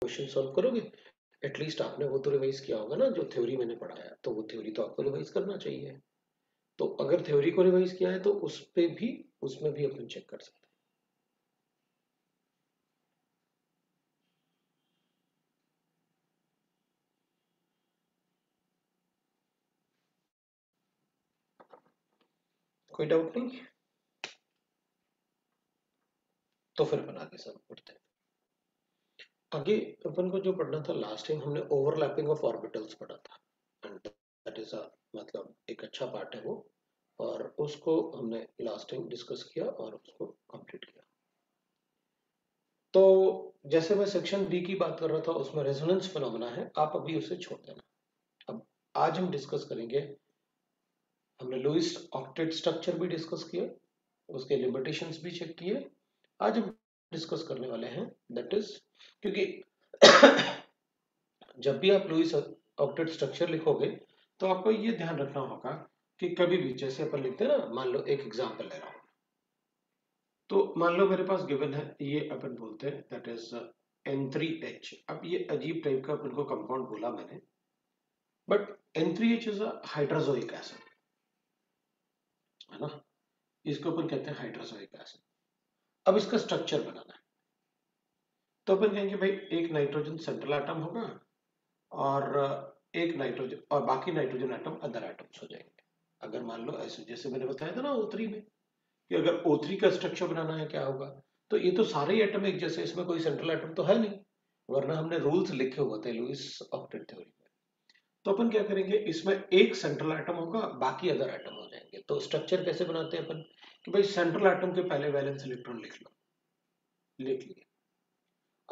Question solve करोगे, at least आपने वो तो रिवाइज किया होगा ना, जो थ्योरी मैंने पढ़ाया, तो वो थ्योरी तो आपको रिवाइज करना चाहिए। तो अगर थ्योरी को रिवाइज किया है तो उस पे भी, उसमें भी अपन चेक कर सकते हैं। कोई डाउट नहीं? तो फिर अपन आगे सब पढ़ते हैं। आगे अपन को जो पढ़ना था लास्ट टाइम, हमने ओवरलैपिंग ऑफ ऑर्बिटल्स पढ़ा था, एंड दैट इज अ, मतलब एक अच्छा पार्ट है वो, और उसको हमने लास्ट टाइम डिस्कस किया और उसको कंप्लीट किया। तो जैसे मैं सेक्शन बी की बात कर रहा था, उसमें रेजोनेंस फिनोमेना है, आप अभी उसे छोड़ देना। अब आज हम डिस्कस करेंगे, हमने लुईस ऑक्टेट स्ट्रक्चर भी डिस्कस किया, उसके लिमिटेशंस भी चेक किए। आज हम डिस्कस करने वाले हैं दैट इज, क्योंकि जब भी आप लुईस ऑक्टेट स्ट्रक्चर लिखोगे तो आपको ये ध्यान रखना होगा कि कभी भी जैसे अपन लिखते हैं ना, मान लो एक एग्जांपल ले रहा हूं, तो मान लो मेरे पास गिवन है, ये अपन बोलते हैं दैट इज N3H। अब ये अजीब टाइप का अपन को कंपाउंड बोला मैंने, but N3H is a hydrazoic acid, है ना, इसको अपन कहते हैं हाइड्रोजोइक एसिड। अब इसका स्ट्रक्चर बनाना है, तो अपन कहेंगे भाई एक नाइट्रोजन सेंट्रल एटम होगा, और एक नाइट्रोजन, और बाकी नाइट्रोजन एटम अदर एटम्स हो जाएंगे। अगर मान लो ऐसे जैसे मैंने बताया था ना O3 में, कि अगर O3 का स्ट्रक्चर बनाना है क्या होगा, तो ये तो सारे एटम एक जैसे, इसमें कोई सेंट्रल एटम तो है नहीं, वरना हमने रूल्स लिखे हुए थे लुईस ऑक्टेट थ्योरी में। तो अपन क्या करेंगे, इसमें एक सेंट्रल एटम होगा, बाकी अदर एटम हो जाएंगे। तो स्ट्रक्चर कैसे बनाते हैं अपन, कि भाई सेंट्रल एटम के पहले वैलेंस इलेक्ट्रॉन लिख लो, लिख लिए।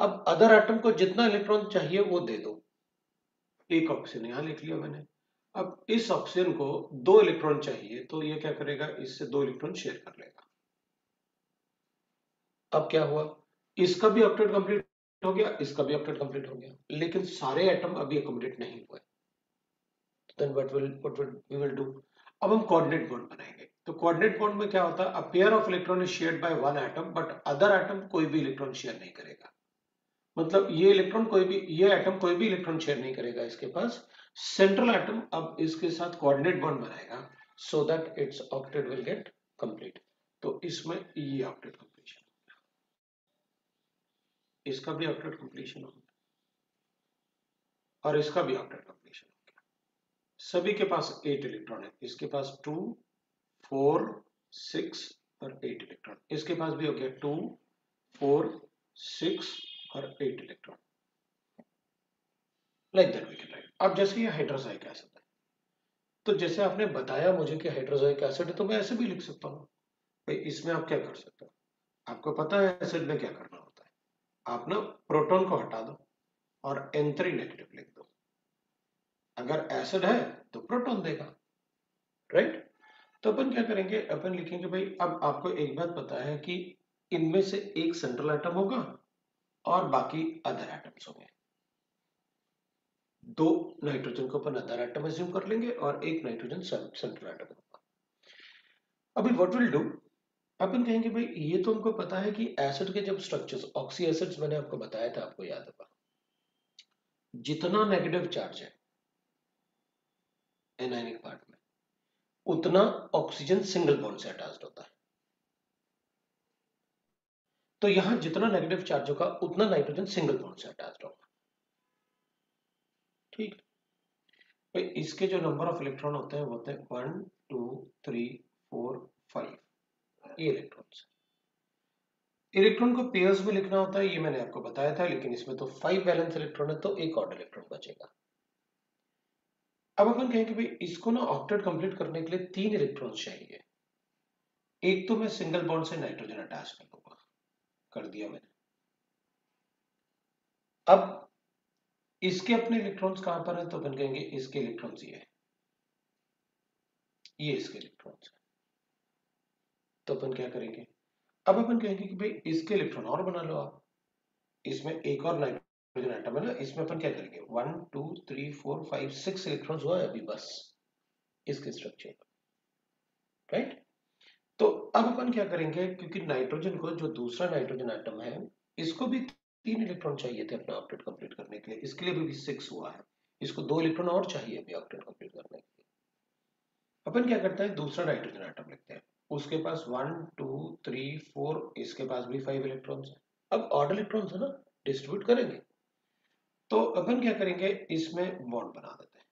अब अदर एटम को जितना इलेक्ट्रॉन चाहिए वो दे दो, एक ऑक्सीजन यहां लिख लिया मैंने। अब इस ऑक्सीजन को दो इलेक्ट्रॉन चाहिए, तो ये क्या करेगा, इससे दो इलेक्ट्रॉन शेयर कर लेगा। अब क्या हुआ, इसका भी ऑक्टेट कंप्लीट हो गया, इसका भी ऑक्टेट कंप्लीट हो गया, लेकिन सारे एटम अभी अकोमोडेट नहीं हुए। Then what we will do, अब हम कोऑर्डिनेट बॉन्ड बनाएंगे। तो कोऑर्डिनेट बॉन्ड में क्या होता है, a pair of electron is shared by one atom, but other atom कोई भी इलेक्ट्रॉन शेयर नहीं करेगा। मतलब ये इलेक्ट्रॉन कोई भी, ये एटम कोई भी इलेक्ट्रॉन शेयर नहीं करेगा इसके पास। सेंट्रल एटम अब इसके साथ कोऑर्डिनेट बॉन्ड बनाएगा, so that it's octet will get complete. तो इसमें ये ऑक्टेट कंप्लीशन, इसका भी ऑक्टेट कंप्लीशन होगा, और इसका भी ऑक्टेट कंप्लीशन होगा। सभी के पास 8 इलेक्ट्रॉन है, इसके पास 2, 4, 6 और 8 इलेक्ट्रॉन, इसके पास भी हो गया 2, 4, 6 और 8 electron. Like that we can write. अब जैसे ये हाइड्रोक्साइक एसिड है, तो जैसे आपने बताया मुझे कि हाइड्रोक्साइक एसिड है, तो मैं ऐसे भी लिख सकता हूँ। भाई इसमें आप क्या कर सकते हो, आपको पता है एसिड में क्या करना होता है, आप ना प्रोटॉन को हटा दो और N3 नेगेटिव लिख दो। अगर एसिड है तो प्रोटॉन देगा, राइट। तो अपन क्या करेंगे, अपन लिखेंगे भाई, अब आपको एक बात पता है कि इनमें से एक सेंट्रल एटम होगा और बाकी अदर एटम्स होंगे। दो नाइट्रोजन को अपन अदर एटम एज्यूम कर लेंगे और एक नाइट्रोजन सेंट्रल एटम होगा। अभी व्हाट विल डू, अपन कहेंगे भाई ये तो हमको पता है कि एसिड के जब स्ट्रक्चर्स, ऑक्सी एसिड्स मैंने आपको बताया था, आपको याद होगा, जितना नेगेटिव चार्ज है एनायनिक पार्ट में, उतना ऑक्सीजन सिंगल बॉन्ड से अटैच्ड होता है। तो यहां जितना नेगेटिव चार्ज होगा उतना नाइट्रोजन सिंगल बॉन्ड से अटैच्ड होगा, ठीक। भाई इसके जो नंबर ऑफ इलेक्ट्रॉन होते हैं वो होते हैं 1, 2, 3, 4, 5, ये इलेक्ट्रॉन्स। इलेक्ट्रॉन को पेयर्स में लिखना होता है, ये मैंने आपको बताया था, लेकिन इसमें तो 5 वैलेंस इलेक्ट्रॉन है, तो एक और इलेक्ट्रॉन बचेगा। अब अपन कहें कि भाई इसको ना ऑक्टेट कंप्लीट करने के लिए 3 इलेक्ट्रॉन चाहिए। एक तो मैं सिंगल बॉन्ड से नाइट्रोजन अटैच कर दूंगा, कर दिया मैंने। अब इसके अपने इलेक्ट्रॉन्स कहां पर है, तो अपन कहेंगे इसके इलेक्ट्रॉन्स ये इसके इलेक्ट्रॉन्स है। तो अपन क्या करेंगे, अब अपन कहेंगे कि भाई इसके इलेक्ट्रॉन और बना लो आप, इसमें एक और नाइट्रोजन एटम है ना, इसमें अपन क्या करेंगे, 1, 2, 3, 4, 5, 6 इलेक्ट्रॉन्स हुआ है अभी बस इसके स्ट्रक्चर, राइट। तो अब अपन क्या करेंगे, क्योंकि नाइट्रोजन को, जो दूसरा नाइट्रोजन एटम है, इसको भी 3 इलेक्ट्रॉन चाहिए थे अपना ऑक्टेट कंप्लीट इसके लिए भी 6 हुआ है, इसको 2 इलेक्ट्रॉन और चाहिए अभी ऑक्टेट कंप्लीट करने के लिए। अपन क्या करते हैं, दूसरा नाइट्रोजन एटम लिखते हैं, उसके पास 1 2 3 4, इसके पास भी 5 इलेक्ट्रॉन्स है। अब ऑड इलेक्ट्रॉन्स है ना, डिस्ट्रीब्यूट करेंगे, तो अपन क्या करेंगे, इसमें बॉन्ड बना देते हैं।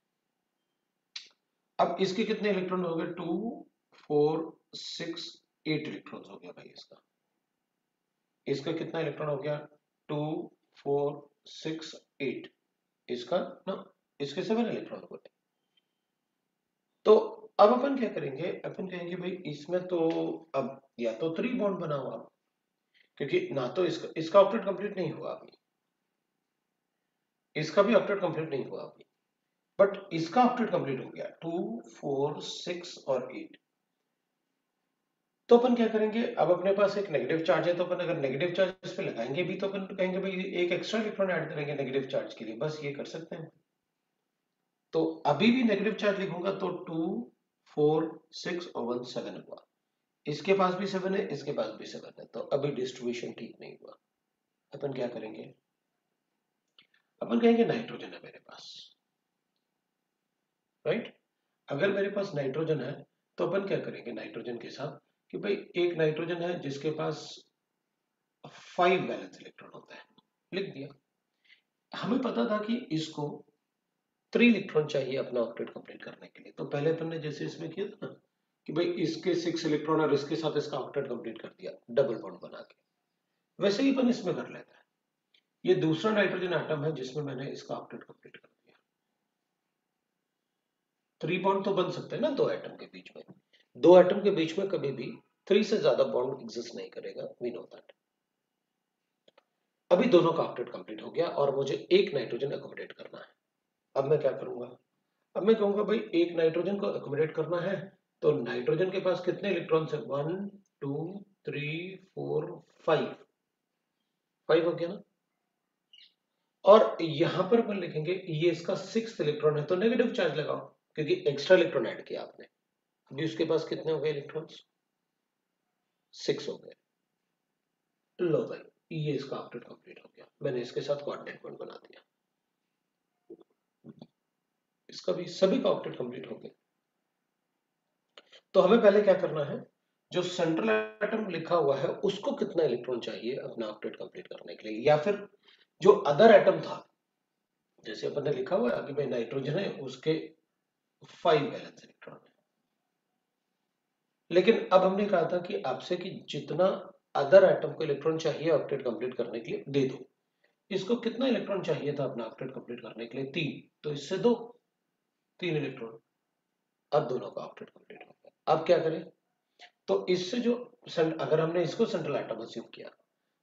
अब इसके कितने इलेक्ट्रॉन हो गए, 2 4 6 8 इलेक्ट्रॉन्स हो गया भाई इसका। इसका कितना इलेक्ट्रॉन हो गया, 2 4 6 8, इसका ना, इसके 7 इलेक्ट्रॉन हो गए। तो अब अपन क्या करेंगे, अपन कहेंगे भाई इसमें तो अब या तो 3 बॉन्ड बना हुआ, क्योंकि ना तो इसका ऑक्टेट कंप्लीट नहीं हुआ अभी, इसका भी ऑक्टेट कंप्लीट नहीं हुआ अभी, बट इसका ऑक्टेट कंप्लीट हो गया 2 4 6 और 8। तो अपन क्या करेंगे, अब अपने पास एक नेगेटिव चार्ज है, तो अपन अगर नेगेटिव चार्ज इस पे लगाएंगे भी, तो अपन कहेंगे भाई एक एक्स्ट्रा इलेक्ट्रॉन ऐड करेंगे नेगेटिव चार्ज के लिए, बस ये कर सकते हैं। तो अभी भी नेगेटिव चार्ज लिखूंगा तो 2 4 6 और 1 7 हुआ, इसके पास भी 7 है, इसके पास भी 7 है, तो अभी डिस्ट्रीब्यूशन ठीक नहीं हुआ। अपन क्या करेंगे, अपन कहेंगे नाइट्रोजन है मेरे पास, राइट। अगर मेरे पास नाइट्रोजन है तो अपन क्या करेंगे नाइट्रोजन के साथ, कि भाई एक नाइट्रोजन है जिसके पास 5 वैलेंस इलेक्ट्रॉन होता है, लिख दिया। हमें पता था कि इसको 3 इलेक्ट्रॉन चाहिए अपना ऑक्टेट कंप्लीट करने के लिए, तो पहले अपन ने जैसे इसमें किया था ना, कि भाई इसके 6 इलेक्ट्रॉन और इसके साथ इसका ऑक्टेट कंप्लीट कर दिया डबल बॉन्ड बना के, वैसे ही अपन इसमें कर लेते हैं। ये दूसरा नाइट्रोजन एटम है जिसमें मैंने इसका ऑक्टेट कंप्लीट कर दिया। 3 बॉन्ड तो बन सकते हैं ना दो एटम के बीच में, दो एटम के बीच में कभी भी 3 से ज्यादा बॉन्ड एग्जिस्ट नहीं करेगा, वी नो दैट। अभी दोनों का ऑक्टेट कंप्लीट हो गया और मुझे एक नाइट्रोजन अकोमोडेट करना है। अब मैं क्या करूंगा, अब मैं कहूंगा भाई एक नाइट्रोजन को अकोमोडेट करना है, तो नाइट्रोजन के पास कितने इलेक्ट्रॉन्स है, 1 2 3 4 5, 5 हो गया ना। और यहां पर अपन लिखेंगे ये इसका 6th इलेक्ट्रॉन है, तो नेगेटिव चार्ज लगाओ, क्योंकि एक्स्ट्रा इलेक्ट्रॉन ऐड किया आपने। अभी उसके पास कितने हो गए इलेक्ट्रॉन्स, 6 हो गए। लो भाई ये इसका ऑक्टेट कंप्लीट हो गया, मैंने इसके साथ कोऑर्डिनेट बॉन्ड बना दिया, इसका भी सभी का ऑक्टेट कंप्लीट हो गया। तो हमें पहले क्या करना है, जो सेंट्रल एटम लिखा हुआ है उसको कितना इलेक्ट्रॉन चाहिए अपना ऑक्टेट कंप्लीट करने के लिए, या फिर जो अदर एटम था, जैसे अपन ने लिखा हुआ है कि भाई नाइट्रोजन है उसके 5 वैलेंस इलेक्ट्रॉन है, लेकिन अब हमने कहा था कि आपसे कि जितना अदर एटम को इलेक्ट्रॉन चाहिए ऑक्टेट कंप्लीट करने के लिए दे दो। इसको कितना इलेक्ट्रॉन चाहिए था अपना ऑक्टेट कंप्लीट करने के लिए, 3, तो इससे दो 3 इलेक्ट्रॉन। अब दोनों का ऑक्टेट कंप्लीट हो गया। अब क्या करें, तो इससे जो अगर हमने इसको सेंट्रल एटम अज्यूम किया,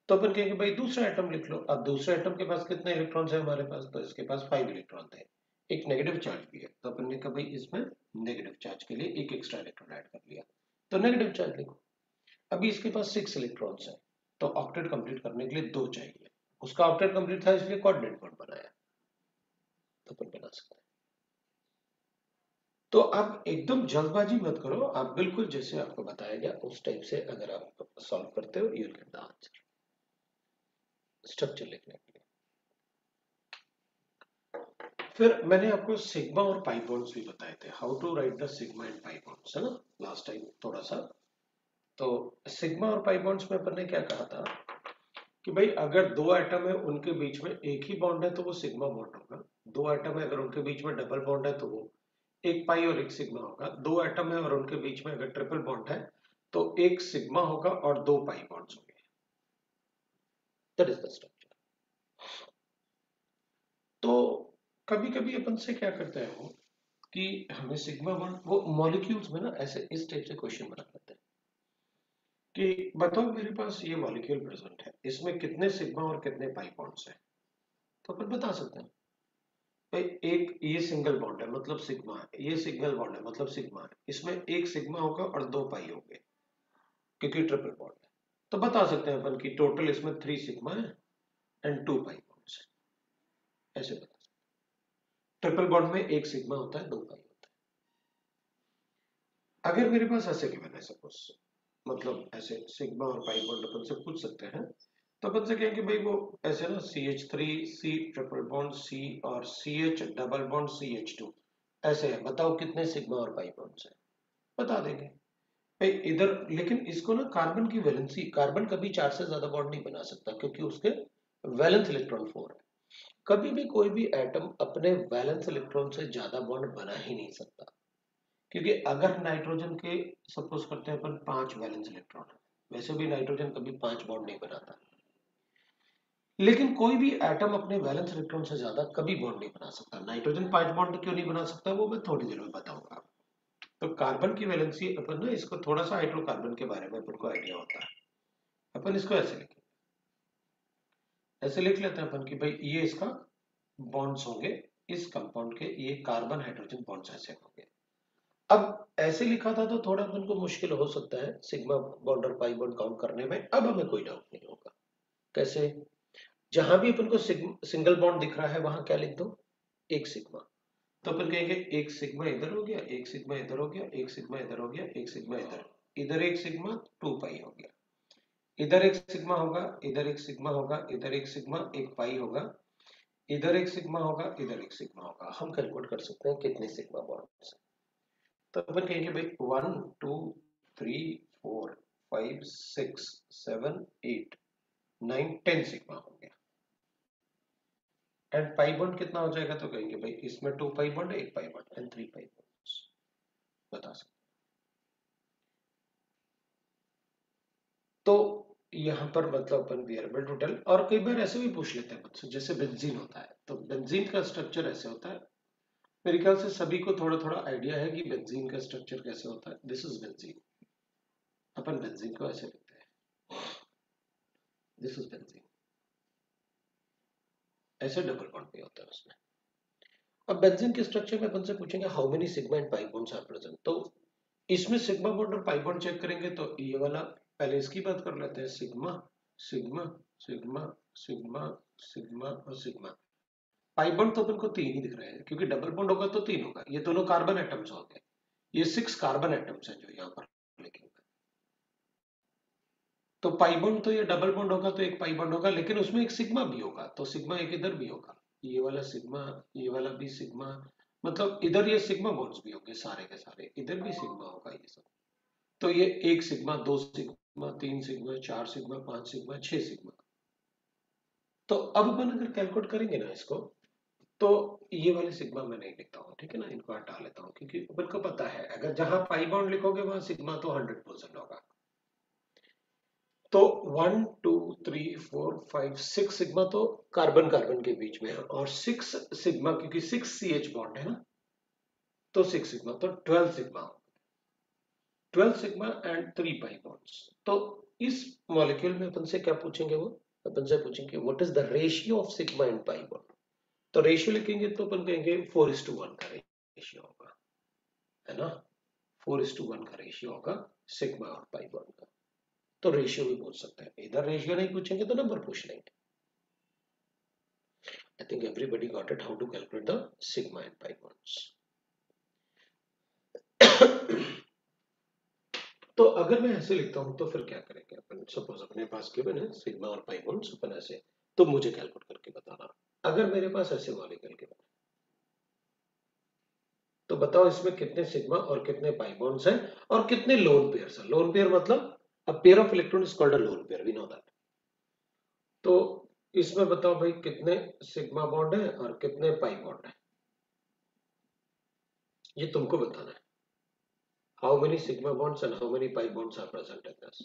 तो अपन कहेंगे भाई दूसरा एटम लिख लो। अब दूसरे एटम के पास कितने इलेक्ट्रॉन्स है हमारे पास, तो इसके पास 5 इलेक्ट्रॉन थे, एक नेगेटिव चार्ज भी है, तो अपन ने कहा भाई इसमें नेगेटिव चार्ज के लिए एक एक्स्ट्रा इलेक्ट्रॉन ऐड कर लिया, तो नेगेटिव चार्ज लिखो। अभी इसके पास 6 इलेक्ट्रॉन्स है, तो ऑक्टेट कंप्लीट करने के लिए 2 चाहिए, उसका ऑक्टेट कंप्लीट था इसलिए कोऑर्डिनेट बॉन्ड बनाया, तो अपन बना सकते हैं। तो आप एकदम जल्दबाजी मत करो, आप बिल्कुल जैसे आपको बताया गया उस टाइप से अगर आप सॉल्व करते हो, you will get the answer. Structure लिखने के लिए फिर मैंने आपको सिग्मा और पाई बॉन्ड्स भी बताए थे, how to write the sigma and pi bonds, है ना, लास्ट टाइम थोड़ा सा। तो सिग्मा और पाई बॉन्ड्स में अपन ने क्या कहा था कि भाई अगर दो एटम है उनके बीच में एक ही बॉन्ड है तो वो सिग्मा बॉन्ड होगा, दो एटम है अगर उनके बीच में डबल बॉन्ड है तो वो एक पाई और एक सिग्मा होगा, दो एटम है और उनके बीच में अगर ट्रिपल बॉन्ड है तो एक सिग्मा होगा और दो पाई बॉन्ड्स होंगे। That is the structure. तो कभी कभी अपन से क्या करते हैं वो, कि हमें सिग्मा बॉन्ड वो मॉलिक्यूल्स में ना ऐसे इस टाइप से क्वेश्चन बना लेते हैं कि बताओ मेरे पास ये मॉलिक्यूल प्रेजेंट है, इसमें कितने सिग्मा और कितने पाई बॉन्ड्स हैं, तो अपन बता सकते हैं भाई एक ये सिंगल बॉन्ड है मतलब सिग्मा है, ये सिंगल बॉन्ड है मतलब सिग्मा है, इसमें एक सिग्मा होगा और दो पाई होंगे क्योंकि ट्रिपल बॉन्ड है। तो बता सकते हैं अपन की टोटल इसमें 3 सिग्मा है एंड 2 पाई बॉन्ड्स है, ऐसे बता सकते हैं। ट्रिपल बॉन्ड में एक सिग्मा होता है, दो पाई होता है। अगर मेरे पास ऐसे गिवन है सपोज, मतलब ऐसे सिग्मा और पाई बॉन्ड अपन से पूछ सकते हैं, तो अपन से कहेंगे भाई वो ऐसे ना CH3 C triple bond C और CH डबल बॉन्ड CH2 ऐसे है, बताओ कितने सिग्मा और पाई बॉन्ड्स है, बता देंगे भाई इधर। लेकिन इसको ना कार्बन की वैलेंसी, कार्बन कभी 4 से ज्यादा बॉन्ड नहीं बना सकता क्योंकि उसके वैलेंस इलेक्ट्रॉन 4 है। कभी भी कोई भी एटम अपने वैलेंस इलेक्ट्रॉन से ज्यादा बॉन्ड बना ही नहीं सकता, क्योंकि अगर नाइट्रोजन के सपोज करते हैं अपन 5 वैलेंस इलेक्ट्रॉन है, वैसे भी नाइट्रोजन कभी 5 बॉन्ड नहीं बनाता, लेकिन कोई भी एटम अपने वैलेंस इलेक्ट्रॉन से ज्यादा कभी बॉन्ड नहीं बना सकता। नाइट्रोजन 5 बॉन्ड क्यों नहीं बना सकता वो मैं थोड़ी देर में बताऊंगा। तो कार्बन की वैलेंसी अपन ना इसको थोड़ा सा हाइड्रोकार्बन के बारे में अपन को आइडिया होता है, अपन इसको ऐसे लिखें, ऐसे लिख लेते हैं अपन कि भाई ये इसका बॉन्ड्स होंगे, इस कंपाउंड के ये कार्बन हाइड्रोजन बॉन्ड्स ऐसे होंगे। अब ऐसे लिखा था तो थोड़ा अपन को मुश्किल हो सकता है सिग्मा बॉन्ड और पाई बॉन्ड काउंट करने में, अब हमें कोई डाउट नहीं होगा। कैसे? जहां भी अपन को सिंगल बॉन्ड दिख रहा है वहां क्या लिख दो, एक सिग्मा। तो अपन कहेंगे एक सिग्मा इधर हो गया, एक सिग्मा इधर हो गया, एक सिग्मा इधर हो गया, एक सिग्मा इधर, इधर एक सिग्मा 2 पाई हो गया, इधर एक सिग्मा होगा, इधर एक सिग्मा होगा, इधर एक सिग्मा एक पाई होगा, इधर एक सिग्मा होगा, इधर एक सिग्मा होगा। हम कैलकुलेट कर सकते हैं कितने सिग्मा बॉन्ड्स। तो अपन कहेंगे भाई 1 2 3 4 5 6 7 8 9 10 सिग्मा हो गया। एंड पाई बॉन्ड कितना हो जाएगा, तो कहेंगे भाई इसमें 2 पाई बॉन्ड है, 1 pi bond and 3 pi bonds, बता सकते। तो यहाँ पर मतलब अपन वेरिएबल टोटल, और कई बार ऐसे भी पूछ लेते हैं मुझसे, जैसे बेंजीन होता है तो बेंजीन का स्ट्रक्चर ऐसे होता है। मेरे ख्याल से सभी को थोड़ा थोड़ा आइडिया है कि बेंजीन का स्ट्रक्चर कैसे होता है। This is benzene, upon benzene को ऐसे लिखते हैं, दिस इज बेंजीन, ऐसे डबल बॉन्ड भी होता है उसमें। अब बेंजीन के स्ट्रक्चर में अपन से पूछेंगे how many sigma and pi bonds are present. तो इसमें सिग्मा बॉन्ड और पाई बॉन्ड चेक करेंगे तो ये वाला पहले इसकी बात कर लेते हैं, sigma sigma sigma sigma sigma और सिग्मा। पाई बॉन्ड तो अपन को 3 ही दिख रहे हैं क्योंकि डबल बॉन्ड होगा तो 3 होगा, ये दोनों कार्बन एटम्स हो गए, ये 6 कार्बन एटम्स हैं जो यहाँ पर लिखे हुए हैं। तो पाई बॉन्ड तो ये डबल बॉन्ड होगा तो एक पाई बॉन्ड होगा, लेकिन उसमें एक सिग्मा भी होगा, तो सिग्मा एक इधर भी होगा, ये वाला सिग्मा, ये वाला भी सिग्मा, मतलब इधर ये सिग्मा बॉन्ड्स भी होंगे सारे के सारे, इधर भी सिग्मा होगा ये सब। तो ये एक सिग्मा, दो सिग्मा, तीन सिग्मा, चार सिग्मा, पांच सिग्मा, छह सिग्मा। तो अब अपन अगर कैलकुलेट करेंगे ना इसको, तो ये वाले सिग्मा मैं नहीं लिखता हूँ, ठीक है ना, इनको हटा लेता हूँ क्योंकि अपन को पता है अगर जहां पाई बॉन्ड लिखोगे वहां सिग्मा तो 100% होगा। तो 1 2 3 4 5 6 सिग्मा तो कार्बन कार्बन के बीच में है, और 6 सिग्मा क्योंकि 6 CH बॉन्ड है ना, तो 6 सिग्मा तो 12 sigma, 12 sigma and 3 pi bonds. तो इस मॉलिक्यूल में अपन से क्या पूछेंगे, वो अपन से पूछेंगे what is the ratio of sigma and pi bond. तो रेशियो लिखेंगे तो अपन कहेंगे 4:1 का रेशियो होगा, है ना, 4:1 का रेशियो होगा सिग्मा और पाई बॉन्ड का। तो रेशियो भी पूछ सकते हैं, इधर रेशियो नहीं पूछेंगे तो नंबर पूछ लेंगे। I think everybody got it how to calculate the sigma and pi bonds. तो अगर मैं ऐसे लिखता हूं तो फिर क्या करेंगे अपन, सपोज अपने पास गिवन है सिग्मा और पाई बॉन्ड्स अपन ऐसे, तो मुझे कैलकुलेट करके बताना। अगर मेरे पास ऐसे मॉलिक्यूल गिवन है तो बताओ इसमें कितने सिग्मा और कितने पाई बॉन्ड्स हैं और कितने लोन पेयर्स हैं। लोन पेयर मतलब a pair of electron is called a lone pair, we know that। तो इसमें बताओ भाई कितने सिग्मा बॉन्ड है और कितने पाई बॉन्ड है, ये तुमको बताना है। how many sigma bonds and how many pi bonds are present in this।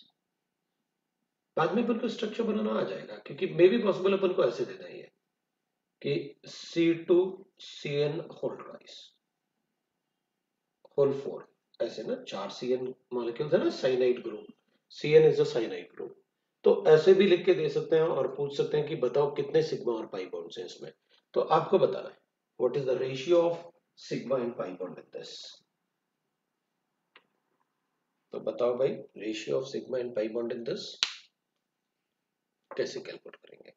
बाद में अपन को स्ट्रक्चर बनाना आ जाएगा क्योंकि मे भी पॉसिबल अपन को ऐसे देना ही है कि C2CN होल ट्वाइस होल 4, ऐसे ना 4 CN मॉलिक्यूल्स है ना, cyanide group, CN is a cyanide group. तो ऐसे भी लिख के दे सकते हैं और पूछ सकते हैं कि बताओ कितने सिग्मा और पाई बॉन्ड्स हैं इसमें। तो आपको बताना है what is the ratio of sigma and pi bond in this. तो बताओ भाई ratio of sigma and pi bond in this कैसे कैलकुलेट करेंगे।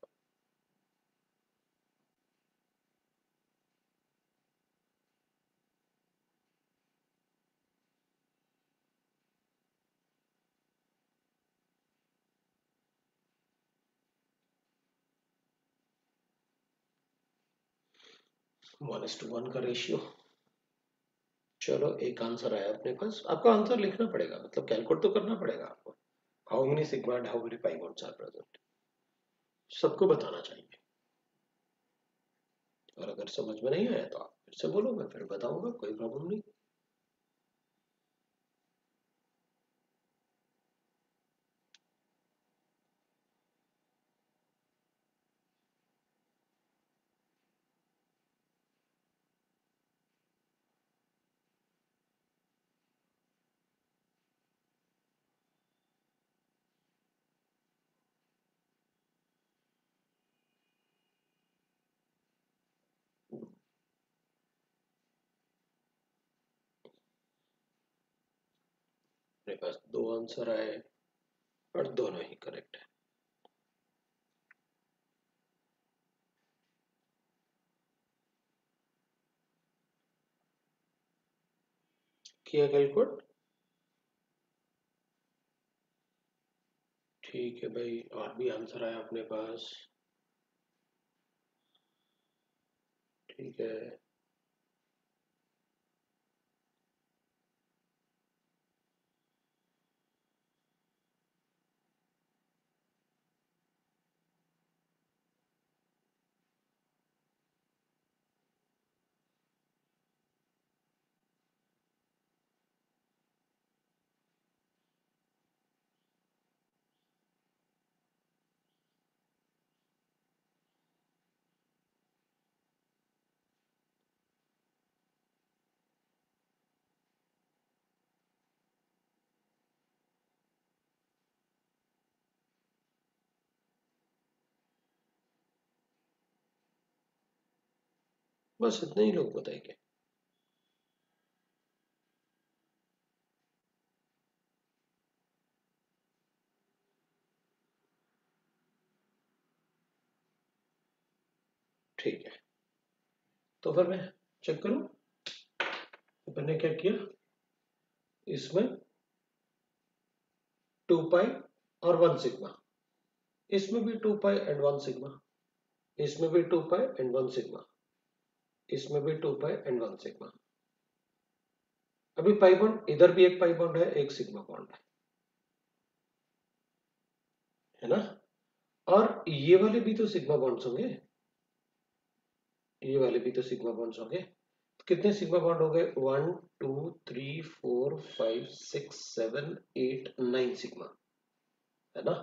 1:1 का रेशियो। चलो एक आंसर आया अपने पास। आपको आंसर लिखना पड़ेगा, मतलब कैलकुलेट तो करना पड़ेगा आपको। How many sigma and how many pi bonds are present, सबको बताना चाहिए। और अगर समझ में नहीं आया तो आप फिर से बोलो, मैं फिर बताऊंगा, कोई प्रॉब्लम नहीं। मेरे पास दो आंसर आए और दोनों ही करेक्ट है। किया कैलकुलेट? ठीक है भाई, और भी आंसर आया अपने पास। ठीक है, बस इतने ही लोग बताएंगे। ठीक है, तो फिर मैं चेक करूं। तो मैंने क्या किया, इसमें 2 पाई और 1 सिग्मा, इसमें भी 2 पाई एंड 1 सिग्मा, इसमें भी 2 पाई एंड 1 सिग्मा, इसमें भी 2 पाई एंड 1 सिग्मा। अभी पाई बॉन्ड, इधर भी एक पाई बॉन्ड है, एक सिग्मा बॉन्ड है ना। और ये वाले भी तो सिग्मा बॉन्ड्स होंगे, ये वाले भी तो सिग्मा बॉन्ड्स होंगे। तो कितने सिग्मा बॉन्ड हो गए? 1 2 3 4 5 6 7 8 9 सिग्मा, है ना।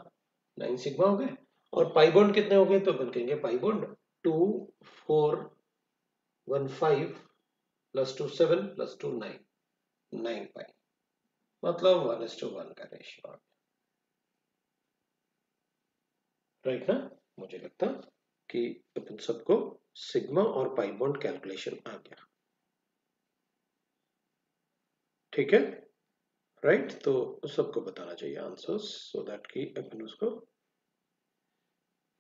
9 सिग्मा हो गए। और पाई बॉन्ड कितने हो गए? तो अपन कहेंगे पाई बॉन्ड 2 4 1 5 प्लस 2 7 प्लस 2 9, 9 पाई, मतलब 1:1 का रेशियो, राइट ना। मुझे लगता कि अपन सबको सिग्मा और पाई बॉन्ड कैलकुलेशन आ गया। ठीक है, राइट। तो सबको बताना चाहिए आंसर्स, सो दैट कि अपन उसको,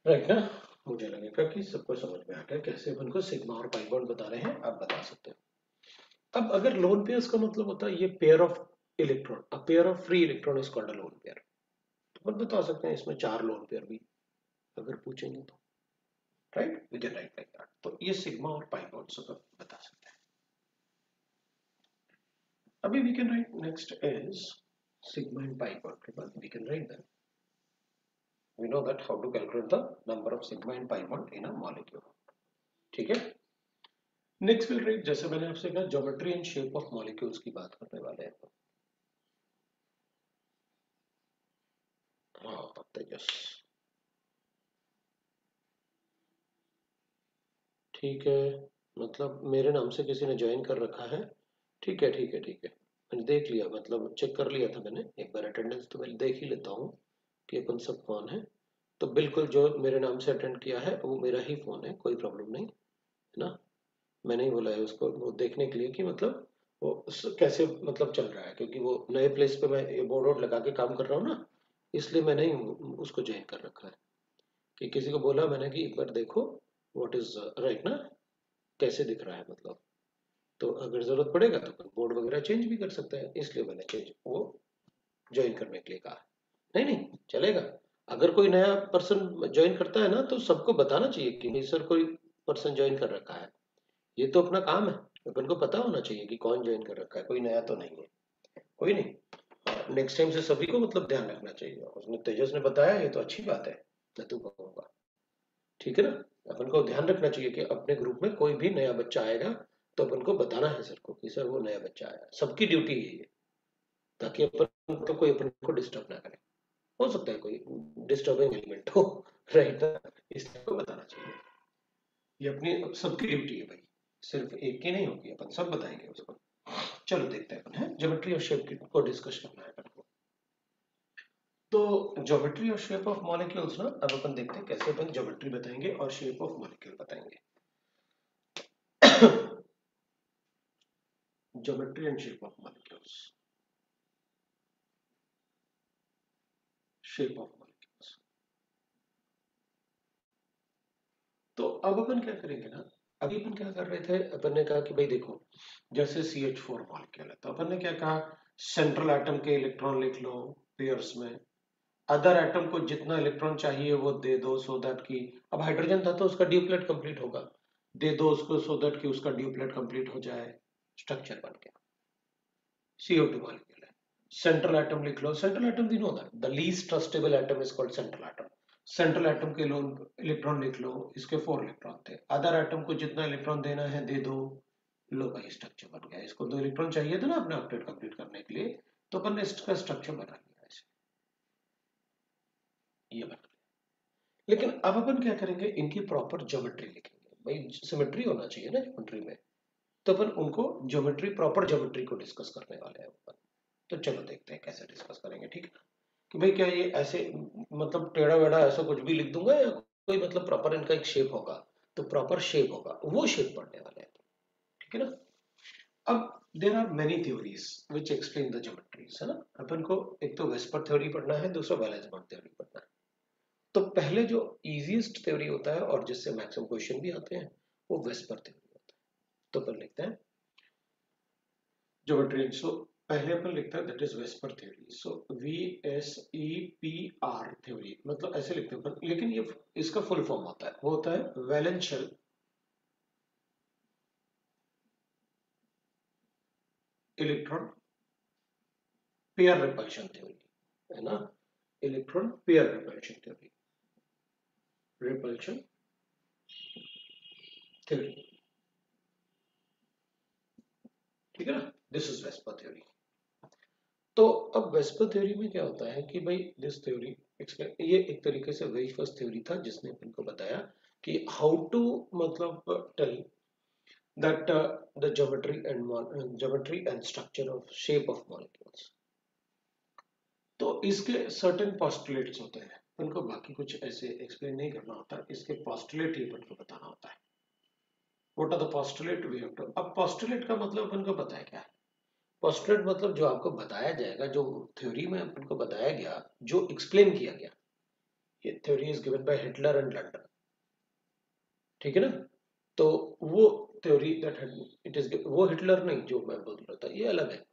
राइट ना। मुझे लगेगा कि सबको समझ में आ गया कैसे अपन को सिग्मा और पाई बॉन्ड बता रहे हैं, आप बता सकते हो। अब अगर लोन पेयर्स का मतलब होता है ये pair of electron, a pair of free electron is called a lone pair, तो अपन बता सकते हैं इसमें 4 लोन पेयर भी अगर पूछेंगे तो, right, we can write like that. तो ये सिग्मा और पाई बॉन्ड सब बता सकते हैं। अभी we can write next is sigma and pi bond के बाद we can write them. We know that how to calculate the number of sigma and pi bond in a molecule. ठीक है, next will write, जैसे मैंने आपसे कहा geometry and shape of molecules की बात करने वाले हैं। हाँ तेजस, ठीक है, मतलब मेरे नाम से किसी ने ज्वाइन कर रखा है। ठीक है ठीक है ठीक है, मैंने देख लिया, मतलब चेक कर लिया था मैंने एक बार अटेंडेंस, तो मैं देख ही लेता हूँ कि अपन सब कौन है। तो बिल्कुल जो मेरे नाम से अटेंड किया है वो मेरा ही फोन है, कोई प्रॉब्लम नहीं है ना। मैंने ही बोला है उसको वो देखने के लिए कि मतलब वो कैसे मतलब चल रहा है, क्योंकि वो नए प्लेस पे मैं ये बोर्ड वोर्ड लगा के काम कर रहा हूँ ना, इसलिए मैंने ही उसको ज्वाइन कर रखा है। कि किसी को बोला मैंने कि एक बार देखो व्हाट इज राइट ना, कैसे दिख रहा है मतलब। तो अगर जरूरत पड़ेगा तो बोर्ड वगैरह चेंज भी कर सकते हैं, इसलिए मैंने चेंज वो ज्वाइन करने के लिए कहा। नहीं नहीं चलेगा, अगर कोई नया पर्सन ज्वाइन करता है ना तो सबको बताना चाहिए कि नहीं सर कोई पर्सन ज्वाइन कर रखा है, ये तो अपना काम है, अपन को पता होना चाहिए कि कौन ज्वाइन कर रखा है, कोई नया तो नहीं है, कोई नहीं। नेक्स्ट टाइम से सभी को मतलब ध्यान रखना चाहिए, उसने तेजस ने बताया ये तो अच्छी बात है, मैं तो कहूँगा, ठीक है ना। अपन को ध्यान रखना चाहिए कि अपने ग्रुप में कोई भी नया बच्चा आएगा तो अपन को बताना है सर को कि सर वो नया बच्चा आया, सबकी ड्यूटी है ये, ताकि अपन तो कोई अपन को डिस्टर्ब ना करे। हो सकता है कोई डिस्टर्बिंग एलिमेंट हो, राइट, इसलिए को बताना चाहिए। ये अपनी सबकी ड्यूटी है भाई, सिर्फ एक की नहीं होगी, अपन सब बताएंगे उसको। चलो देखते हैं अपन है ज्योमेट्री और शेप को डिस्कस करना है अपन को। तो ज्योमेट्री और शेप ऑफ मॉलिक्यूल्स ना, अब अपन देखते हैं कैसे अपन ज्योमेट्री बताएंगे और शेप ऑफ मॉलिक्यूल बताएंगे। Geometry and shape of molecules, shape of molecules. तो अब अपन क्या करेंगे ना, अभी अपन क्या कर रहे थे, अपन ने कहा कि भाई देखो जैसे CH4 मॉलिक्यूल है, तो अपन ने क्या कहा, सेंट्रल एटम के इलेक्ट्रॉन लिख लो पेयर्स में, अदर एटम को जितना इलेक्ट्रॉन चाहिए वो दे दो, सो दैट कि अब हाइड्रोजन था तो उसका ड्यूप्लेट कंप्लीट होगा, दे दो उसको सो दैट कि उसका ड्यूप्लेट कंप्लीट हो जाए, स्ट्रक्चर बन गया, CO2 मॉलिक्यूल है। सेंट्रल एटम लिख लो, central atom we know that the least trustable atom is called central atom. Central atom के लो इलेक्ट्रॉन लिख लो, इसके 4 इलेक्ट्रॉन थे, अदर एटम को जितना इलेक्ट्रॉन देना है दे दो, लो भाई स्ट्रक्चर बन गया, इसको 2 इलेक्ट्रॉन चाहिए था ना अपने ऑक्टेट कंप्लीट करने के लिए, तो अपन ने इसका स्ट्रक्चर बना लिया ऐसे, ये बना। लेकिन अब अपन क्या करेंगे, इनकी प्रॉपर ज्योमेट्री लिखेंगे, भाई सिमेट्री होना चाहिए ना ज्योमेट्री में, तो अपन उनको ज्योमेट्री, प्रॉपर ज्योमेट्री को डिस्कस करने वाले हैं अपन। तो चलो देखते हैं कैसे डिस्कस करेंगे, ठीक है, कि भाई क्या ये ऐसे मतलब टेढ़ा वेढ़ा ऐसा कुछ भी लिख दूंगा या कोई मतलब प्रॉपर इनका एक शेप होगा, तो प्रॉपर शेप होगा, वो शेप पढ़ने वाले हैं, ठीक है ना। अब there are many theories which explain the geometries, है ना, अपन को एक तो वेस्पर थ्योरी पढ़ना है, दूसरा वैलेंस बॉन्ड थ्योरी पढ़ना है। तो पहले जो इजीएस्ट थ्योरी होता है और जिससे मैक्सिमम क्वेश्चन भी आते हैं, वो वेस्पर थ्योरी होता है। तो अपन लिखते हैं ज्योमेट्री, सो पहले अपन लिखते हैं that is VSEPR theory, so VSEPR theory, मतलब ऐसे लिखते हैं अपन, लेकिन ये इसका फुल फॉर्म होता है, वो होता है वैलेंशियल इलेक्ट्रॉन पेयर रिपल्शन थ्योरी, है ना, electron pair repulsion theory, repulsion theory, ठीक है ना, दिस इज वेस्पर थ्योरी। तो अब वेस्पर थ्योरी में क्या होता है कि भाई दिस थ्योरी एक्सप्लेन, ये एक तरीके से वेरी फर्स्ट थ्योरी था जिसने अपन को बताया कि हाउ टू मतलब tell that the geometry and structure of shape of molecules। तो इसके certain postulates होते हैं, उनको बाकी कुछ ऐसे एक्सप्लेन नहीं करना होता, इसके postulate ही अपन को बताना होता है। What are the postulate we have to, अब postulate का मतलब अपन को पता है क्या है, postulate मतलब जो आपको बताया जाएगा, जो थ्योरी में अपन को बताया गया, जो एक्सप्लेन किया गया, ये theory is given by Hitler and London, ठीक है ना। तो वो थ्योरी दैट इट इज, वो हिटलर नहीं जो मैं बोल रहा था, ये अलग है।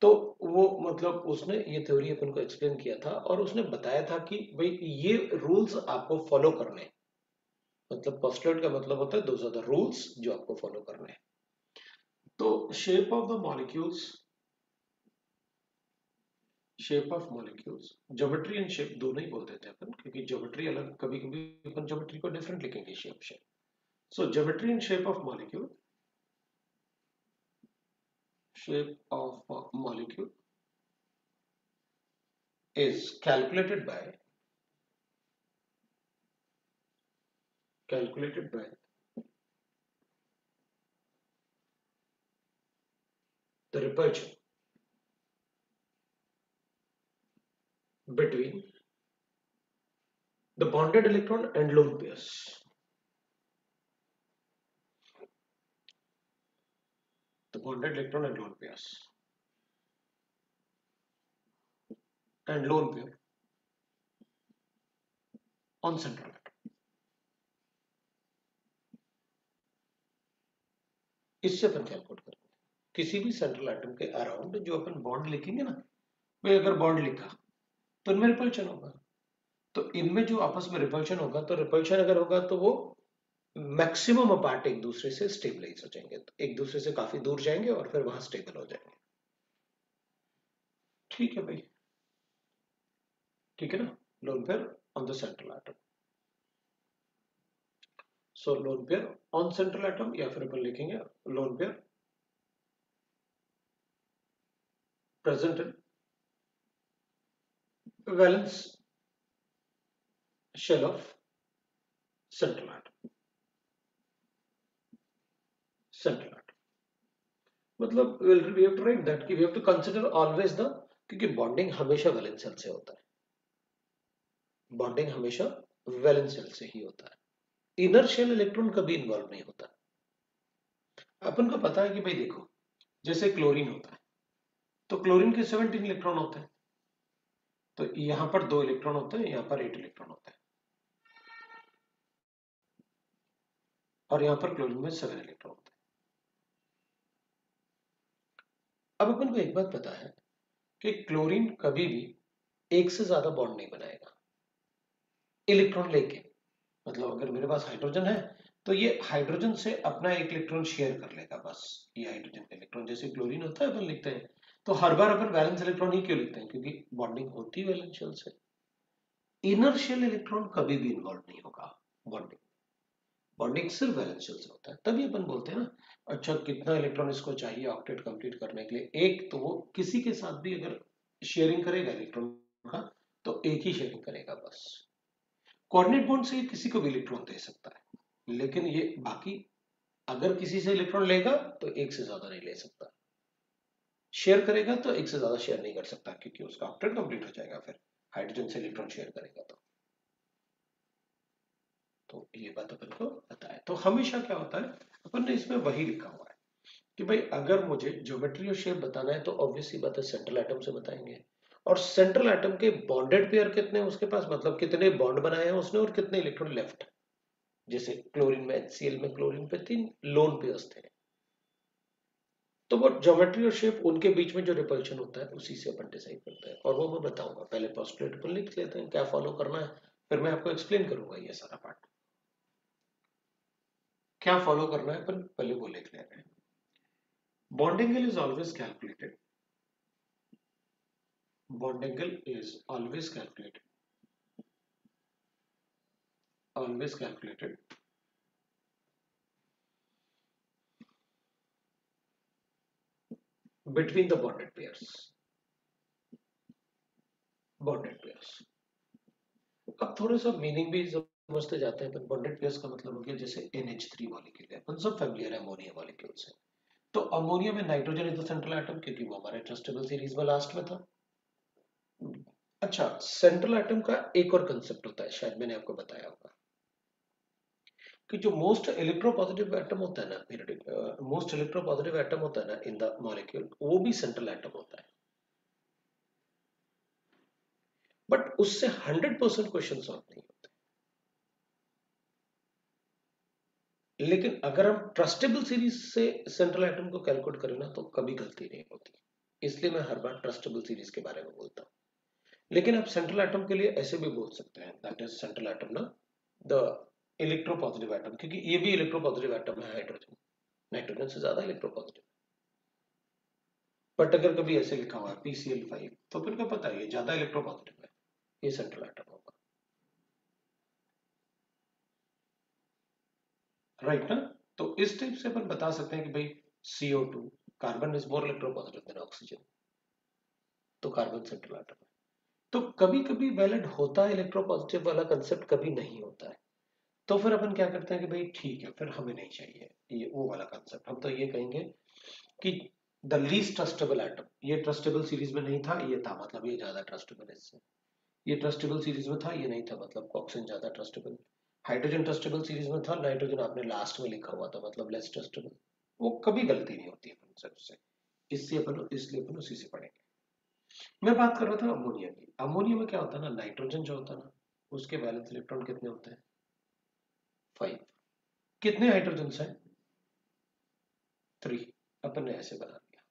तो वो मतलब उसने ये थ्योरी अपन को एक्सप्लेन किया था और उसने बताया था कि भाई ये रूल्स आपको फॉलो करने हैं, मतलब पोस्टुलेट का मतलब होता है दोज आर द रूल्स जो आपको फॉलो करने हैं। तो shape of molecules, geometry and shape दोनों ही बोल देते हैं अपन, क्योंकि ज्योमेट्री अलग, कभी कभी अपन ज्योमेट्री को डिफरेंट लिखेंगे, shape. So geometry and shape of molecule, shape of a molecule is calculated by the repulsion between the bonded electron and lone pairs. The bonded electron and lone pair on central atom. इससे अपन calculate करेंगे किसी भी central atom के around जो अपन bond लिखेंगे ना, भाई अगर बॉन्ड लिखा तो इनमें रिपल्शन होगा, तो इनमें जो आपस में रिपल्शन होगा, तो रिपल्शन अगर होगा तो वो मैक्सिमम अपार्ट एक दूसरे से स्टेबलाइज हो जाएंगे, तो एक दूसरे से काफी दूर जाएंगे और फिर वहां स्टेबल हो जाएंगे। ठीक है भाई, ठीक है ना। Lone pair on the central atom, so lone pair on central atom, या फिर अपन लिखेंगे lone pair present in valence shell of central atom. Central atom मतलब we have to write that कि we have to consider always the, क्योंकि bonding हमेशा valence shell से होता है, बॉन्डिंग हमेशा वैलेंस शेल से ही होता है, इनर शेल इलेक्ट्रॉन कभी इन्वॉल्व नहीं होता। अपन को पता है कि भाई देखो, जैसे क्लोरीन होता है, तो क्लोरीन के 17 इलेक्ट्रॉन होते हैं, तो यहां पर 2 इलेक्ट्रॉन होते हैं, यहां पर 8 इलेक्ट्रॉन होते हैं, और यहां पर क्लोरीन में 7 इलेक्ट्रॉन होते हैं। अब अपन को एक बात पता है कि क्लोरीन कभी भी एक से ज्यादा बॉन्ड नहीं बनाएगा इलेक्ट्रॉन लेके। मतलब अगर मेरे पास हाइड्रोजन है, तो ये हाइड्रोजन से अपना एक इलेक्ट्रॉन शेयर कर लेगा बस। ये हाइड्रोजन का इलेक्ट्रॉन जैसे क्लोरीन होता है अपन लिखते हैं, तो हर बार अपन वैलेंस इलेक्ट्रॉन ही क्यों लिखते हैं, क्योंकि बॉन्डिंग होती है वैलेंस शेल से। इनर शेल इलेक्ट्रॉन कभी भी इन्वॉल्व नहीं होगा बॉन्डिंग, बॉन्डिंग सिर्फ वैलेंस शेल से होता है। तभी अपन बोलते हैं ना, अच्छा कितना इलेक्ट्रॉन इसको चाहिए ऑक्टेट कंप्लीट करने के लिए, एक तो वो किसी के साथ भी अगर शेयरिंग करेगा इलेक्ट्रॉन का, तो एक ही शेयरिंग करेगा बस। कोऑर्डिनेट बॉन्ड से किसी को भी इलेक्ट्रॉन दे सकता है, लेकिन ये बाकी अगर किसी से इलेक्ट्रॉन लेगा तो एक से ज्यादा नहीं ले सकता, शेयर करेगा तो एक से ज्यादा शेयर नहीं कर सकता, क्योंकि उसका ऑक्टेट कंप्लीट हो जाएगा फिर हाइड्रोजन से इलेक्ट्रॉन शेयर करेगा तो ये बात अपन को पता है। तो हमेशा क्या होता है, अपन ने इसमें वही लिखा हुआ है कि भाई अगर मुझे ज्योमेट्री और शेप बताना है, तो ऑब्वियस सी बात है सेंट्रल एटम से बताएंगे, और सेंट्रल एटम के बॉन्डेड पेयर कितने हैं उसके पास, मतलब कितने बॉन्ड बनाए हैं उसने और कितने इलेक्ट्रॉन लेफ्ट। जैसे क्लोरीन में HCl में क्लोरीन पे 3 लोन पेयर्स थे, तो वो ज्योमेट्री और शेप उनके बीच में जो रिपल्शन होता है उसी से अपन डिसाइड करते हैं, और वो मैं बताऊंगा। पहले पोस्टुलेट पर लिख लेते हैं क्या फॉलो करना है, फिर मैं आपको एक्सप्लेन करूंगा ये सारा पार्ट क्या फॉलो करना है, अपन पहले वो लिख ले रहे हैं। Bond angle is always calculated, bond angle is always calculated between the bonded pairs। अब थोड़ा सा मीनिंग भी समझते जाते हैं अपन। बॉन्डेड पेयर्स का मतलब हो गया जैसे NH3 मॉलिक्यूल है, अपन सब फैमिलियर है अमोनिया मॉलिक्यूल से, तो अमोनिया में nitrogen is the central atom, क्योंकि वो हमारे ट्रस्टेबल सीरीज में लास्ट में था। अच्छा, सेंट्रल एटम का एक और कंसेप्ट होता है, शायद मैंने आपको बताया होगा, कि जो मोस्ट इलेक्ट्रोपॉजिटिव एटम होता है ना, मोस्ट इलेक्ट्रोपॉजिटिव एटम होता है ना इन द मॉलिक्यूल, वो भी सेंट्रल एटम होता है। बट उससे 100% क्वेश्चन सॉल्व नहीं होते, लेकिन अगर हम ट्रस्टेबल सीरीज से सेंट्रल एटम को कैलकुलेट करें ना, तो कभी गलती नहीं होती। इसलिए मैं हर बार ट्रस्टेबल सीरीज के बारे में बोलता हूँ। लेकिन आप सेंट्रल एटम के लिए ऐसे भी बोल सकते हैं, दैट इज सेंट्रल एटम ना द इलेक्ट्रोपॉजिटिव एटम, क्योंकि ये भी इलेक्ट्रोपॉजिटिव एटम है, हाइड्रोजन नाइट्रोजन से ज्यादा इलेक्ट्रोपॉजिटिव। बट अगर कभी ऐसे लिखा हुआ है PCl5, तो फिर क्या पता है ये ज्यादा इलेक्ट्रोपॉजिटिव है, ये सेंट्रल एटम होगा, राइट ना। तो इस टाइप से अपन बता सकते हैं कि भाई CO2, carbon is more electropositive than oxygen, तो कार्बन सेंट्रल एटम है। तो कभी कभी वैलिड होता है इलेक्ट्रोपॉजिटिव वाला कंसेप्ट, कभी नहीं होता है। तो फिर अपन क्या करते हैं कि भाई ठीक है, फिर हमें नहीं चाहिए ये वो वाला कंसेप्ट, हम तो ये कहेंगे कि द लीस्ट ट्रस्टेबल एटम, ये ट्रस्टेबल सीरीज में नहीं था, ये था, मतलब ये ज्यादा ट्रस्टेबल है इससे। ये ट्रस्टेबल सीरीज में था, ये नहीं था, मतलब ऑक्सीजन ज्यादा ट्रस्टेबल। हाइड्रोजन ट्रस्टेबल सीरीज में था, नाइट्रोजन आपने लास्ट में लिखा हुआ था, मतलब लेस ट्रस्टेबल। वो कभी गलती नहीं होती अपन से उससे, इससे अपन, इसलिए अपन उसी से पढ़ेंगे। मैं बात कर रहा था अमोनिया की। अमोनिया में क्या होता है ना, नाइट्रोजन जो होता है ना, उसके वैलेंस इलेक्ट्रॉन कितने होते हैं, 5। कितने हाइड्रोजन हैं, 3। अपन ने ऐसे बना दिया,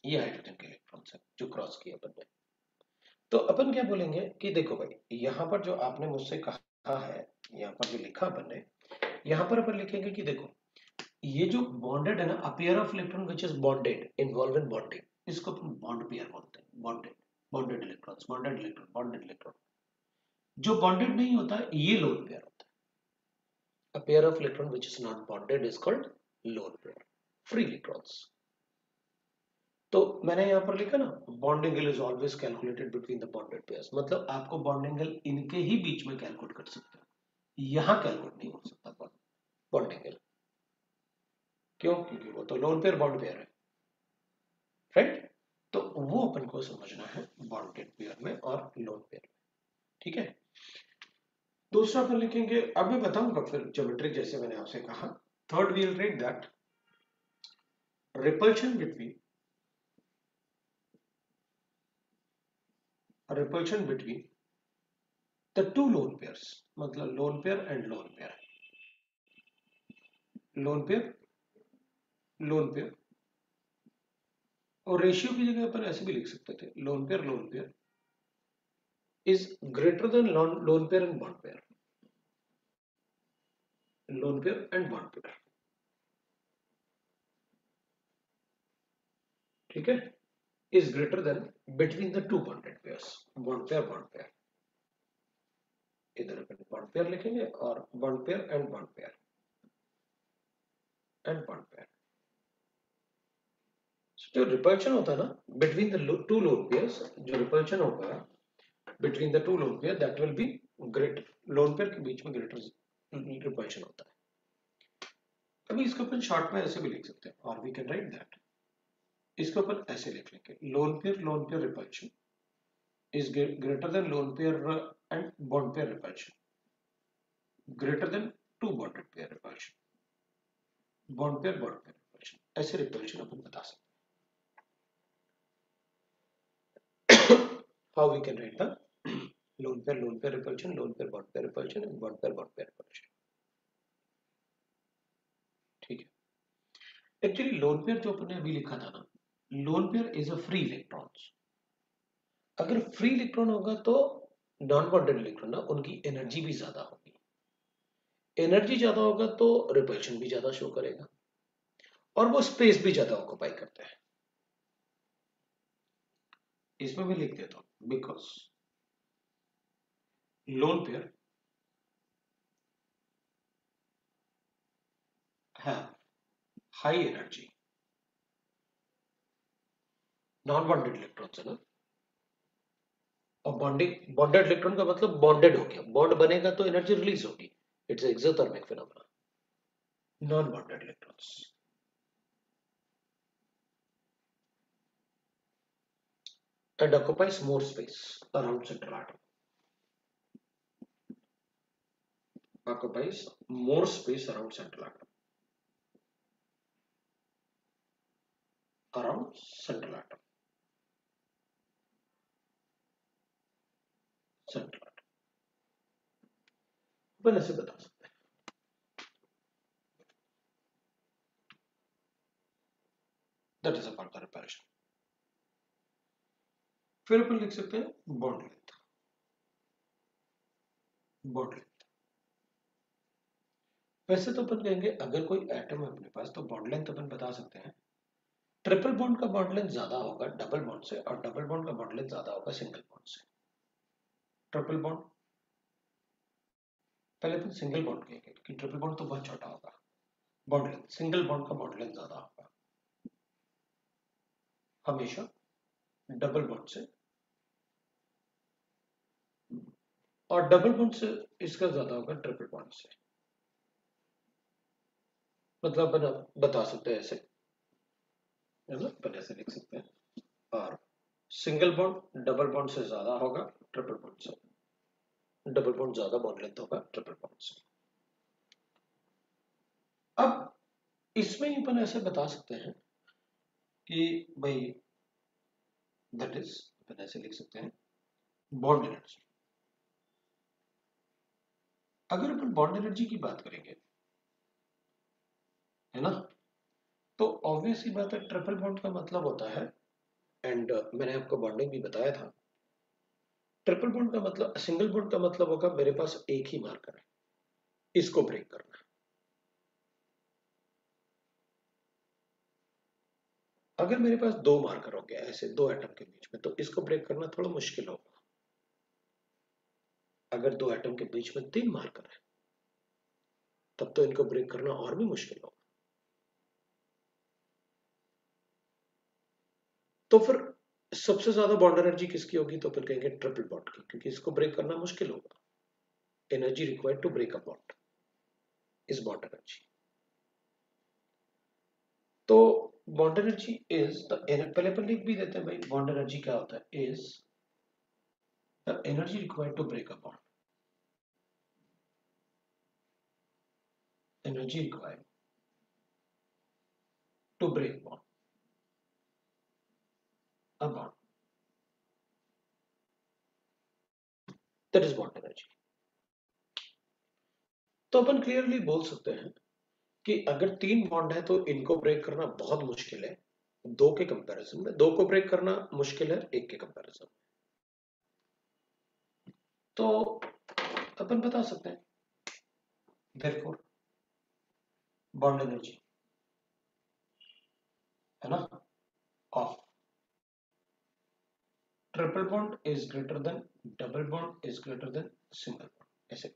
ये हाइड्रोजन के इलेक्ट्रॉन्स हैं जो क्रॉस किए अपन ने। तो अपन क्या बोलेंगे कि देखो भाई, यहाँ पर जो आपने मुझसे कहा है, यहाँ पर जो लिखा अपन ने यहां पर अपन लिखेंगे कि देखो ये जो बॉन्डेड है ना, a pair of electron which is bonded involve in bonding, इसको अपन बॉन्ड पेयर बोलते हैं। Bonded, bonded electrons, bonded electron, bonded electron. जो बॉन्डेड नहीं होता है ये लोन पेयर होता है। A pair of electron which is not bonded is called lone pair, free electrons. तो मैंने यहां पर लिखा ना, bond angle is always calculated between the bonded pairs, मतलब आपको बॉन्ड एंगल इनके ही बीच में कैलकुलेट कर सकते हो, यहां कैलकुलेट नहीं हो सकता बॉन्ड एंगल। क्यों? क्योंकि वो तो लोन पेयर बॉन्ड पेयर है, राइट? तो वो अपन को समझना है बॉन्डेड पेयर में और लोन पेयर में, ठीक है। दूसरा अपन लिखेंगे, अब मैं बताऊंगा फिर ज्योमेट्रिक, जैसे मैंने आपसे कहा। Third we will write that repulsion between the two lone pairs, मतलब lone pair and lone pair, lone pair, lone pair. और रेशियो की जगह अपन ऐसे भी लिख सकते थे, lone pair is greater than lone pair and bond pair, lone pair and bond pair, ठीक है, is greater than between the two bonded pairs, bond pair. इधर अपन बॉन्ड पेयर लिखेंगे और bond pair and bond pair and bond pair. जो repulsion होता है ना between the two lone pairs, जो रिपल्शन होगा between the two lone pair, that will be great, lone pair के बीच में ग्रेटर रिपल्शन होता है। अभी इसको अपन शॉर्ट में ऐसे भी लिख सकते हैं, और वी कैन राइट दैट, इसको अपन ऐसे लिख लेंगे, lone pair repulsion is greater than lone pair and bond pair repulsion, greater than two bonded pair repulsion, bond pair repulsion, ऐसे रिपल्शन अपन बता सकते हैं। How we can write the lone pair repulsion, lone pair bond pair repulsion and bond pair repulsion, ठीक है। Actually lone pair जो अपने अभी लिखा था ना, lone pair is a free electrons. अगर फ्री इलेक्ट्रॉन होगा तो नॉन बॉन्डेड इलेक्ट्रॉन ना, उनकी एनर्जी भी ज्यादा होगी, एनर्जी ज्यादा होगा तो रिपल्शन भी ज्यादा शो करेगा, और वो स्पेस भी ज्यादा ऑक्युपाई करते हैं। इसमें मैं लिख देता हूं, because lone pair have high energy, non bonded electrons है ना, और बॉन्डेड इलेक्ट्रॉन का मतलब बॉन्डेड हो गया, बॉन्ड बनेगा तो एनर्जी रिलीज होगी, it's exothermic phenomena. Non bonded electrons and occupies more space around central atom, occupies more space around central atom, around central atom, central atom, अपन ऐसे बता सकते हैं, that is about the repulsion। फिर अपन लिख सकते हैं bond length, bond length. वैसे तो अपन कहेंगे अगर कोई एटम है अपने पास तो बॉन्ड लेंथ अपन बता सकते हैं, ट्रिपल बॉन्ड का बॉन्ड लेंथ ज्यादा होगा डबल बॉन्ड से, और डबल बॉन्ड का बॉन्ड लेंथ ज्यादा होगा सिंगल बॉन्ड से। ट्रिपल बॉन्ड, पहले अपन सिंगल बॉन्ड कहेंगे कि ट्रिपल बॉन्ड तो बहुत छोटा होगा, बॉन्ड लेंथ, सिंगल बॉन्ड का बॉन्ड लेंथ ज्यादा होगा हमेशा डबल बॉन्ड से, और डबल बॉन्ड से इसका ज्यादा होगा ट्रिपल बॉन्ड से। मतलब अपन बता सकते हैं ऐसे, है ना, अपन ऐसे लिख सकते हैं, और सिंगल बॉन्ड डबल बॉन्ड से ज्यादा होगा ट्रिपल बॉन्ड से, डबल बॉन्ड ज्यादा बॉन्ड लेंथ होगा ट्रिपल बॉन्ड से। अब इसमें ही अपन ऐसे बता सकते हैं कि भाई दैट इज, अपन ऐसे लिख सकते हैं बॉन्ड एनर्जी। अगर अपन बॉन्ड एनर्जी की बात करेंगे, है ना, तो ऑब्वियस ही बात है ट्रिपल बॉन्ड का मतलब होता है, एंड मैंने आपको बॉन्डिंग भी बताया था, ट्रिपल बॉन्ड का मतलब, सिंगल बॉन्ड का मतलब होगा मेरे पास एक ही मार्कर है, इसको ब्रेक करना है, अगर मेरे पास दो मार्कर हो गया ऐसे दो एटम के बीच में, तो इसको ब्रेक करना थोड़ा मुश्किल होगा। अगर दो एटम के बीच में तीन मार्कर है, तब तो इनको ब्रेक करना और भी मुश्किल होगा। तो फिर सबसे ज्यादा बॉन्ड एनर्जी किसकी होगी? तो फिर कहेंगे ट्रिपल बॉन्ड की, क्योंकि इसको ब्रेक करना मुश्किल होगा। Energy required to break a bond is bond energy. तो बॉन्ड एनर्जी इज द, पहले अपन लिख भी देते हैं भाई, बॉन्ड एनर्जी क्या होता है? Is the energy required to break a bond. Energy required to break bond a bond, that is bond energy. तो अपन क्लियरली बोल सकते हैं कि अगर तीन बॉन्ड है तो इनको ब्रेक करना बहुत मुश्किल है दो के कंपैरिजन में, दो को ब्रेक करना मुश्किल है एक के कंपैरिजन में। तो अपन बता सकते हैं देयरफॉर बॉन्ड एनर्जी है ना of triple bond is greater then double bond is greater then single bond, ऐसे।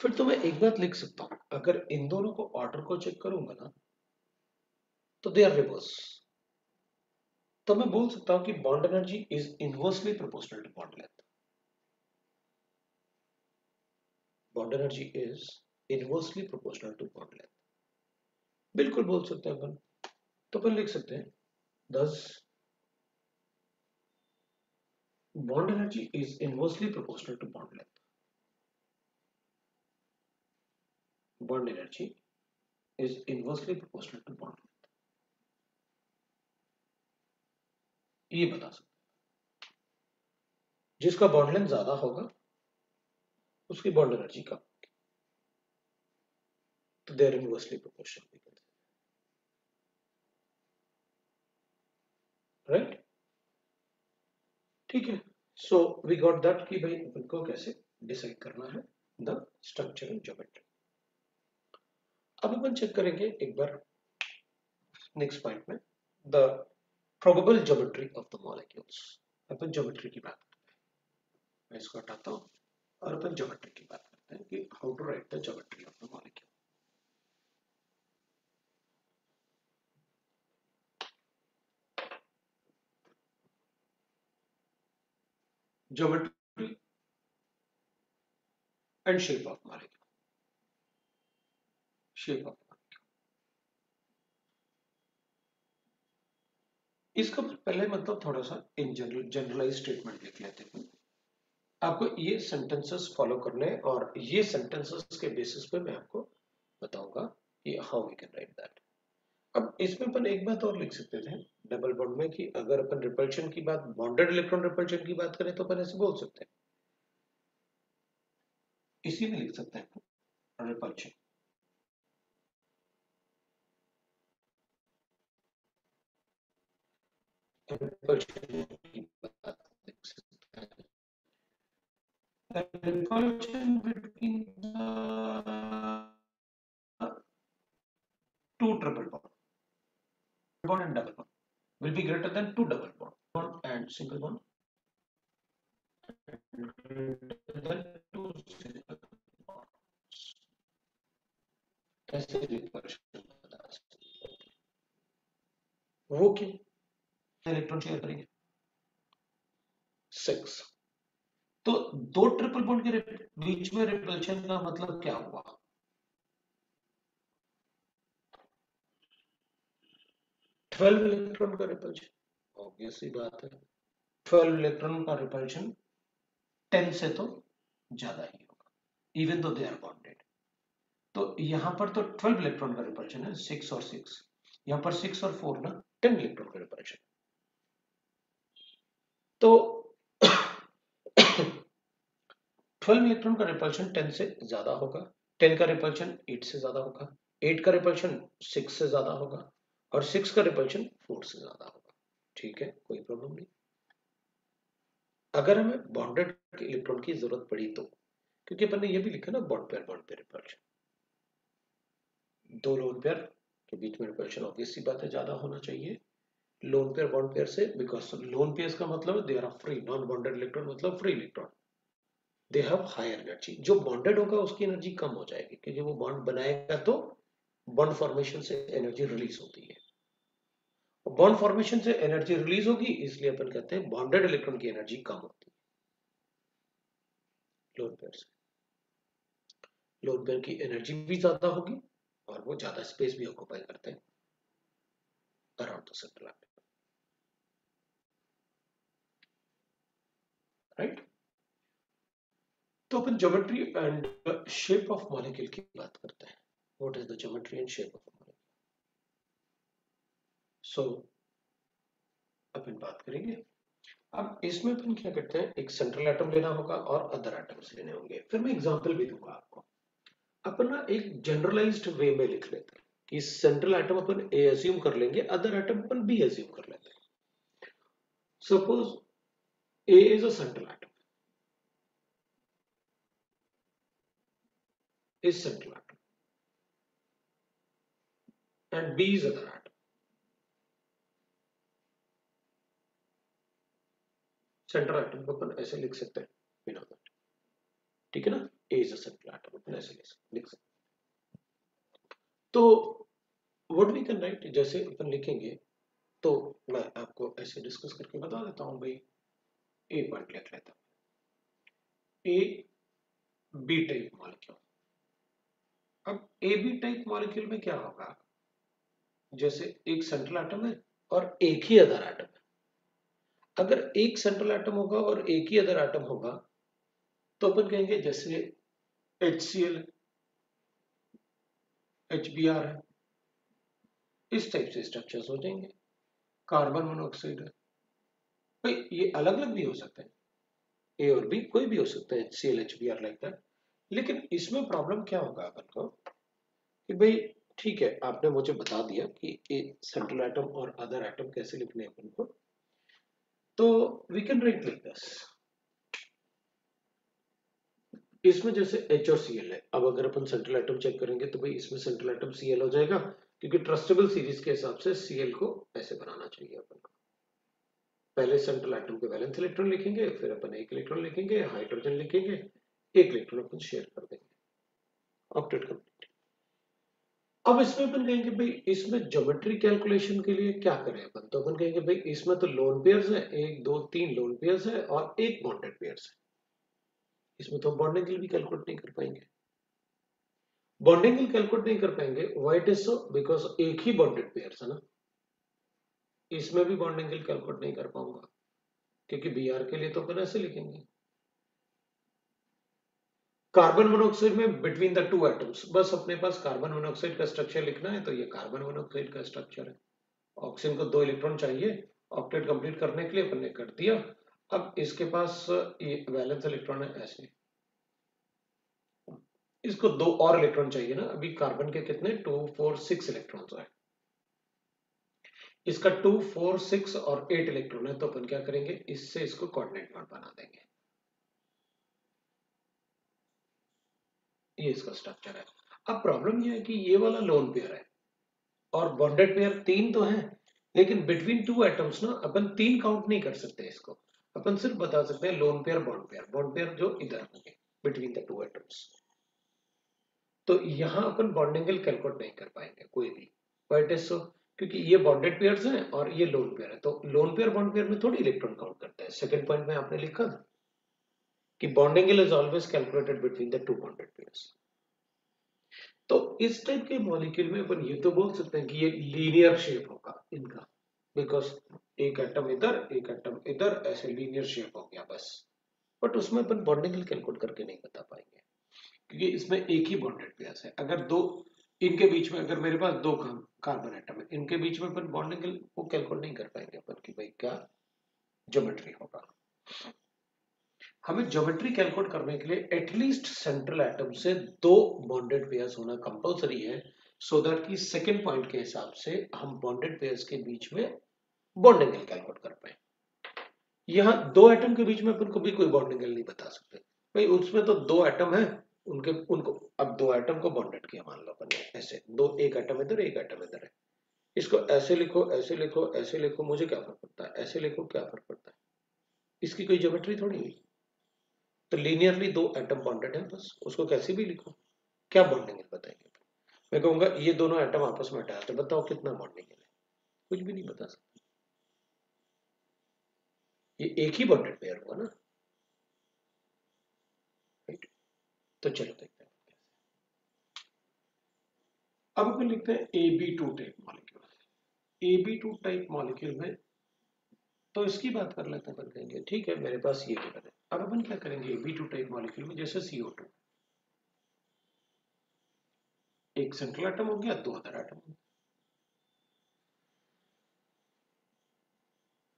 फिर तो मैं एक बात लिख सकता हूं, अगर इन दोनों को ऑर्डर को चेक करूंगा ना, तो दे आर रिवर्स। तो मैं बोल सकता हूं कि bond energy is inversely proportional to bond length. Bond energy is inversely proportional to bond length, बिल्कुल बोल सकते हैं अपन। तो अपन लिख सकते हैं thus bond energy is inversely proportional to bond length. Bond energy is inversely proportional to bond length. ये बता सकते हैं जिसका बॉन्ड लेंथ ज्यादा होगा उसकी बॉन्ड एनर्जी कम होगी, तो they are inversely proportional, right? ठीक है। सो वी गॉट दैट कि भाई अपन को कैसे डिसाइड करना है द स्ट्रक्चरल ज्योमेट्री। अब अपन चेक करेंगे एक बार नेक्स्ट पॉइंट में the probable geometry of the molecules. Upon geometry की बात करते हैं, मैं इसको हटाता हूं और अपन ज्योमेट्री की बात करते हैं कि how to write the geometry of the molecule. Geometry and shape of molecule. Shape of molecule, इसका पहले मतलब थोड़ा सा इन जनरलाइज स्टेटमेंट लिख लेते हैं। आपको ये सेंटेंसेस फॉलो करने हैं और ये सेंटेंसेस के बेसिस पे मैं आपको बताऊंगा कि how we can write that. अब इसमें अपन एक बात और लिख सकते थे डबल बॉन्ड में कि अगर अपन रिपल्शन की बात, बॉन्डेड इलेक्ट्रॉन रिपल्शन की बात करें, तो अपन ऐसे बोल सकते हैं, इसी में लिख सकते हैं रिपल्शन। रिपल्शन की बात लिख सकते हैं, repulsion between the two triple bond and double bond will be greater than two double bond and single bond and greater than two single bonds. ऐसे repulsion बता सकते हैं। वो क्यों? इलेक्ट्रॉन शेयर करेंगे 6। तो दो ट्रिपल बॉन्ड के बीच में रिपल्शन का मतलब क्या हुआ? 12 इलेक्ट्रॉन का रिपल्शन, ऑब्वियस सी बात है। 12 इलेक्ट्रॉन का रिपल्शन 10 से तो ज्यादा ही होगा, even though they are bonded. तो यहां पर तो 12 इलेक्ट्रॉन का रिपल्शन है, 6 और 6, यहां पर 6 और 4 ना 10 इलेक्ट्रॉन का रिपल्शन। तो 12 इलेक्ट्रॉन का रिपल्शन 10 से ज्यादा होगा, 10 का रिपल्शन 8 से ज्यादा होगा, 8 का रिपल्शन 6 से ज्यादा होगा और 6 का रिपल्शन 4 से ज्यादा होगा। ठीक है, कोई प्रॉब्लम नहीं। अगर हमें बॉन्डेड इलेक्ट्रॉन की जरूरत पड़ी तो, क्योंकि अपन ने ये भी लिखा ना बॉन्ड पेयर रिपल्शन, दो लोन पेयर के बीच में रिपल्शन ऑब्वियस सी बात है ज्यादा होना चाहिए लोन पेयर बॉन्ड पेयर से, बिकॉज लोन पेयर्स का मतलब they are free, non bonded electron मतलब free electron, they have higher energy. जो बॉन्डेड होगा उसकी एनर्जी कम हो जाएगी क्योंकि वो बॉन्ड बनाएगा तो बॉन्ड फॉर्मेशन से एनर्जी रिलीज होती है, बॉन्ड फॉर्मेशन से एनर्जी रिलीज होगी इसलिए अपन कहते हैं बॉन्डेड इलेक्ट्रॉन की एनर्जी कम होती है लोन पेयर से। लोन पेयर की एनर्जी भी ज्यादा होगी और वो ज्यादा स्पेस भी ऑक्युपाई करते हैं around the central atom, right. तो अपन geometry and shape of molecule की बात करते हैं। What is the geometry and shape of molecule? So अपन बात करेंगे। अब इसमें अपन क्या करते हैं, एक सेंट्रल एटम लेना होगा और अदर एटम्स लेने होंगे, फिर मैं एग्जांपल भी दूंगा आपको। अपन ना एक जनरलाइज्ड वे में लिख लेते हैं कि सेंट्रल एटम अपन ए एज्यूम कर लेंगे, अदर एटम अपन बी एज्यूम कर लेते हैं। Suppose A is a central atom, is central atom and B is other atom. Central atom को अपन ऐसे लिख सकते हैं बिना दैट, ठीक है ना, ए इज अ सेंट्रल एटम अपन ऐसे लिख सकते हैं। तो व्हाट वी कैन राइट, जैसे अपन लिखेंगे तो मैं आपको ऐसे डिस्कस करके बता देता हूं भाई। ए पॉइंट लिख लेता हूं, ए बी टाइप मॉलिक्यूल। अब ए बी टाइप मॉलिक्यूल में क्या होगा, जैसे एक सेंट्रल एटम है और एक ही अदर एटम है। अगर एक सेंट्रल एटम होगा और एक ही अदर एटम होगा तो अपन कहेंगे जैसे HCl है, HBr है, इस टाइप से स्ट्रक्चर्स हो जाएंगे। कार्बन मोनोऑक्साइड है, भाई ये अलग अलग भी हो सकते हैं, ए और बी कोई भी हो सकता है, HCl HBr लाइक दैट। लेकिन इसमें प्रॉब्लम क्या होगा अपन को कि भाई ठीक है आपने मुझे बता दिया कि सेंट्रल एटम और अदर एटम कैसे लिखने हैं अपन को, तो we can write like this. इसमें जैसे H और Cl है, अब अगर अपन सेंट्रल एटम चेक करेंगे तो भाई इसमें सेंट्रल एटम Cl हो जाएगा क्योंकि ट्रस्टेबल सीरीज के हिसाब से Cl को ऐसे बनाना चाहिए अपन को। पहले सेंट्रल एटम के वैलेंस इलेक्ट्रॉन लिखेंगे, फिर अपन एक इलेक्ट्रॉन लिखेंगे, हाइड्रोजन लिखेंगे, एक इलेक्ट्रॉन अपन शेयर कर देंगे, ऑक्टेट कंप्लीट। अब इसमें अपन कहेंगे भाई इसमें ज्योमेट्री कैलकुलेशन के लिए क्या करें अपन, तो अपन कहेंगे भाई इसमें तो लोन पेयर्स है, एक दो तीन लोन पेयर्स है और एक बॉन्डेड पेयर्स है, इसमें तो बॉन्ड एंगल भी कैलकुलेट नहीं कर पाएंगे। बॉन्ड एंगल कैलकुलेट नहीं कर पाएंगे, why it is so, because एक ही बॉन्डेड पेयर्स है ना, इसमें भी बॉन्ड एंगल कैलकुलेट नहीं कर पाऊंगा क्योंकि Br के लिए तो अपन ऐसे लिखेंगे। कार्बन मोनोऑक्साइड में बिटवीन द टू एटम्स, बस अपने पास कार्बन मोनोऑक्साइड का स्ट्रक्चर लिखना है तो ये कार्बन मोनोऑक्साइड का स्ट्रक्चर है। ऑक्सीजन को दो इलेक्ट्रॉन चाहिए ऑक्टेट कंप्लीट करने के लिए, अपन ने कर दिया। अब इसके पास ये वैलेंस इलेक्ट्रॉन है ऐसे, इसको दो और इलेक्ट्रॉन चाहिए ना, अभी कार्बन के कितने 2 4 6 इलेक्ट्रॉन्स है, इसका 2 4 6 और 8 इलेक्ट्रॉन है, तो अपन क्या करेंगे इससे इसको कोऑर्डिनेट बॉन्ड बना देंगे। ये इसका स्ट्रक्चर है। अब प्रॉब्लम ये है कि ये वाला लोन पेयर है और बॉन्डेड पेयर तीन तो है, लेकिन बिटवीन टू एटम्स ना अपन तीन काउंट नहीं कर सकते इसको, अपन सिर्फ बता सकते हैं loan pair bond pair, bond pair जो इधर होंगे बिटवीन द टू एटम्स। तो यहां अपन बॉन्ड एंगल कैलकुलेट नहीं कर पाएंगे कोई भी, व्हाई इज सो, क्योंकि ये बॉन्डेड पेयर्स हैं और ये लोन पेयर है, तो लोन पेयर बॉन्ड पेयर में थोड़ी इलेक्ट्रॉन काउंट करते हैं। सेकंड पॉइंट में आपने लिखा था कि bond angle is always calculated between the two bonded pairs. तो इस टाइप के मॉलिक्यूल में अपन ये तो बोल सकते हैं कि ये लीनियर शेप होगा इनका, बिकॉज एक एटम इधर एक एटम इधर ऐसे लीनियर शेप हो गया बस। बट उसमें अपन बॉन्ड एंगल कैलकुलेट करके नहीं बता पाएंगे क्योंकि इसमें एक ही बॉन्डेड पेयर्स है। अगर दो इनके बीच में, अगर मेरे पास दो कार्बन एटम है, इनके बीच में अपन बॉन्ड एंगल वो कैलकुलेट नहीं कर पाएंगे अपन कि भाई क्या ज्योमेट्री होगा। हमें ज्योमेट्री कैलकुलेट करने के लिए एटलीस्ट सेंट्रल एटम से दो बॉन्डेड पेयर्स होना कंपलसरी है, सो दैट कि सेकंड पॉइंट के हिसाब से हम बॉन्डेड पेयर्स के बीच में बॉन्ड एंगल कैलकुलेट कर पाए। यहाँ दो एटम के बीच में अपन कभी कोई बॉन्ड एंगल नहीं बता सकते, भाई उसमें तो दो एटम है, उनके उनको अब दो एटम को बॉन्डेड किया मान लो अपन ने ऐसे दो, एक एटम इधर एक एटम इधर है, इसको ऐसे लिखो ऐसे लिखो ऐसे लिखो, मुझे क्या फर्क पड़ता है, ऐसे लिखो क्या फर्क पड़ता है, इसकी कोई ज्योमेट्री थोड़ी है। तो लीनियरली दो एटम बॉन्डेड है, बस उसको कैसे भी लिखो, क्या बॉन्डिंग है बताइए। मैं कहूंगा ये दोनों एटम आपस में अटैच है, बताओ कितना बॉन्डिंग है, कुछ भी नहीं बता सकते, ये एक ही बॉन्डेड पेयर हुआ ना, राइट। तो चलो देखते हैं। अब अपन लिखते हैं AB2 type molecule. AB2 type molecule में तो इसकी बात कर लेते हैं, अपन कहेंगे ठीक है मेरे पास ये गिवन है। अब अपन क्या करेंगे AB2 टाइप मॉलिक्यूल में, जैसे CO2 एक सेंट्रल एटम हो गया, दो अदर एटम हो गया,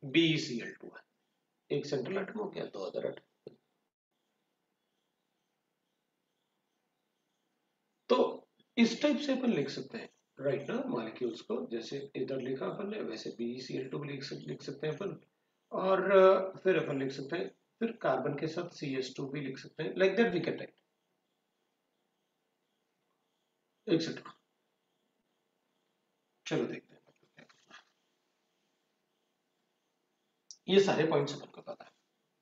BeCl2 है, एक सेंट्रल एटम हो गया, दो अदर एटम। तो इस टाइप से अपन लिख सकते हैं, राइट ना, मॉलिक्यूल्स को जैसे इधर लिखा अपन ने वैसे BeCl2 भी लिख सकते हैं अपन। और फिर अपन लिख सकते हैं, फिर कार्बन के साथ CH2 भी लिख सकते हैं, like that we can write, etcetera. चलो देखते हैं क्या करना है। ये सारे पॉइंट्स अपन को पता है,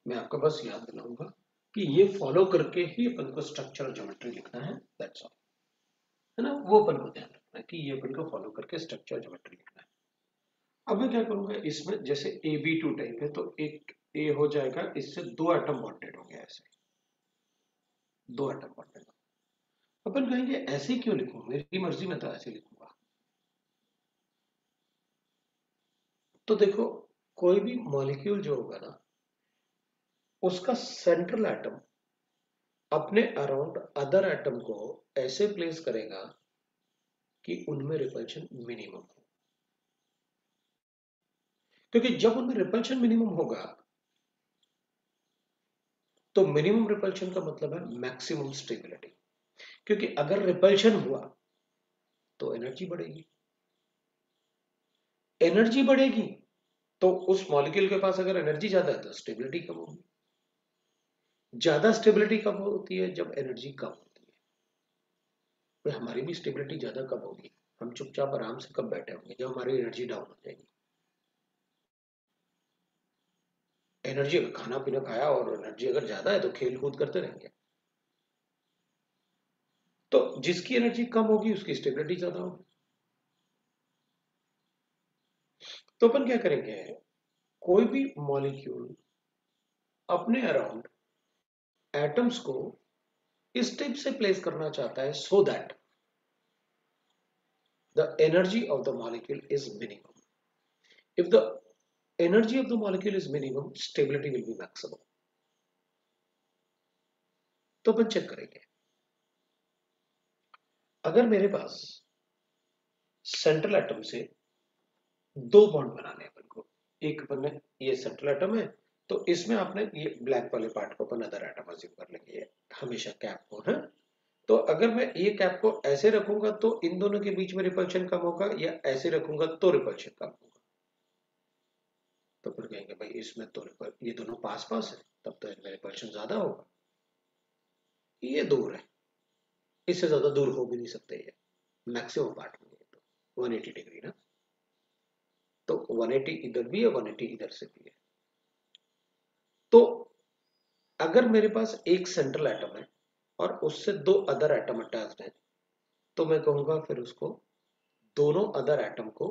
मैं आपको बस याद दिलाऊंगा कि ये फॉलो करके ही अपन को स्ट्रक्चर ज्योमेट्री लिखना है, दैट्स ऑल, है ना, वो अपन को ध्यान रखना है कि ये अपन को फॉलो करके स्ट्रक्चर ज्योमेट्री लिखना है। अब मैं क्या करूंगा, इसमें जैसे AB2 टाइप है तो एक ए हो जाएगा, इससे दो एटम बॉन्डेड हो गया, ऐसे दो एटम बॉन्डेड। अपन कहेंगे ऐसे क्यों लिखूं, मेरी मर्जी में तो ऐसे लिखूंगा। तो देखो, कोई भी मॉलिक्यूल जो होगा ना, उसका सेंट्रल एटम अपने अराउंड अदर एटम को ऐसे प्लेस करेगा कि उनमें रिपल्शन मिनिमम हो, क्योंकि जब उनमें रिपल्शन मिनिमम होगा तो मिनिमम रिपल्शन का मतलब है मैक्सिमम स्टेबिलिटी, क्योंकि अगर रिपल्शन हुआ तो एनर्जी बढ़ेगी, एनर्जी बढ़ेगी तो उस मॉलिक्यूल के पास अगर एनर्जी ज्यादा है तो स्टेबिलिटी कम होगी, ज्यादा स्टेबिलिटी कब होती है, जब एनर्जी कम होती है। तो हमारी भी स्टेबिलिटी ज्यादा कब होगी, हम चुपचाप आराम से कब बैठे होंगे, जब हमारी एनर्जी डाउन हो जाएगी। एनर्जी, खाना पीना खाया और एनर्जी अगर ज्यादा है तो खेल कूद करते रहेंगे, तो जिसकी एनर्जी कम होगी उसकी स्टेबिलिटी ज्यादा होगी। तो अपन क्या करेंगे, कोई भी मॉलिक्यूल अपने अराउंड एटम्स को इस टाइप से प्लेस करना चाहता है so that the energy of the molecule is minimum. If the energy of the molecule is minimum, stability will be maximum. तो अपन चेक करेंगे, अगर मेरे पास सेंट्रल एटम से दो बॉन्ड बनाने हैं अपन को, एक अपन ने ये सेंट्रल एटम है तो इसमें आपने ये ब्लैक वाले पार्ट को अपन अदर एटम अज्यूम कर लेंगे, ये हमेशा कैप को है। तो अगर मैं ये कैप को ऐसे रखूंगा तो इन दोनों के बीच में रिपल्शन कम होगा, या ऐसे रखूंगा तो रिपल्शन कम होगा। तो फिर कहेंगे भाई इसमें तो ये दोनों पास पास है, तब तो इनमें रिपल्शन ज्यादा होगा, ये दूर है, इससे ज्यादा दूर हो भी नहीं सकते, ये मैक्सिमम पार्ट में तो 180 डिग्री ना, तो 180 इधर भी है 180 इधर से भी है। तो अगर मेरे पास एक सेंट्रल एटम है और उससे दो अदर एटम अटैच्ड है, तो मैं कहूंगा फिर उसको दोनों अदर एटम को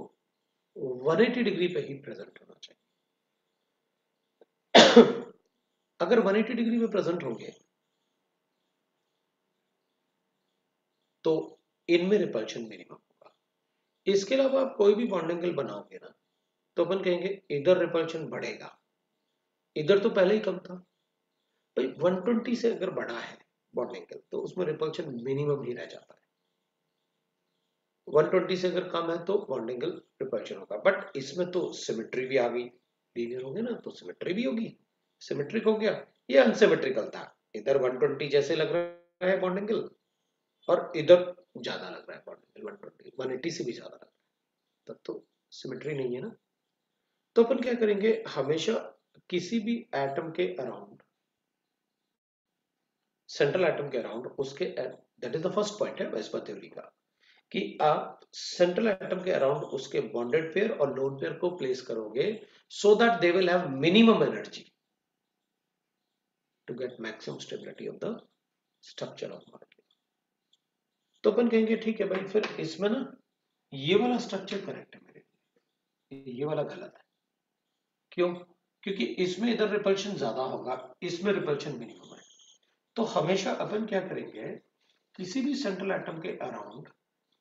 180 डिग्री पे ही प्रेजेंट होना चाहिए। अगर 180 डिग्री में प्रेजेंट होंगे तो इनमें रिपल्शन मिनिमम होगा। इसके अलावा आप कोई भी बॉन्ड एंगल बनाओगे ना, तो अपन कहेंगे इधर रिपल्शन बढ़ेगा, इधर तो पहले ही कम था भाई, 120 से अगर बढ़ा है बॉन्ड एंगल तो उसमें रिपल्शन मिनिमम ही रह जाता है, 120 से अगर कम है तो बॉन्ड एंगल रिपल्शन होगा। बट इसमें तो सिमेट्री भी आ गई, लीनियर हो गया ना तो सिमेट्री भी होगी, सिमेट्रिक हो गया, ये अनसिमेट्रिकल था, इधर 120 जैसे लग रहा है बॉन्ड एंगल और इधर ज्यादा लग रहा है बॉन्ड एंगल, 120 180 से भी ज्यादा लग रहा है, तब तो सिमेट्री नहीं है ना। तो अपन क्या करेंगे, हमेशा किसी भी एटम के अराउंड, सेंट्रल एटम के अराउंड उसके, that is the first point है वेस्पर थ्योरी का, कि आप सेंट्रल एटम के अराउंड उसके बॉन्डेड पेयर और लोन पेयर को प्लेस करोगे so that they will have minimum energy to get maximum stability of the structure of molecule. तो अपन कहेंगे ठीक है भाई, फिर इसमें ना ये वाला स्ट्रक्चर करेक्ट है मेरे लिए, ये वाला गलत है। क्यों? क्योंकि इसमें इधर रिपल्शन ज्यादा होगा, इसमें रिपल्शन मिनिमम है। तो हमेशा अपन क्या करेंगे, किसी भी सेंट्रल एटम के अराउंड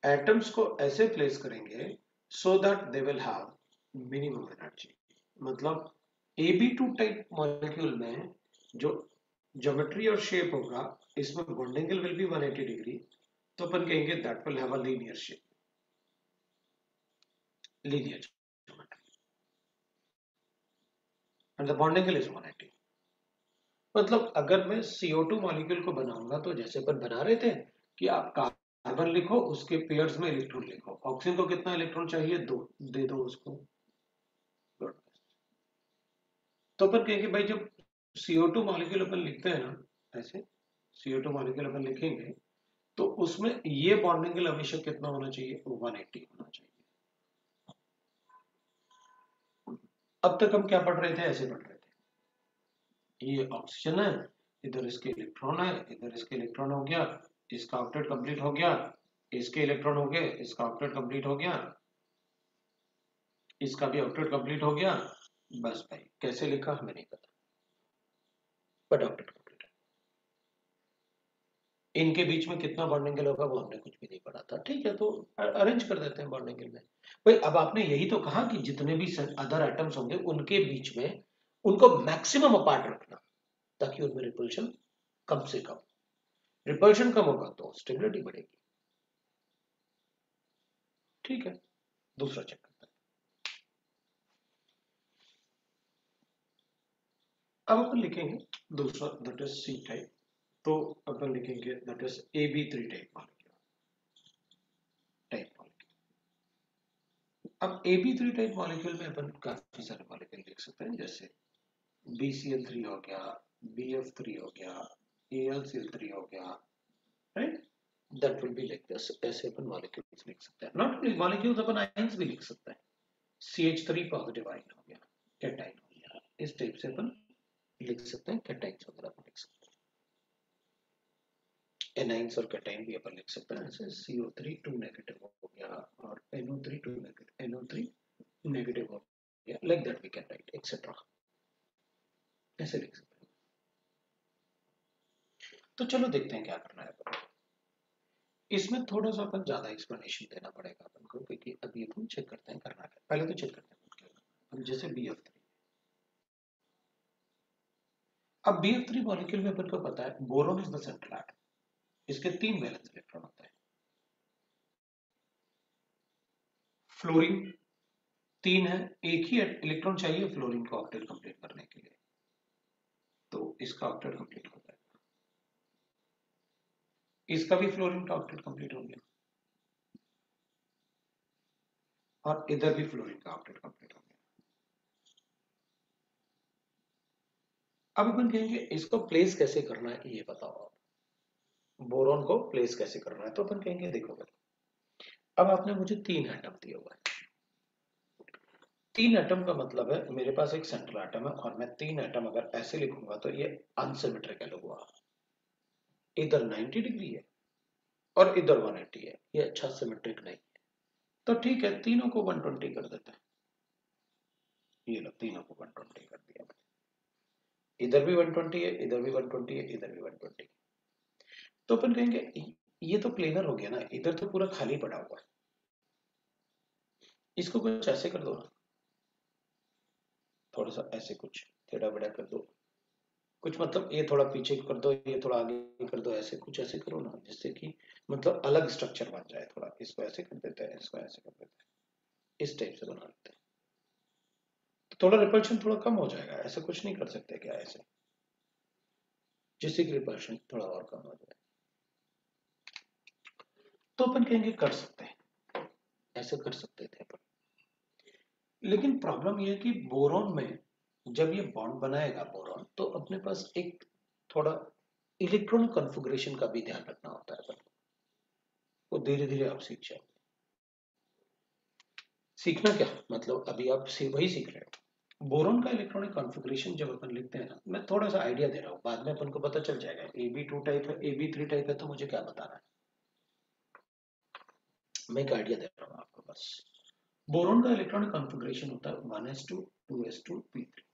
एटम्स को ऐसे प्लेस करेंगे सो that they will have minimum energy. मतलब AB2 टाइप मॉलिक्यूल में जो ज्योमेट्री और शेप होगा, इसमें bond angle will be 180 degree, तो अपन कहेंगे that will have a linear shape, linear geometry, and the bond angle is 180। मतलब अगर मैं CO2 मॉलिक्यूल को बनाऊंगा तो जैसे अपन बना रहे थे कि आप कार्बन लिखो, उसके पेयर्स में इलेक्ट्रॉन लिखो, ऑक्सीजन को कितना इलेक्ट्रॉन चाहिए, 2 दे दो उसको। तो अपन कहेंगे भाई जब CO2 मॉलिक्यूल अपन लिखते हैं ना, ऐसे CO2 मॉलिक्यूल अपन लिखेंगे तो उसमें ये बॉन्ड एंगल हमेशा कितना होना चाहिए, 180 होना चाहिए। अब तक हम क्या पढ़ रहे थे, ऐसे पढ़ रहे थे, ये ऑक्सीजन है, इधर इसके इलेक्ट्रॉन है, इधर इसके इलेक्ट्रॉन हो गया, इसका ऑक्टेट कंप्लीट हो गया, इसके इलेक्ट्रॉन हो गए, इसका ऑक्टेट कंप्लीट हो गया, इसका भी ऑक्टेट कंप्लीट हो गया। बस भाई कैसे लिखा हमें नहीं पता, बट ऑक्टेट कंप्लीट। इनके बीच में कितना बॉन्ड एंगल होगा वो हमने कुछ भी नहीं पढ़ा था, ठीक है, तो अरेंज कर देते हैं बॉन्ड एंगल में। भाई अब आपने यही तो कहा कि जितने भी अदर एटम्स होंगे उनके बीच में उनको मैक्सिमम अपार्ट रखना, ताकि उनमें रिपल्शन कम से कम, रिपल्शन कम होगा तो स्टेबिलिटी बढ़ेगी। ठीक है, दूसरा चेक करते हैं। अब अपन लिखेंगे दूसरा, दैट इज C टाइप। तो अपन लिखेंगे that is AB3 type molecule, अब AB3 टाइप मॉलिक्यूल में अपन काफी सारे मॉलिक्यूल लिख सकते हैं, जैसे BCl3 हो गया, BF3 हो गया, AlCl3 हो गया, right. That will be like this, ऐसे अपन मॉलिक्यूल्स लिख सकते हैं। Not only molecules, upon ions भी लिख सकते हैं। CH3 पॉजिटिव आयन हो गया, कैटायन हो गया, इस टाइप से अपन लिख सकते हैं, कैटाइन्स वगैरह अपन लिख सकते हैं। एनाइंस और कैटाइन भी अपन लिख सकते हैं, जैसे CO3 2 नेगेटिव हो गया और NO3 2 नेगेटिव, NO3 नेगेटिव हो गया, like that we can write etcetera, ऐसे लिख सकते हैं। तो चलो देखते हैं क्या करना है अपन। इसमें थोड़ा सा अपन ज्यादा एक्सप्लेनेशन देना पड़ेगा अपन को, क्योंकि अभी अपन चेक करते हैं करना है, पहले तो चेक करते हैं अपन, जैसे BF3। अब BF3 मॉलिक्यूल में अपन को पता है boron is the central atom, इसके 3 वैलेंस इलेक्ट्रॉन होते हैं। फ्लोरीन 3 है, एक ही इलेक्ट्रॉन चाहिए फ्लोरीन को ऑक्टेट कंप्लीट करने के लिए, तो इसका ऑक्टेट कंप्लीट हो जाएगा, इसका भी फ्लोरीन का ऑक्टेट कंप्लीट हो गया, और इधर भी फ्लोरीन का ऑक्टेट कंप्लीट हो गया। अब अपन कहेंगे इसको प्लेस कैसे करना है, ये बताओ आप, बोरॉन को प्लेस कैसे करना है। तो अपन कहेंगे देखो भाई, अब आपने मुझे 3 एटम दिए हुए हैं, 3 एटम का मतलब है मेरे पास एक सेंट्रल एटम है, और मैं 3 एटम अगर ऐसे लिखूंगा तो ये अनसिमेट्रिकल हुआ, इधर 90 डिग्री है और इधर 180 है, ये अच्छा सिमेट्रिक नहीं है। तो ठीक है, तीनों को 120 कर देते हैं, ये लो तीनों को 120 कर दिया, इधर भी 120 है, इधर भी 120 है, इधर भी 120। तो अपन कहेंगे ये तो प्लेनर हो गया ना, इधर तो पूरा खाली पड़ा हुआ है, इसको कुछ ऐसे कर दो ना, थोड़ा सा ऐसे कुछ टेढ़ा बेढ़ा कर दो, कुछ मतलब ये थोड़ा पीछे कर दो, ये थोड़ा आगे कर दो, ऐसे कुछ ऐसे करो ना, जिससे कि मतलब अलग स्ट्रक्चर बन जाए। थोड़ा इसको ऐसे कर देते हैं, इसको ऐसे कर देते हैं, इस टाइप से बना लेते हैं, तो थोड़ा रिपल्शन थोड़ा कम हो जाएगा। ऐसा कुछ नहीं कर सकते क्या ऐसे, जिससे कि रिपल्शन थोड़ा और कम हो जाए। तो अपन कहेंगे कर सकते हैं, ऐसे कर सकते थे अपन, लेकिन प्रॉब्लम यह है कि बोरॉन में जब ये बॉन्ड बनाएगा बोरॉन, तो अपने पास एक थोड़ा इलेक्ट्रॉनिक कॉन्फ़िगरेशन का भी ध्यान रखना होता है अपन को। वो धीरे धीरे आप सीख जाओगे। सीखना क्या मतलब, अभी आप वही सीख रहे हो। बोरॉन का इलेक्ट्रॉनिक कॉन्फ़िगरेशन जब अपन लिखते हैं ना, मैं थोड़ा सा आइडिया दे रहा हूँ, बाद में अपन को पता चल जाएगा AB2 टाइप है, AB3 टाइप है, तो मुझे क्या बताना है, मैं एक आइडिया दे रहा हूँ आपको बस। बोरॉन का इलेक्ट्रॉनिक कॉन्फ़िगरेशन होता है 1s2 2s2 p3,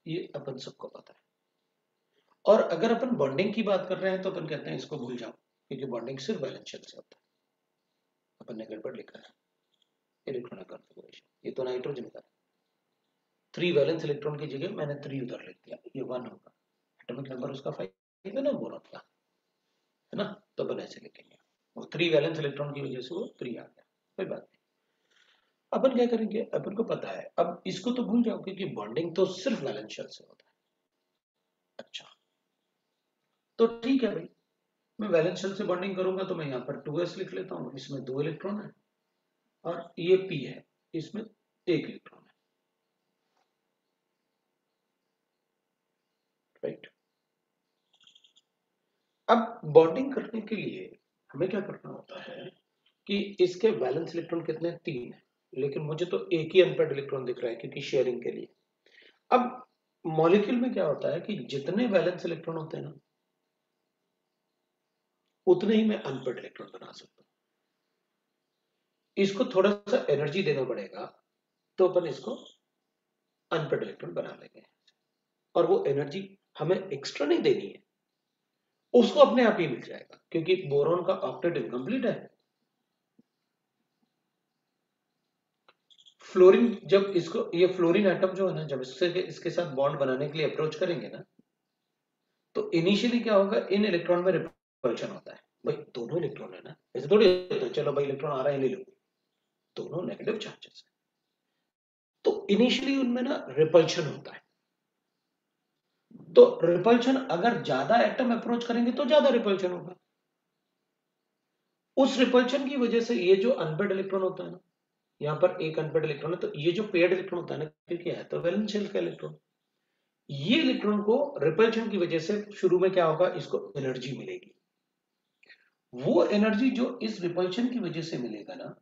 ये अपन सबको पता है। और अगर अपन बॉन्डिंग की बात कर रहे हैं तो अपन कहते हैं इसको भूल जाओ, क्योंकि बॉन्डिंग सिर्फ वैलेंस शेल से होता है। अपन ने गड़बड़ लिखा है इलेक्ट्रॉनिक कॉन्फ़िगरेशन, ये तो नाइट्रोजन का है। 3 वैलेंस इलेक्ट्रॉन की जगह मैंने 3 उधर लिख दिया, ये 1 होगा, एटॉमिक नंबर उसका 5 है ना बोरॉन का, है ना, तो अपन ऐसे लिखेंगे, वो 3 वैलेंस इलेक्ट्रॉन की वजह से वो 3 आ गया, कोई बात नहीं। अपन क्या करेंगे, अपन को पता है, अब इसको तो भूल जाओ क्योंकि बॉन्डिंग तो सिर्फ वैलेंस शेल से होता है। अच्छा, तो ठीक है भाई, मैं वैलेंस शेल से बॉन्डिंग करूंगा तो मैं यहाँ पर 2s लिख लेता हूँ, इसमें 2 इलेक्ट्रॉन है, और ये p है, इसमें 1 इलेक्ट्रॉन है, राइट। अब बॉन्डिंग करने के लिए हमें क्या करना होता है कि इसके वैलेंस इलेक्ट्रॉन कितने, 3 है, लेकिन मुझे तो एक ही अनपेड इलेक्ट्रॉन दिख रहा है क्योंकि शेयरिंग के लिए। अब मॉलिक्यूल में क्या होता है कि जितने वैलेंस इलेक्ट्रॉन होते हैं ना, उतने ही मैं अनपेड इलेक्ट्रॉन बना सकता हूं। इसको थोड़ा सा एनर्जी देना पड़ेगा, तो अपन इसको अनपेड इलेक्ट्रॉन बना लेंगे, और वो एनर्जी हमें एक्स्ट्रा नहीं देनी है, उसको अपने आप ही मिल जाएगा, क्योंकि बोरॉन का ऑक्टेट इनकम्प्लीट है। फ्लोरीन, जब इसको, ये फ्लोरीन एटम जो है ना, जब इसके साथ बॉन्ड बनाने के लिए अप्रोच करेंगे ना, तो इनिशियली क्या होगा, इन इलेक्ट्रॉन में रिपल्शन होता है। भाई दोनों इलेक्ट्रॉन है ना, ऐसे थोड़ी होता है चलो भाई इलेक्ट्रॉन आ रहा है ले लो, दोनों नेगेटिव चार्जेस है, तो इनिशियली उनमें ना रिपल्शन होता है। तो रिपल्शन, अगर ज्यादा एटम अप्रोच करेंगे तो ज्यादा रिपल्शन होगा। उस रिपल्शन की वजह से ये जो अनपेड इलेक्ट्रॉन होता है ना, यहाँ पर एक अनपेड इलेक्ट्रॉन है, तो ये जो पेड इलेक्ट्रॉन होता है ना, क्योंकि है तो वैलेंस शेल का इलेक्ट्रॉन, ये इलेक्ट्रॉन को रिपल्शन की वजह से शुरू में क्या होगा, इसको एनर्जी मिलेगी। वो एनर्जी जो इस रिपल्शन की वजह से मिलेगा ना,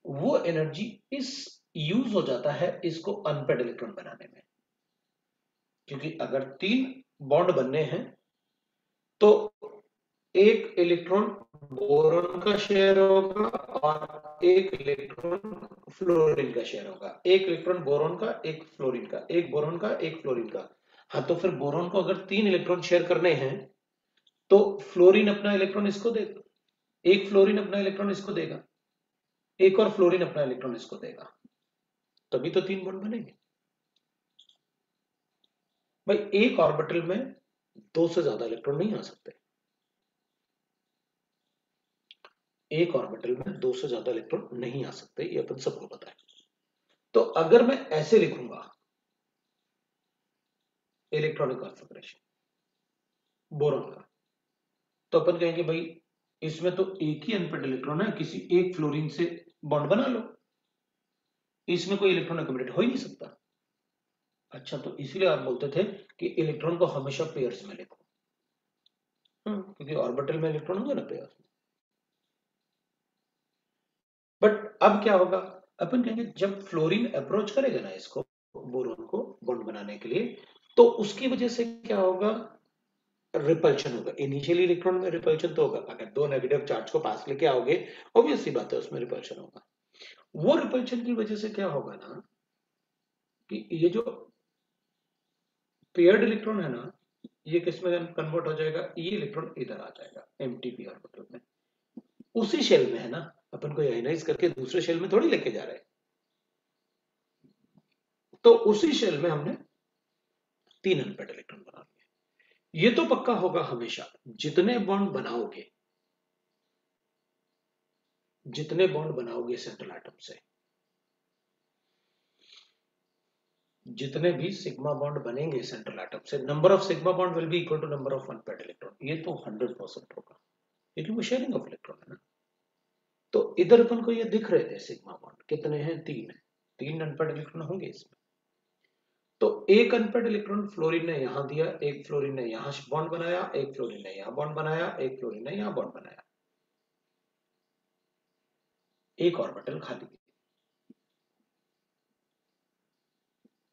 वो एनर्जी इस यूज हो जाता है इसको अनपेड इलेक्ट्रॉन बनाने में। क्योंकि अगर 3 बॉन्ड बनने हैं तो एक इलेक्ट्रॉन बोरॉन का शेयर होगा और एक इलेक्ट्रॉन फ्लोरीन का शेयर होगा, एक इलेक्ट्रॉन बोरॉन का, एक फ्लोरीन का, एक बोरॉन का, एक फ्लोरीन का। हाँ, तो फिर बोरॉन को अगर 3 इलेक्ट्रॉन शेयर करने हैं तो फ्लोरीन अपना इलेक्ट्रॉन इसको देगा, एक फ्लोरीन अपना इलेक्ट्रॉन इसको देगा, एक और फ्लोरीन अपना इलेक्ट्रॉन इसको देगा, तभी तो 3 बॉन्ड बनेंगे। भाई एक ऑर्बिटल में 2 से ज्यादा इलेक्ट्रॉन नहीं आ सकते, एक ऑर्बिटल में 2 से ज्यादा इलेक्ट्रॉन नहीं आ सकते, ये अपन सबको पता है। तो अगर मैं ऐसे लिखूंगा इलेक्ट्रॉनिक कॉन्फ़िगरेशन बोरॉन का, तो अपन कहेंगे भाई इसमें तो एक ही अनपेड इलेक्ट्रॉन है, किसी एक फ्लोरीन से बॉन्ड बना लो, इसमें कोई इलेक्ट्रॉन अकोमोडेट हो ही नहीं सकता। अच्छा, तो इसीलिए आप बोलते थे कि इलेक्ट्रॉन को हमेशा पेयर्स में लिखो, क्योंकि ऑर्बिटल में इलेक्ट्रॉन होंगे ना पेयर्स में। बट अब क्या होगा, अपन कहेंगे जब फ्लोरीन अप्रोच करेगा ना इसको, बोरॉन को बॉन्ड बनाने के लिए, तो उसकी वजह से क्या होगा, रिपल्शन होगा। इनिशियली इलेक्ट्रॉन में रिपल्शन तो होगा, अगर 2 नेगेटिव चार्ज को पास लेके आओगे, ऑब्वियस सी बात है उसमें रिपल्शन होगा। वो रिपल्शन की वजह से क्या होगा ना, कि ये जो पेयर्ड इलेक्ट्रॉन है ना, ये किस में कन्वर्ट हो जाएगा, ये इलेक्ट्रॉन इधर आ जाएगा एमटीपी ऑर्बिटल में, उसी शेल में है ना, अपन को आयनाइज करके दूसरे शेल में थोड़ी लेके जा रहे हैं। तो उसी शेल में हमने 3 अनपेड इलेक्ट्रॉन बना लिए। ये तो पक्का होगा हमेशा, जितने बॉन्ड बनाओगे, जितने बॉन्ड बनाओगे सेंट्रल एटम से, जितने भी सिग्मा बॉन्ड बनेंगे सेंट्रल एटम से, number of sigma bond will be equal to number of unpaired electron, ये तो 100% होगा, क्योंकि वो शेयरिंग ऑफ इलेक्ट्रॉन है ना। तो इधर अपन को ये दिख रहे थे सिग्मा बॉन्ड कितने हैं, 3 है, 3 अनपेड इलेक्ट्रॉन होंगे इसमें। तो एक अनपेड इलेक्ट्रॉन फ्लोरीन ने यहां दिया, एक फ्लोरीन ने यहां बॉन्ड बनाया, एक फ्लोरीन ने यहां बॉन्ड बनाया, एक फ्लोरीन ने यहां बॉन्ड बनाया। एक ऑर्बिटल खाली है,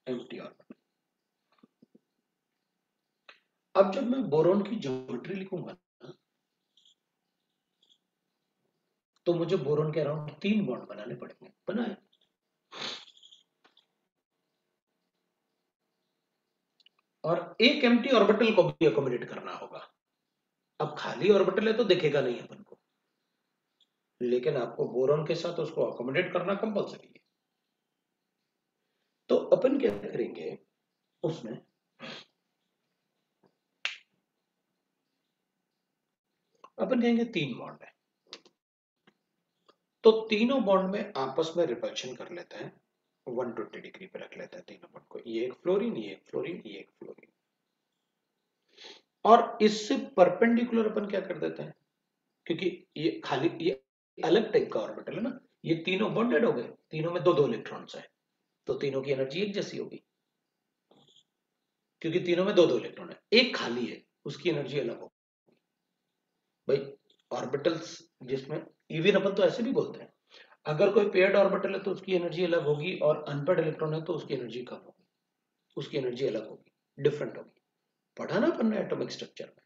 एम्प्टी ऑर्बिटल। अब जब मैं बोरोन की ज्योमेट्री लिखूंगा ना, तो मुझे बोरोन के अराउंड 3 बॉन्ड बनाने पड़ेंगे, बनाए। और एक एम्प्टी ऑर्बिटल को भी अकोमोडेट करना होगा। अब खाली ऑर्बिटल है तो दिखेगा नहीं अपन को, लेकिन आपको बोरोन के साथ उसको अकोमोडेट करना कंपलसरी है। तो अपन क्या करेंगे उसमें, अपन कहेंगे 3 बॉन्ड है, तो तीनों बॉन्ड में आपस में रिपल्शन कर लेते हैं, 120 डिग्री पे रख लेते हैं तीनों बॉन्ड को। ये एक फ्लोरीन, ये एक फ्लोरीन, ये एक फ्लोरीन। और इससे परपेंडिकुलर अपन क्या कर देते हैं, क्योंकि ये खाली ये अलग टाइप का ऑर्बिटल है ना, ये तीनों बॉन्डेड हो गए, तीनों में दो दो इलेक्ट्रॉन्स है, तो तीनों की एनर्जी एक जैसी होगी, क्योंकि तीनों में दो दो इलेक्ट्रॉन है। एक खाली है, उसकी एनर्जी अलग होगी। भाई ऑर्बिटल्स जिसमें इवन अपन तो ऐसे भी बोलते हैं, अगर कोई पेयर्ड ऑर्बिटल है तो उसकी एनर्जी अलग होगी, और अनपेयर्ड इलेक्ट्रॉन है तो उसकी एनर्जी कम होगी, उसकी एनर्जी अलग होगी, डिफरेंट होगी। पढ़ा ना अपन ने एटॉमिक स्ट्रक्चर में,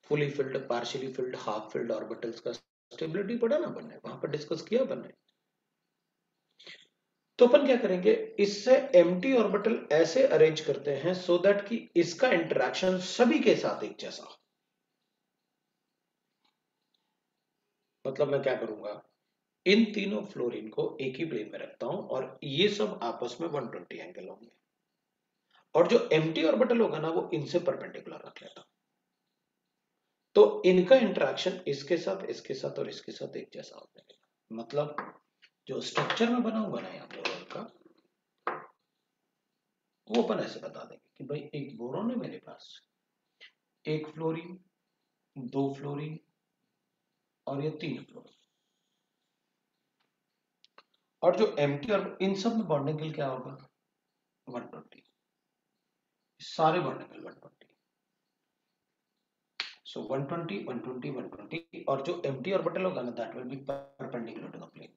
fully filled, partially field, half filled orbitals का स्टेबिलिटी पढ़ा ना अपन ने, वहां पर डिस्कस किया अपन ने। तो अपन क्या करेंगे, इससे एम्प्टी ऑर्बिटल ऐसे अरेंज करते हैं सो दैट कि इसका इंटरेक्शन सभी के साथ एक जैसा हो। मतलब मैं क्या करूंगा, इन तीनों फ्लोरीन को एक ही प्लेन में रखता हूं, और ये सब आपस में 120 एंगल होंगे, और जो एम्प्टी ऑर्बिटल होगा ना वो इनसे परपेंडिकुलर रख लेता हूं, तो इनका इंटरेक्शन इसके साथ और इसके साथ एक जैसा हो जाएगा। मतलब जो स्ट्रक्चर में बनाऊंगा ना यहाँ बोरोन का, वो अपन ऐसे बता देंगे कि भाई एक बोरोन है मेरे पास, एक फ्लोरीन, दो फ्लोरीन, और ये 3 फ्लोरीन। और जो एम्प्टी और इन सब में बॉन्डिंग एंगल क्या होगा, 120, सारे बॉन्डिंग एंगल 120। सो 120 120 120, और जो एम्प्टी ऑर्बिटल होगा ना that will be perpendicular to the plane.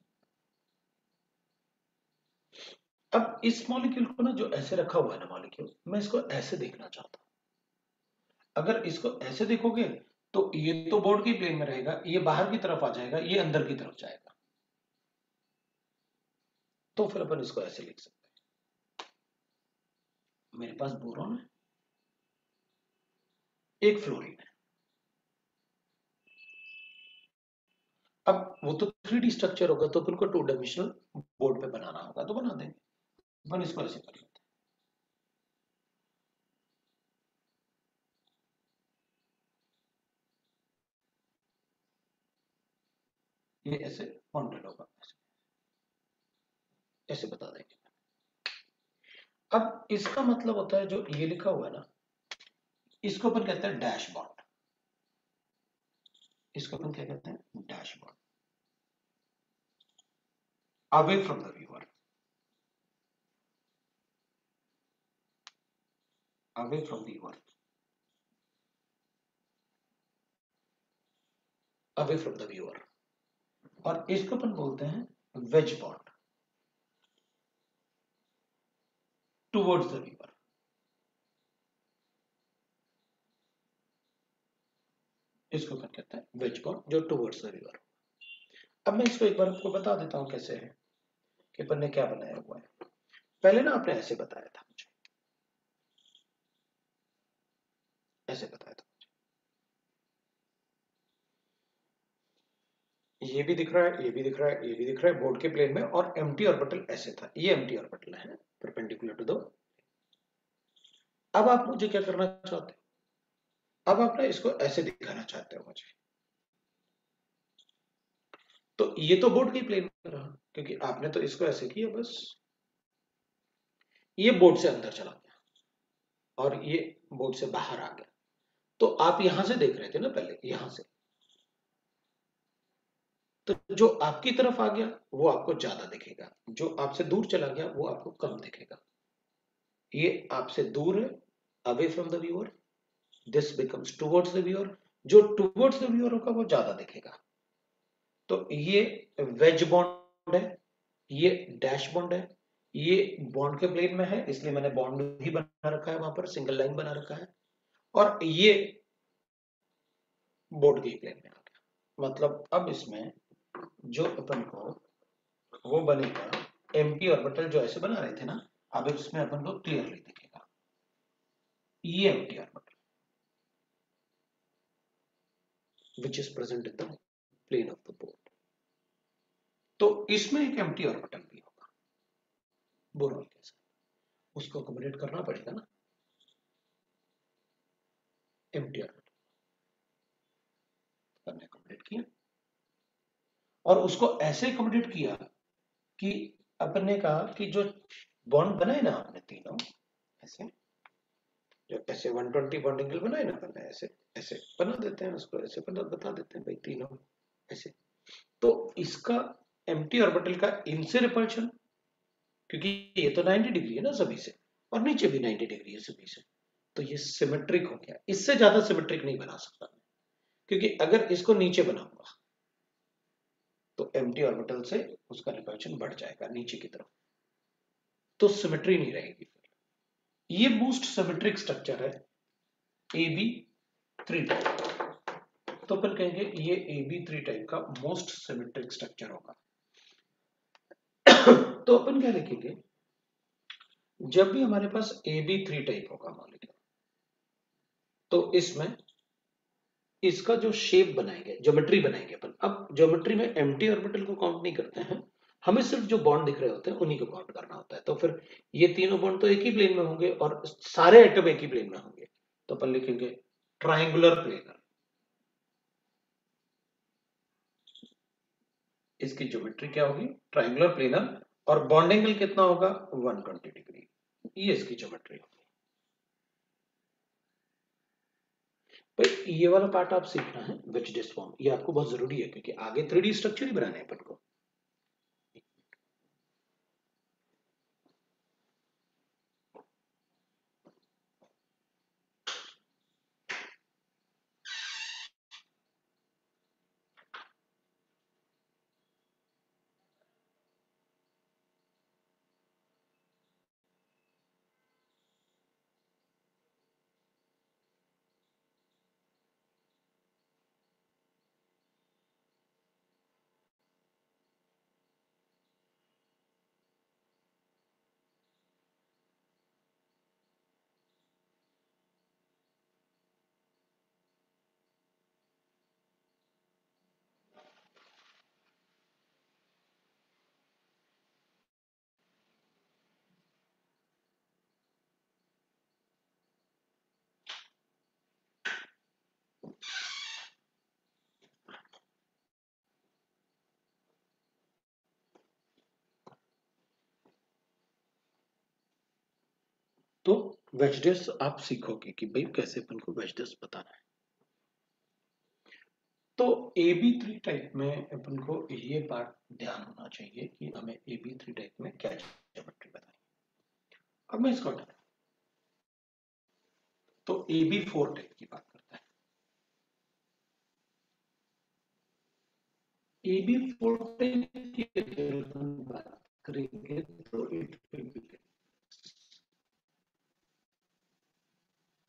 अब इस मॉलिक्यूल को ना जो ऐसे रखा हुआ है ना मॉलिक्यूल, मैं इसको ऐसे देखना चाहता हूं। अगर इसको ऐसे देखोगे तो ये तो बोर्ड के प्लेन में रहेगा, ये बाहर की तरफ आ जाएगा, ये अंदर की तरफ जाएगा, तो फिर अपन इसको ऐसे लिख सकते हैं, मेरे पास बोरॉन है, एक फ्लोरीन है। अब वो तो 3D स्ट्रक्चर होगा, तो अपन को 2 डायमेंशनल बोर्ड पे बनाना होगा, तो बना देंगे। अपन इसको ऐसे कर लेते हैं, ये ऐसे बॉन्डेड होगा, ऐसे बता देंगे। अब इसका मतलब होता है जो ये लिखा हुआ है ना, इसको अपन कहते हैं डैश बॉन्ड, इसको अपन क्या कहते हैं, dash bond, away from the viewer, away from viewer, away from the viewer. और इसको अपन बोलते हैं wedge bond, towards the viewer. इसको अपन कहते हैं वेज बॉन्ड, जो टुवर्ड्स द व्यूअर। अब मैं इसको एक बार आपको बता देता हूं कैसे है, कि अपन ने क्या बनाया हुआ है। पहले ना आपने ऐसे बताया था मुझे, ऐसे बताया था, ये भी दिख रहा है, ये भी दिख रहा है, ये भी दिख रहा है बोर्ड के प्लेन में, और एम्प्टी ऑर्बिटल ऐसे था, ये एम्प्टी ऑर्बिटल है परपेंडिकुलर टू द। अब आप मुझे क्या करना चाहते हो, अब आप ना इसको ऐसे दिखाना चाहते हो मुझे, तो ये तो बोर्ड के प्लेन में रहा, क्योंकि आपने तो इसको ऐसे किया बस, ये बोर्ड से अंदर चला गया और ये बोर्ड से बाहर आ गया। तो आप यहां से देख रहे थे ना पहले, यहां से, तो जो आपकी तरफ आ गया वो आपको ज्यादा दिखेगा, जो आपसे दूर चला गया वो आपको कम दिखेगा। ये आपसे दूर है, away from the viewer, this becomes towards the viewer, जो टूवर्ड्स द व्यूअर होगा वो ज्यादा दिखेगा। तो ये वेज बॉन्ड है, ये डैश बॉन्ड है, ये बॉन्ड के प्लेन में है इसलिए मैंने बॉन्ड ही बना रखा है, वहां पर सिंगल लाइन बना रखा है, और ये बोर्ड के प्लेन में आ गया। मतलब अब इसमें जो अपन को वो बनेगा एम्प्टी ऑर्बिटल जो ऐसे बना रहे थे ना, अब इसमें अपन को क्लियरली दिखेगा ये empty orbital which is present in the plane of the board। तो इसमें एक एम्प्टी ऑर्बिटल भी होगा बोरॉन के साथ, उसको अकोमोडेट करना पड़ेगा ना एम्प्टी ऑर्बिटल, हमने अकोमोडेट किया और उसको ऐसे अकोमोडेट किया कि अपन ने कहा कि जो बॉन्ड बनाए ना आपने तीनों ऐसे, जो ऐसे 120 बॉन्ड एंगल बनाए ना अपन ने, ऐसे ऐसे बना देते हैं उसको, ऐसे बता देते हैं भाई तीनों ऐसे। तो इसका एम्प्टी ऑर्बिटल का इनसे रिपल्शन, क्योंकि ये तो 90 डिग्री है ना सभी से और नीचे भी 90 डिग्री है सभी से, तो ये सिमेट्रिक हो गया। इससे ज्यादा सिमेट्रिक नहीं बना सकता मैं, क्योंकि अगर इसको नीचे बनाऊंगा तो एम्प्टी ऑर्बिटल से उसका रिपल्शन बढ़ जाएगा नीचे की तरफ, तो सिमेट्री नहीं रहेगी फिर। ये मोस्ट सिमेट्रिक स्ट्रक्चर है AB3 टाइप। तो अपन कहेंगे ये AB3 टाइप का मोस्ट सिमेट्रिक स्ट्रक्चर होगा। तो अपन क्या लिखेंगे, जब भी हमारे पास AB3 टाइप होगा मान लीजिए, तो इसमें इसका जो शेप बनाएंगे, ज्योमेट्री बनाएंगे अपन। अब ज्योमेट्री में एम्प्टी ऑर्बिटल को काउंट नहीं करते हैं, हमें सिर्फ जो बॉन्ड दिख रहे होते हैं उन्हीं को काउंट करना होता है। तो फिर ये तीनों बॉन्ड तो एक ही प्लेन में होंगे और सारे एटम एक ही प्लेन में होंगे, तो अपन लिखेंगे ट्राइंगुलर प्लेनर। इसकी ज्योमेट्री क्या होगी, ट्राइंगुलर प्लेनर, और बॉन्ड एंगल कितना होगा 120 डिग्री, ये इसकी ज्योमेट्री होगी। भाई ये वाला पार्ट आप सीखना है वेज फॉर्म, ये आपको बहुत जरूरी है क्योंकि आगे 3D स्ट्रक्चर ही बनाने हैं अपन को। तो वेजडेस आप सीखोगे कि भाई कैसे अपन को वेजडेस बताना है। तो AB3 टाइप में अपन को ये बात ध्यान होना चाहिए कि हमें AB3 टाइप में क्या ज्योमेट्री बतानी। अब मैं इसको हटा, तो AB4 टाइप की बात करते हैं। AB4 टाइप की अगर हम बात करेंगे तो it will be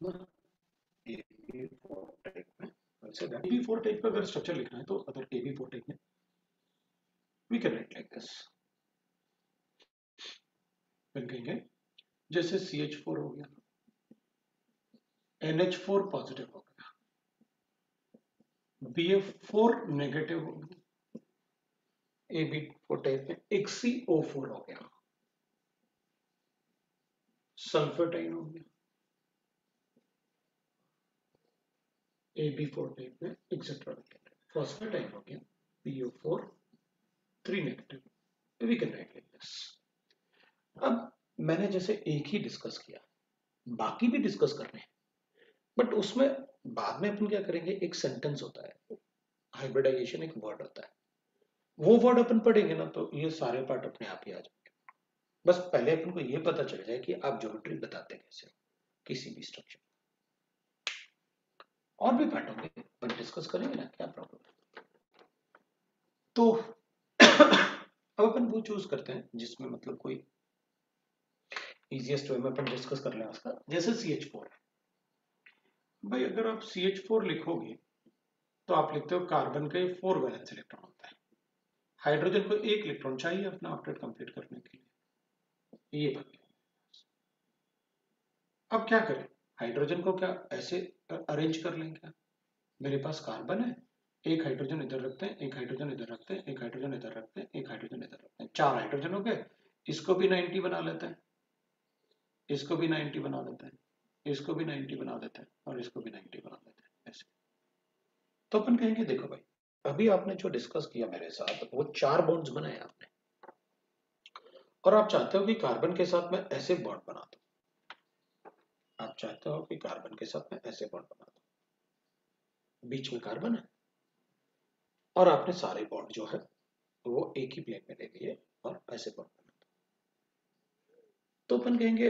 AB4 type में, अच्छा AB4 टाइप का अगर स्ट्रक्चर लिखना है तो अगर AB4 टाइप में we can write like this, फिर कहेंगे जैसे CH4 हो गया, NH4 पॉजिटिव हो गया, BF4 नेगेटिव हो गया, AB4 टाइप में एक CO4 हो गया, सल्फेटाइन हो गया AB4 टाइप में, एक्सेट्रा। फॉस्फेटाइन हो गया PO4 3 negative, we can write like this. अब मैंने जैसे एक ही डिस्कस किया, बाकी भी डिस्कस करने हैं, बट उसमें बाद में अपन क्या करेंगे, एक सेंटेंस होता है, हाइब्रिडाइजेशन एक वर्ड होता है, वो वर्ड अपन पढ़ेंगे ना तो ये सारे पार्ट अपने आप ही आ जाएंगे। बस पहले अपन को ये पता चल जाए कि आप ज्योमेट्री बताते कैसे हो किसी भी स्ट्रक्चर। और भी पार्ट होंगे पर डिस्कस करेंगे ना, क्या प्रॉब्लम है। तो अब अपन वो चूज करते हैं जिसमें मतलब कोई इजीएस्ट वे में अपन डिस्कस कर लें उसका। जैसे CH4 है भाई, अगर आप CH4 लिखोगे तो आप लिखते हो कार्बन का 4 वैलेंस इलेक्ट्रॉन होता है, हाइड्रोजन को 1 इलेक्ट्रॉन चाहिए अपना ऑक्टेट कंप्लीट करने के लिए, ये बात। अब क्या करें, हाइड्रोजन को क्या ऐसे अरेंज कर लें क्या, मेरे पास कार्बन है, एक हाइड्रोजन इधर रखते हैं, एक हाइड्रोजन इधर रखते हैं, एक हाइड्रोजन इधर रखते हैं, एक हाइड्रोजन इधर रखते हैं, 4 हाइड्रोजन हो गए। इसको भी 90 बना लेते हैं, इसको भी 90 बना देते हैं, इसको भी 90 बना देते हैं और इसको भी 90 बना देते हैं ऐसे। तो अपन कहेंगे देखो भाई, अभी आपने जो डिस्कस किया मेरे साथ वो 4 बॉन्ड्स बनाए आपने, और आप चाहते हो कि कार्बन के साथ मैं ऐसे बॉन्ड बना दूं, आप चाहते हो कि कार्बन के साथ मैं ऐसे बॉन्ड बना दूं, बीच में कार्बन है और आपने सारे बॉन्ड जो है वो एक ही प्लेन में ले लिए और ऐसे बॉन्ड बना दो। तो अपन कहेंगे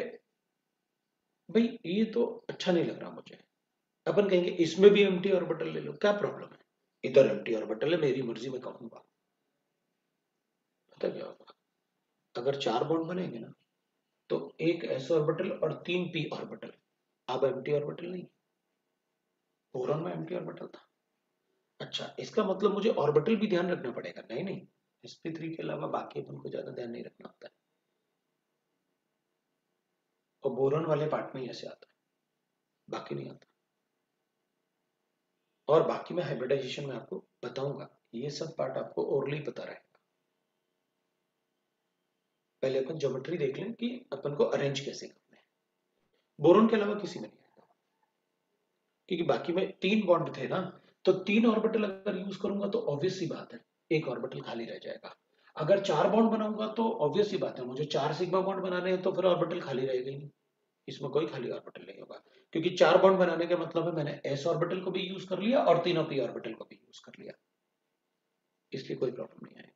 भाई ये तो अच्छा नहीं लग रहा मुझे, अपन कहेंगे इसमें भी एम्प्टी ऑर्बिटल ले लो, क्या प्रॉब्लम है, इधर एम्प्टी ऑर्बिटल है, मेरी मर्जी में कहूंगा। पता क्या होगा, अगर 4 बॉन्ड बनेंगे ना तो एक s ऑर्बिटल और 3 p ऑर्बिटल, अब एम्प्टी ऑर्बिटल नहीं, बोरॉन में एम्प्टी ऑर्बिटल था। अच्छा, इसका मतलब मुझे ऑर्बिटल भी ध्यान रखना पड़ेगा, नहीं नहीं, sp3 के अलावा बाकी अपन को ज्यादा ध्यान नहीं रखना होता है, और बोरॉन वाले पार्ट में ही ऐसे आता है, बाकी नहीं आता। और बाकी मैं हाइब्रिडाइजेशन में आपको बताऊंगा, ये सब पार्ट आपको ओरली पता रहेगा। पहले अपन ज्योमेट्री देख लें कि अपन को अरेंज कैसे करना है, बोरॉन के अलावा किसी में नहीं आएगा, क्योंकि बाकी में 3 बॉन्ड थे ना, तो 3 ऑर्बिटल अगर यूज करूंगा तो ऑब्वियस सी बात है एक ऑर्बिटल खाली रह जाएगा। अगर 4 बॉन्ड बनाऊंगा तो ऑब्वियस सी बात है मुझे 4 सिग्मा बॉन्ड बनाने हैं, तो फिर ऑर्बिटल खाली रहेगा ही नहीं, इसमें कोई खाली ऑर्बिटल नहीं होगा, क्योंकि 4 बॉन्ड बनाने का मतलब है मैंने s ऑर्बिटल को भी यूज कर लिया और तीनों p ऑर्बिटल को भी यूज कर लिया, इसलिए कोई प्रॉब्लम नहीं आएगी।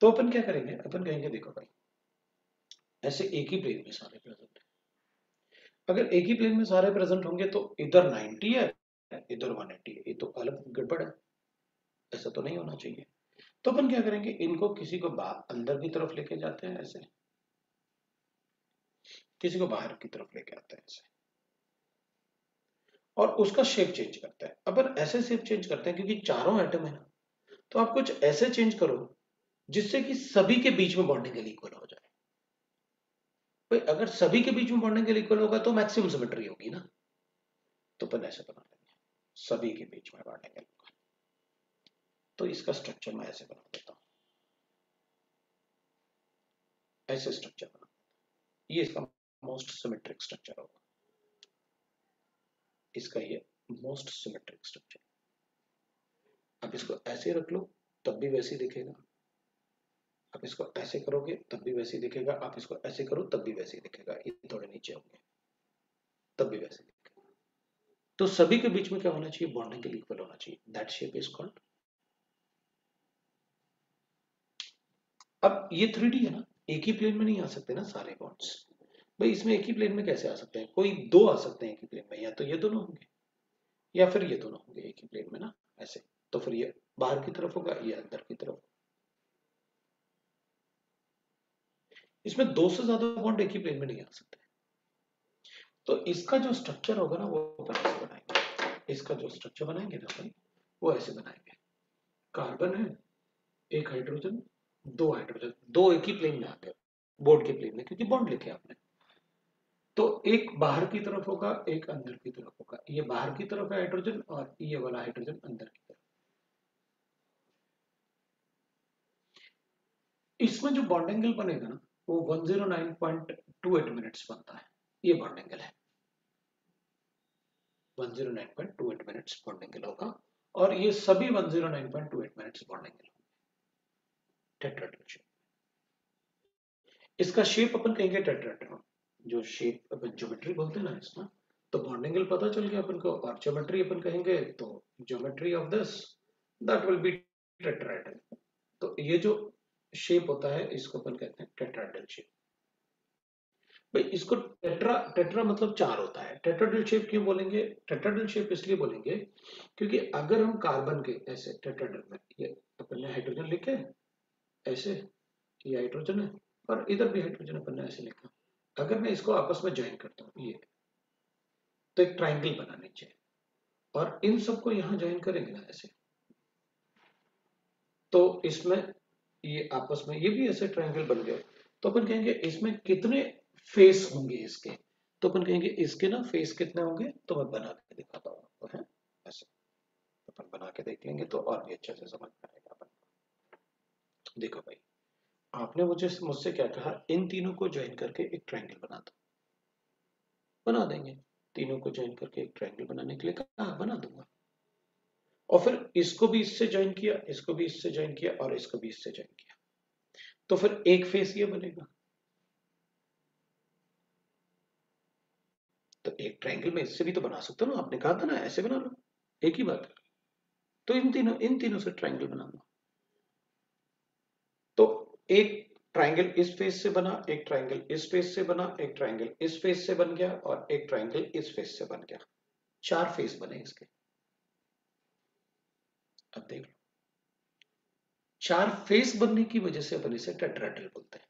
तो अपन क्या करेंगे, अपन कहेंगे देखो भाई ऐसे एक ही प्लेन में सारे प्रेजेंट है, अगर एक ही प्लेन में सारे प्रेजेंट होंगे तो इधर 90 है इधर 180 है, ये तो अलग गड़बड़ है, ऐसा तो नहीं होना चाहिए। तो अपन क्या करेंगे, इनको किसी को अंदर की तरफ लेके जाते हैं ऐसे, किसी को बाहर की तरफ लेके आते हैं ऐसे, और उसका शेप चेंज करते हैं। अपन ऐसे शेप चेंज करते हैं क्योंकि चारों एटम है ना, तो आप कुछ ऐसे चेंज करो जिससे कि सभी के बीच में बॉन्डिंग इक्वल हो जाए। भाई अगर सभी के बीच में बॉन्डिंग इक्वल होगा तो मैक्सिमम सिमेट्री होगी ना, तो अपन ऐसे बना लेंगे सभी के बीच में बॉन्डिंग इक्वल। तो इसका स्ट्रक्चर मैं ऐसे बना देता हूं, ऐसे स्ट्रक्चर बना, ये इसका मोस्ट सिमेट्रिक स्ट्रक्चर होगा, इसका ये मोस्ट सिमेट्रिक स्ट्रक्चर। अब इसको ऐसे रख लो तब भी वैसे ही दिखेगा, आप इसको ऐसे करोगे तब भी वैसे ही दिखेगा, आप इसको ऐसे करो तब भी वैसे ही दिखेगा, ये थोड़े नीचे होंगे तब भी वैसे दिखेगा। तो सभी के बीच में क्या होना चाहिए, बॉन्डिंग इक्वल होना चाहिए, दैट शेप इज कॉल्ड। अब ये 3D है ना, एक ही प्लेन में नहीं आ सकते ना सारे बॉन्ड्स, भाई इसमें एक ही प्लेन में कैसे आ सकते हैं, कोई 2 आ सकते हैं एक ही प्लेन में, या तो ये दोनों होंगे या फिर ये दोनों होंगे एक ही प्लेन में ना ऐसे, तो फिर ये बाहर की तरफ होगा ये अंदर की तरफ। इसमें 2 से ज्यादा बॉन्ड एक ही प्लेन में नहीं आ सकते, तो इसका जो स्ट्रक्चर होगा ना वो अपन ऐसे बनाएंगे, इसका जो स्ट्रक्चर बनाएंगे ना अपन वो ऐसे बनाएंगे, कार्बन है, एक हाइड्रोजन, 2 हाइड्रोजन, 2 एक ही प्लेन में आ गए बोर्ड के प्लेन में, क्योंकि बॉन्ड लिखे आपने। तो एक बाहर की तरफ होगा एक अंदर की तरफ होगा, ये बाहर की तरफ है हाइड्रोजन और ये वाला हाइड्रोजन अंदर की तरफ। इसमें जो बॉन्ड एंगल बनेगा ना वो 109.28 मिनट्स बनता है, ये बॉन्ड एंगल है 109.28 मिनट्स बॉन्ड एंगल होगा, और ये सभी 109.28 minutes bond angle tetrahedral shape. इसका शेप अपन कहेंगे टेट्राहेड्रल, जो शेप अपन ज्योमेट्री बोलते हैं ना इसमें, तो बॉन्ड एंगल पता चल गया अपन को, और ज्योमेट्री अपन कहेंगे तो geometry of this that will B tetrahedral. तो ये जो शेप होता है इसको अपन कहते हैं टेट्राहेड्रल शेप। भाई इसको टेट्रा टेट्रा मतलब चार होता है। टेट्राडल शेप क्यों बोलेंगे? टेट्राडल शेप इसलिए बोलेंगे क्योंकि अगर हम कार्बन के ऐसे टेट्राडल में, ये अपन ने हाइड्रोजन लिखे ऐसे, ये हाइड्रोजन है और इधर भी हाइड्रोजन अपन ने ऐसे लिखा, अगर मैं इसको आपस में ज्वाइन करता हूँ ये, तो एक ट्राइंगल बना नीचे, और इन सबको यहां ज्वाइन करेंगे ना ऐसे, तो इसमें ये आपस में ये भी ऐसे ट्रायंगल बन गए। तो अपन कहेंगे इसमें कितने फेस होंगे इसके, तो अपन कहेंगे इसके ना फेस कितने होंगे, तो मैं बना के दिखाता हूँ आपको, है ऐसे अपन बना के देख लेंगे तो और भी अच्छे से समझ में आएगा अपन को। देखो भाई, आपने मुझसे क्या कहा, इन तीनों को ज्वाइन करके एक ट्रायंगल बना दो, बना देंगे। तीनों को ज्वाइन करके एक ट्रायंगल बनाने के लिए कहा, बना दूंगा। और फिर इसको भी इससे ज्वाइन किया, इसको भी इससे ज्वाइन किया और इसको भी इससे ज्वाइन किया, तो फिर एक फेस ये बनेगा। तो एक ट्रायंगल में इससे भी तो बना सकते हो ना, आपने कहा था ना ऐसे बना लो, एक ही बात है। तो इन तीनों से ट्रायंगल बना लो। तो एक ट्रायंगल इस फेस से बना, एक ट्रायंगल इस फेस से बना, एक ट्रायंगल इस फेस से बन गया और एक ट्रायंगल इस फेस से बन गया। चार फेस बने इसके। अब देख लो, चार फेस बनने की वजह से अपन इसे टेट्राहेड्रल बोलते हैं,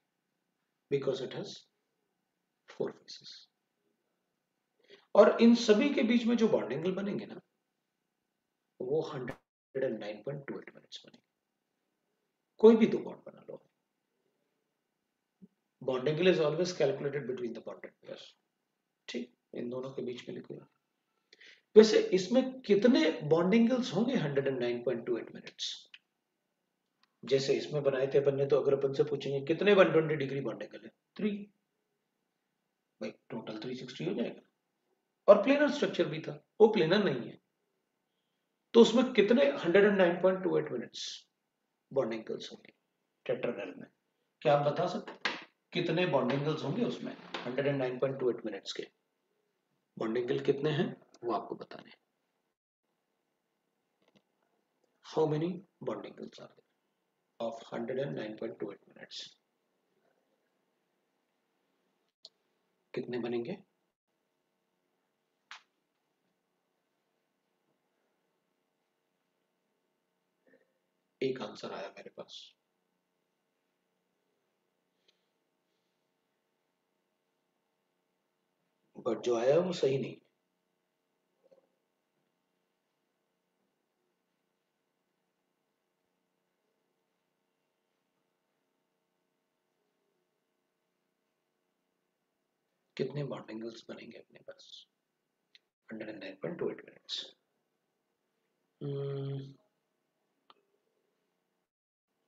because it has four faces. और इन सभी के बीच में जो बॉन्ड एंगल बनेंगे ना, वो 109.28 मिनट्स बनेंगे। कोई भी दो बॉन्ड बना लो, bond angle is always calculated between the bonded pairs. ठीक, इन दोनों के बीच में लिखो। वैसे इसमें कितने बॉन्ड एंगल्स होंगे 109.28 मिनट्स? जैसे इसमें बनाए थे अपन ने, तो अगर अपन से पूछेंगे कितने 120 डिग्री बॉन्ड एंगल है, 3, भाई टोटल 360 हो जाएगा। और प्लेनर स्ट्रक्चर भी था, वो प्लेनर नहीं है, तो उसमें कितने 109.28 मिनट्स बॉन्ड एंगल्स होंगे टेट्राहेड्रल में? क्या आप बता सकते हैं कितने बॉन्ड एंगल्स होंगे उसमें 109.28 मिनट्स के? बॉन्ड एंगल कितने हैं वो आपको बताने हैं। How many bond angles are there of 109.28 minutes? कितने बनेंगे? एक आंसर आया मेरे पास, बट जो आया वो सही नहीं। कितने बॉन्ड एंगल्स बनेंगे अपने पास 109.28 मिनट्स?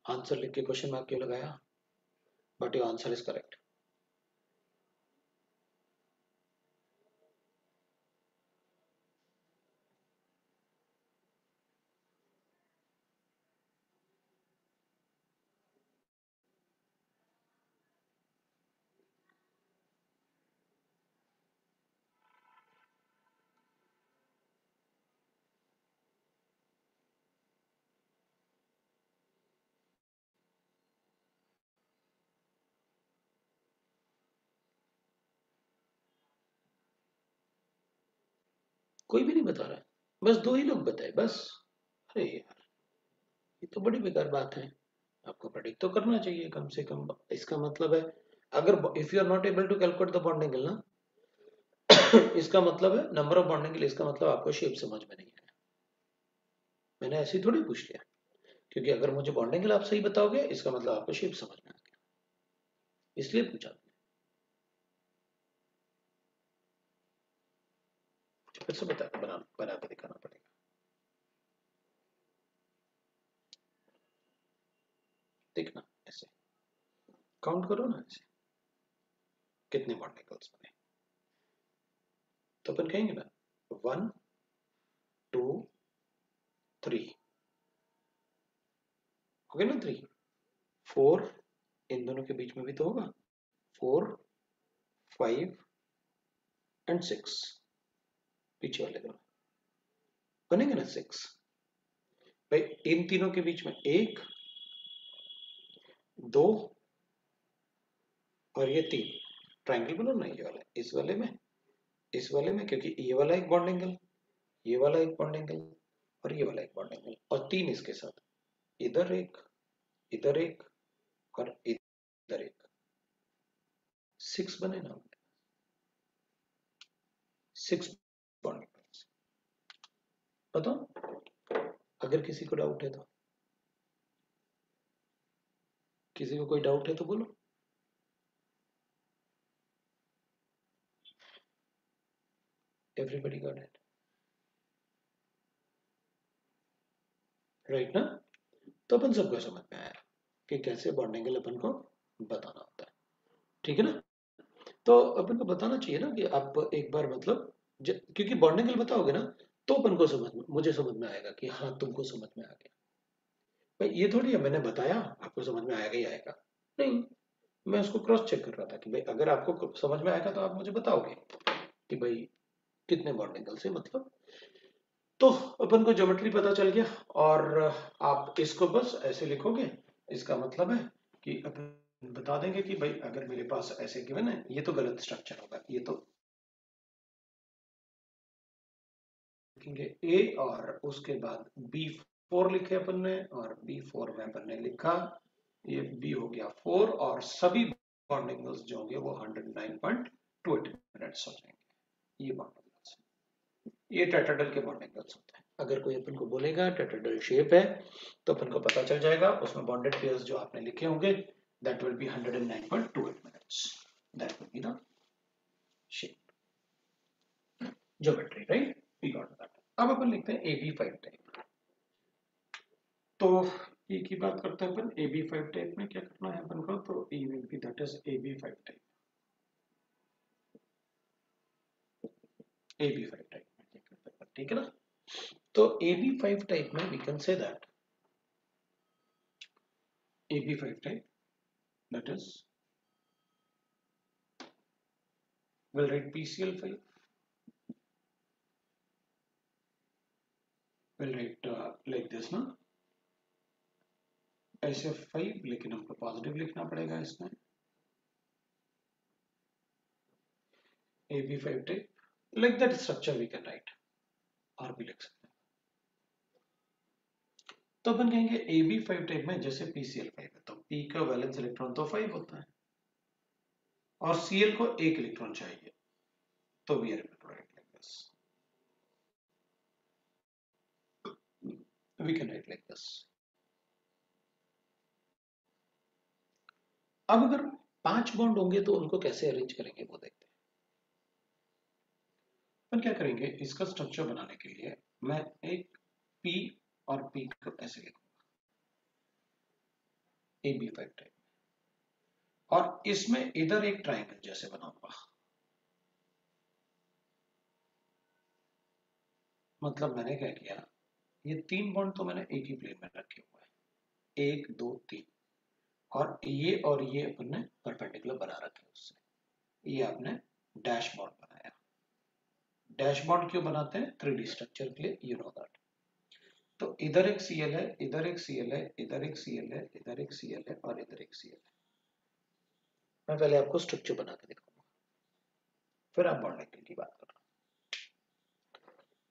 आंसर लिख के क्वेश्चन मार्क क्यों लगाया? But your answer is correct. कोई भी नहीं बता रहा है, बस दो ही लोग बताए बस। अरे यार, ये तो बड़ी बेकार बात है। आपको प्रेडिक्ट तो करना चाहिए कम से कम। इसका मतलब है, अगर if you are not able to calculate the bond angle ना, इसका मतलब है नंबर ऑफ बॉन्ड एंगल, इसका मतलब आपको शेप समझ में नहीं आया। मैंने ऐसे ही थोड़ी पूछ लिया, क्योंकि अगर मुझे बॉन्ड एंगल आप सही बताओगे, इसका मतलब आपको शेप समझ में आ गया, इसलिए पूछा। फिर से बना के दिखाना पड़ेगा। देखना ऐसे, काउंट करो ना ऐसे, कितने बॉन्ड एंगल्स बने। तो अपन कहेंगे ना 1 2 3, हो गया ना 3 4, इन दोनों के बीच में भी तो होगा 4 5 एंड 6, पीछे वाले दोनों बनेंगे ना 6। भाई इन तीनों के बीच में 1 2 और ये 3, ट्राइंगल बनो ना, ये वाला इस वाले में क्योंकि ये वाला एक बॉन्ड एंगल, ये वाला एक बॉन्ड एंगल और ये वाला एक बॉन्ड एंगल, और 3 इसके साथ, इधर एक, इधर एक और इधर एक, 6 बने ना, 6 बॉन्ड एंगल्स। बताओ अगर किसी को डाउट है तो, किसी को कोई डाउट है तो बोलो। एवरीबॉडी गॉट इट, राइट ना? तो अपन सबको समझ में आया कि कैसे बॉन्ड एंगल अपन को बताना होता है, ठीक है ना? तो अपन को बताना चाहिए ना कि आप एक बार मतलब क्योंकि बॉन्ड एंगल बताओगे ना तो अपन को मुझे समझ में आएगा कि हाँ तुमको समझ में आ गया। भाई ये थोड़ी है मैंने बताया आपको समझ में आएगा ही आएगा, नहीं, मैं उसको क्रॉस चेक कर रहा था कि भाई अगर आपको समझ में आएगा तो आप मुझे बताओगे कि भाई कितने बॉन्ड एंगल से मतलब। तो अपन को ज्योमेट्री पता चल गया, और आप इसको बस ऐसे लिखोगे, इसका मतलब है कि अपन बता देंगे कि भाई अगर मेरे पास ऐसे गिवन है, ये तो गलत स्ट्रक्चर होगा, ये तो लिखेंगे ए और उसके बाद B4 लिखे अपन ने, और B4 में अपन ने लिखा ये B हो गया 4, और सभी बॉन्ड एंगल्स जो होंगे वो 109.28 मिनट्स हो जाएंगे। ये बॉन्ड एंगल्स, ये टेट्राहेड्रल के बॉन्ड एंगल्स होते हैं। अगर कोई अपन को बोलेगा टेट्राहेड्रल शेप है तो अपन को पता चल जाएगा, उसमें बॉन्डेड पेयर्स जो आपने लिखे होंगे that will be 109.28 minutes, that will be the shape, geometry, right? We got that. अब अपन लिखते हैं AB5 टाइप। तो ये की बात करते हैं अपन, AB5 टाइप में क्या करना है अपन को, तो E will be that is AB5 type, AB5 type में क्या करते हैं, ठीक है ना? तो AB5 टाइप में we can say that AB5 type, that is we'll write PCL5, we'll write like this ना, SF5, लेकिन हमको पॉजिटिव लिखना पड़ेगा इसमें, AB5 type like that structure we can write, और भी लिख सकते हैं। तो अपन कहेंगे AB5 टाइप में जैसे PCL5 है तो P का वैलेंस इलेक्ट्रॉन तो 5 होता है और Cl को 1 इलेक्ट्रॉन चाहिए, तो we are able to write like this, we can write like this। अब अगर 5 बॉन्ड होंगे तो उनको कैसे अरेंज करेंगे वो देखते हैं। अपन क्या करेंगे, इसका स्ट्रक्चर बनाने के लिए मैं एक P और P को ऐसे लिखूंगा AB5 टाइप, और इसमें इधर एक ट्राइंगल जैसे बनाऊंगा, मतलब मैंने क्या किया, ये 3 बॉन्ड तो मैंने एक ही प्लेन में रखे हुए हैं, 1 2 3, और ये अपन ने परपेंडिकुलर बना रखे उससे, ये आपने डैश बॉन्ड बनाया। डैश बॉन्ड क्यों बनाते हैं, 3D स्ट्रक्चर के लिए, यू नो दैट। तो इधर एक Cl है, इधर एक Cl है, इधर एक Cl है, इधर एक Cl है और इधर एक Cl है। मैं पहले आपको स्ट्रक्चर बना के दिखाऊंगा, फिर आप बॉन्ड एंगल की बात करना।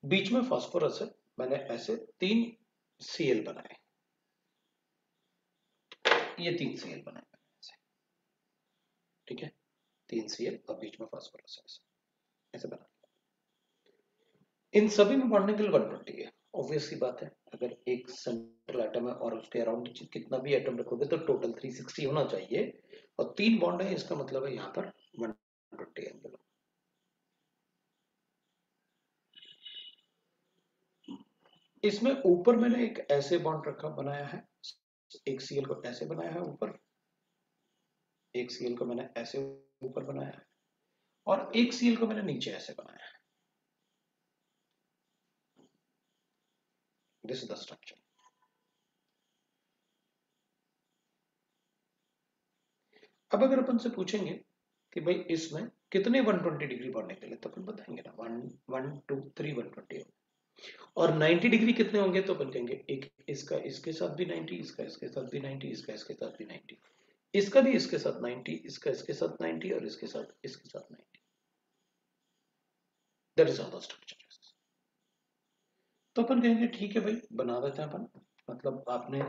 बीच में फास्फोरस है, मैंने ऐसे 3 Cl बनाए, ये 3 Cl बनाए मैंने ऐसे, ठीक है, 3 Cl और बीच में फास्फोरस है, ऐसे बना। इन सभी में बॉन्ड एंगल 120 है, ऑब्वियस सी बात है, अगर एक सेंट्रल एटम है और उसके अराउंड कितना भी एटम रखोगे तो टोटल 360 होना चाहिए, और 3 बॉन्ड है, इसका मतलब है यहाँ पर 120 एंगल। इसमें ऊपर मैंने एक ऐसे बॉन्ड रखा बनाया है, एक Cl को ऐसे बनाया है ऊपर, एक Cl को मैंने ऐसे ऊपर बनाया है, और एक Cl को मैंने नीचे ऐसे बनाया है। This is the structure. अब अगर अपन से पूछेंगे कि भाई इसमें कितने 120 डिग्री बॉन्ड एंगल है, तो अपन बताएंगे ना 1 1 2 3 120, और 90 डिग्री कितने होंगे, तो अपन कहेंगे एक इसका इसके साथ भी 90, इसका इसके साथ भी 90, इसका इसके साथ भी 90, इसका भी इसके साथ 90, इसका इसके साथ 90 और इसके साथ 90। That is how the structure. तो अपन कहेंगे ठीक है भाई, बना देते हैं अपन। मतलब आपने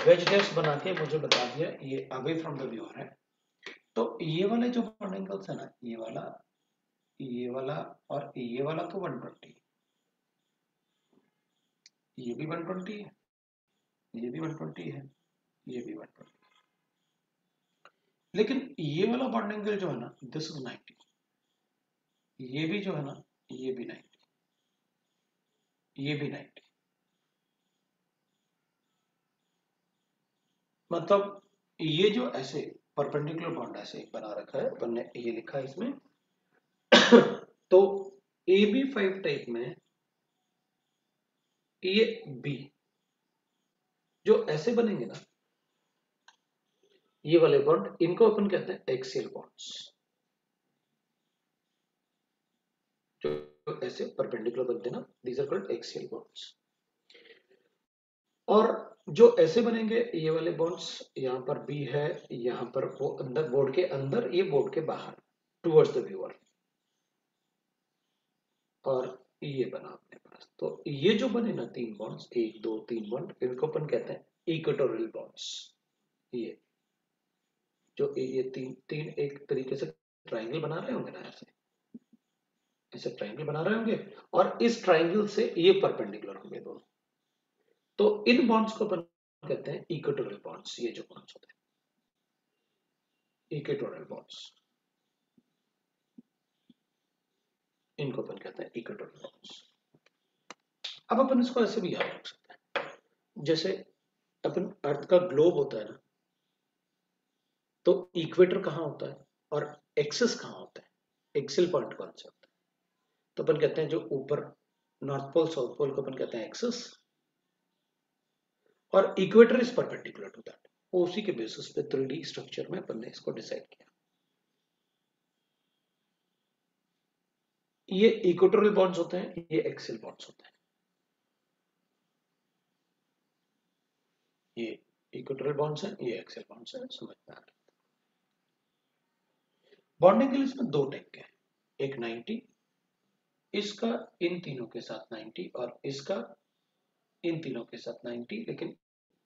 वेज डैश बना के मुझे बता दिया ये अवे फ्रॉम द व्यूअर है। तो ये वाले जो बॉन्ड एंगल्स है ना, ये वाला और ये वाला तो 120, ये भी 120 है, ये भी 120 है, ये भी 120। लेकिन ये वाला बॉन्ड एंगल जो है ना, दिस इज 90, ये भी जो है ना, ये भी 90, ये भी 90। मतलब ये जो ऐसे परपेंडिकुलर बॉन्ड ऐसे बना रखा है अपन ने, ये लिखा है इसमें तो AB5 टाइप में ये बी जो ऐसे बनेंगे ना, ये वाले बॉन्ड, इनको अपन कहते हैं एक्सियल बॉन्ड्स। जो ऐसे परपेंडिकुलर बनते हैं ना, these are called axial bonds. और जो ऐसे बनेंगे ये वाले बॉन्ड्स, यहां पर बी है, यहां पर वो अंदर बोर्ड के अंदर, ये बोर्ड के बाहर टुवर्ड्स द व्यूअर, और ये बना अपने पास। तो ये जो बने ना तीन बॉन्ड्स, 1 2 3 बॉन्ड, इनको अपन कहते हैं इक्वेटोरियल बॉन्ड्स। ये जो ये तीन एक तरीके से ट्राइंगल बना रहे होंगे ना, ऐसे ट्राइंगल बना रहे होंगे, और इस ट्राइंगल से ये परपेंडिकुलर होंगे दोनों। तो इन बॉन्ड्स को अपन कहते हैं इक्वेटोरियल बॉन्ड्स। ये जो बॉन्ड्स होते हैं इक्वेटोरियल बॉन्ड्स, इनको अपन कहते हैं इक्वेटोरियल बॉन्ड्स। अब अपन इसको ऐसे भी याद रख सकते हैं, जैसे अपन अर्थ का ग्लोब होता है ना, तो इक्वेटर कहां होता है और एक्सिस कहां होता है, एक्सियल पॉइंट कौन सा होता है? तो अपन कहते हैं जो ऊपर नॉर्थ पोल साउथ पोल को अपन कहते हैं एक्सिस, और equator is perpendicular to that. उसी के बेसिस पे 3D स्ट्रक्चर में अपन ने इसको डिसाइड किया। ये इक्वेटोरियल बॉन्ड्स होते हैं, ये एक्सियल बॉन्ड्स होते हैं। ये इक्वेटोरियल बॉन्ड्स हैं, ये एक्सियल बॉन्ड्स हैं, समझ में आ रहा है। बॉन्डिंग के लिए इसमें दो टाइप के हैं, एक 90, इसका इन तीनों के साथ 90, और इसका इन तीनों के साथ 90, लेकिन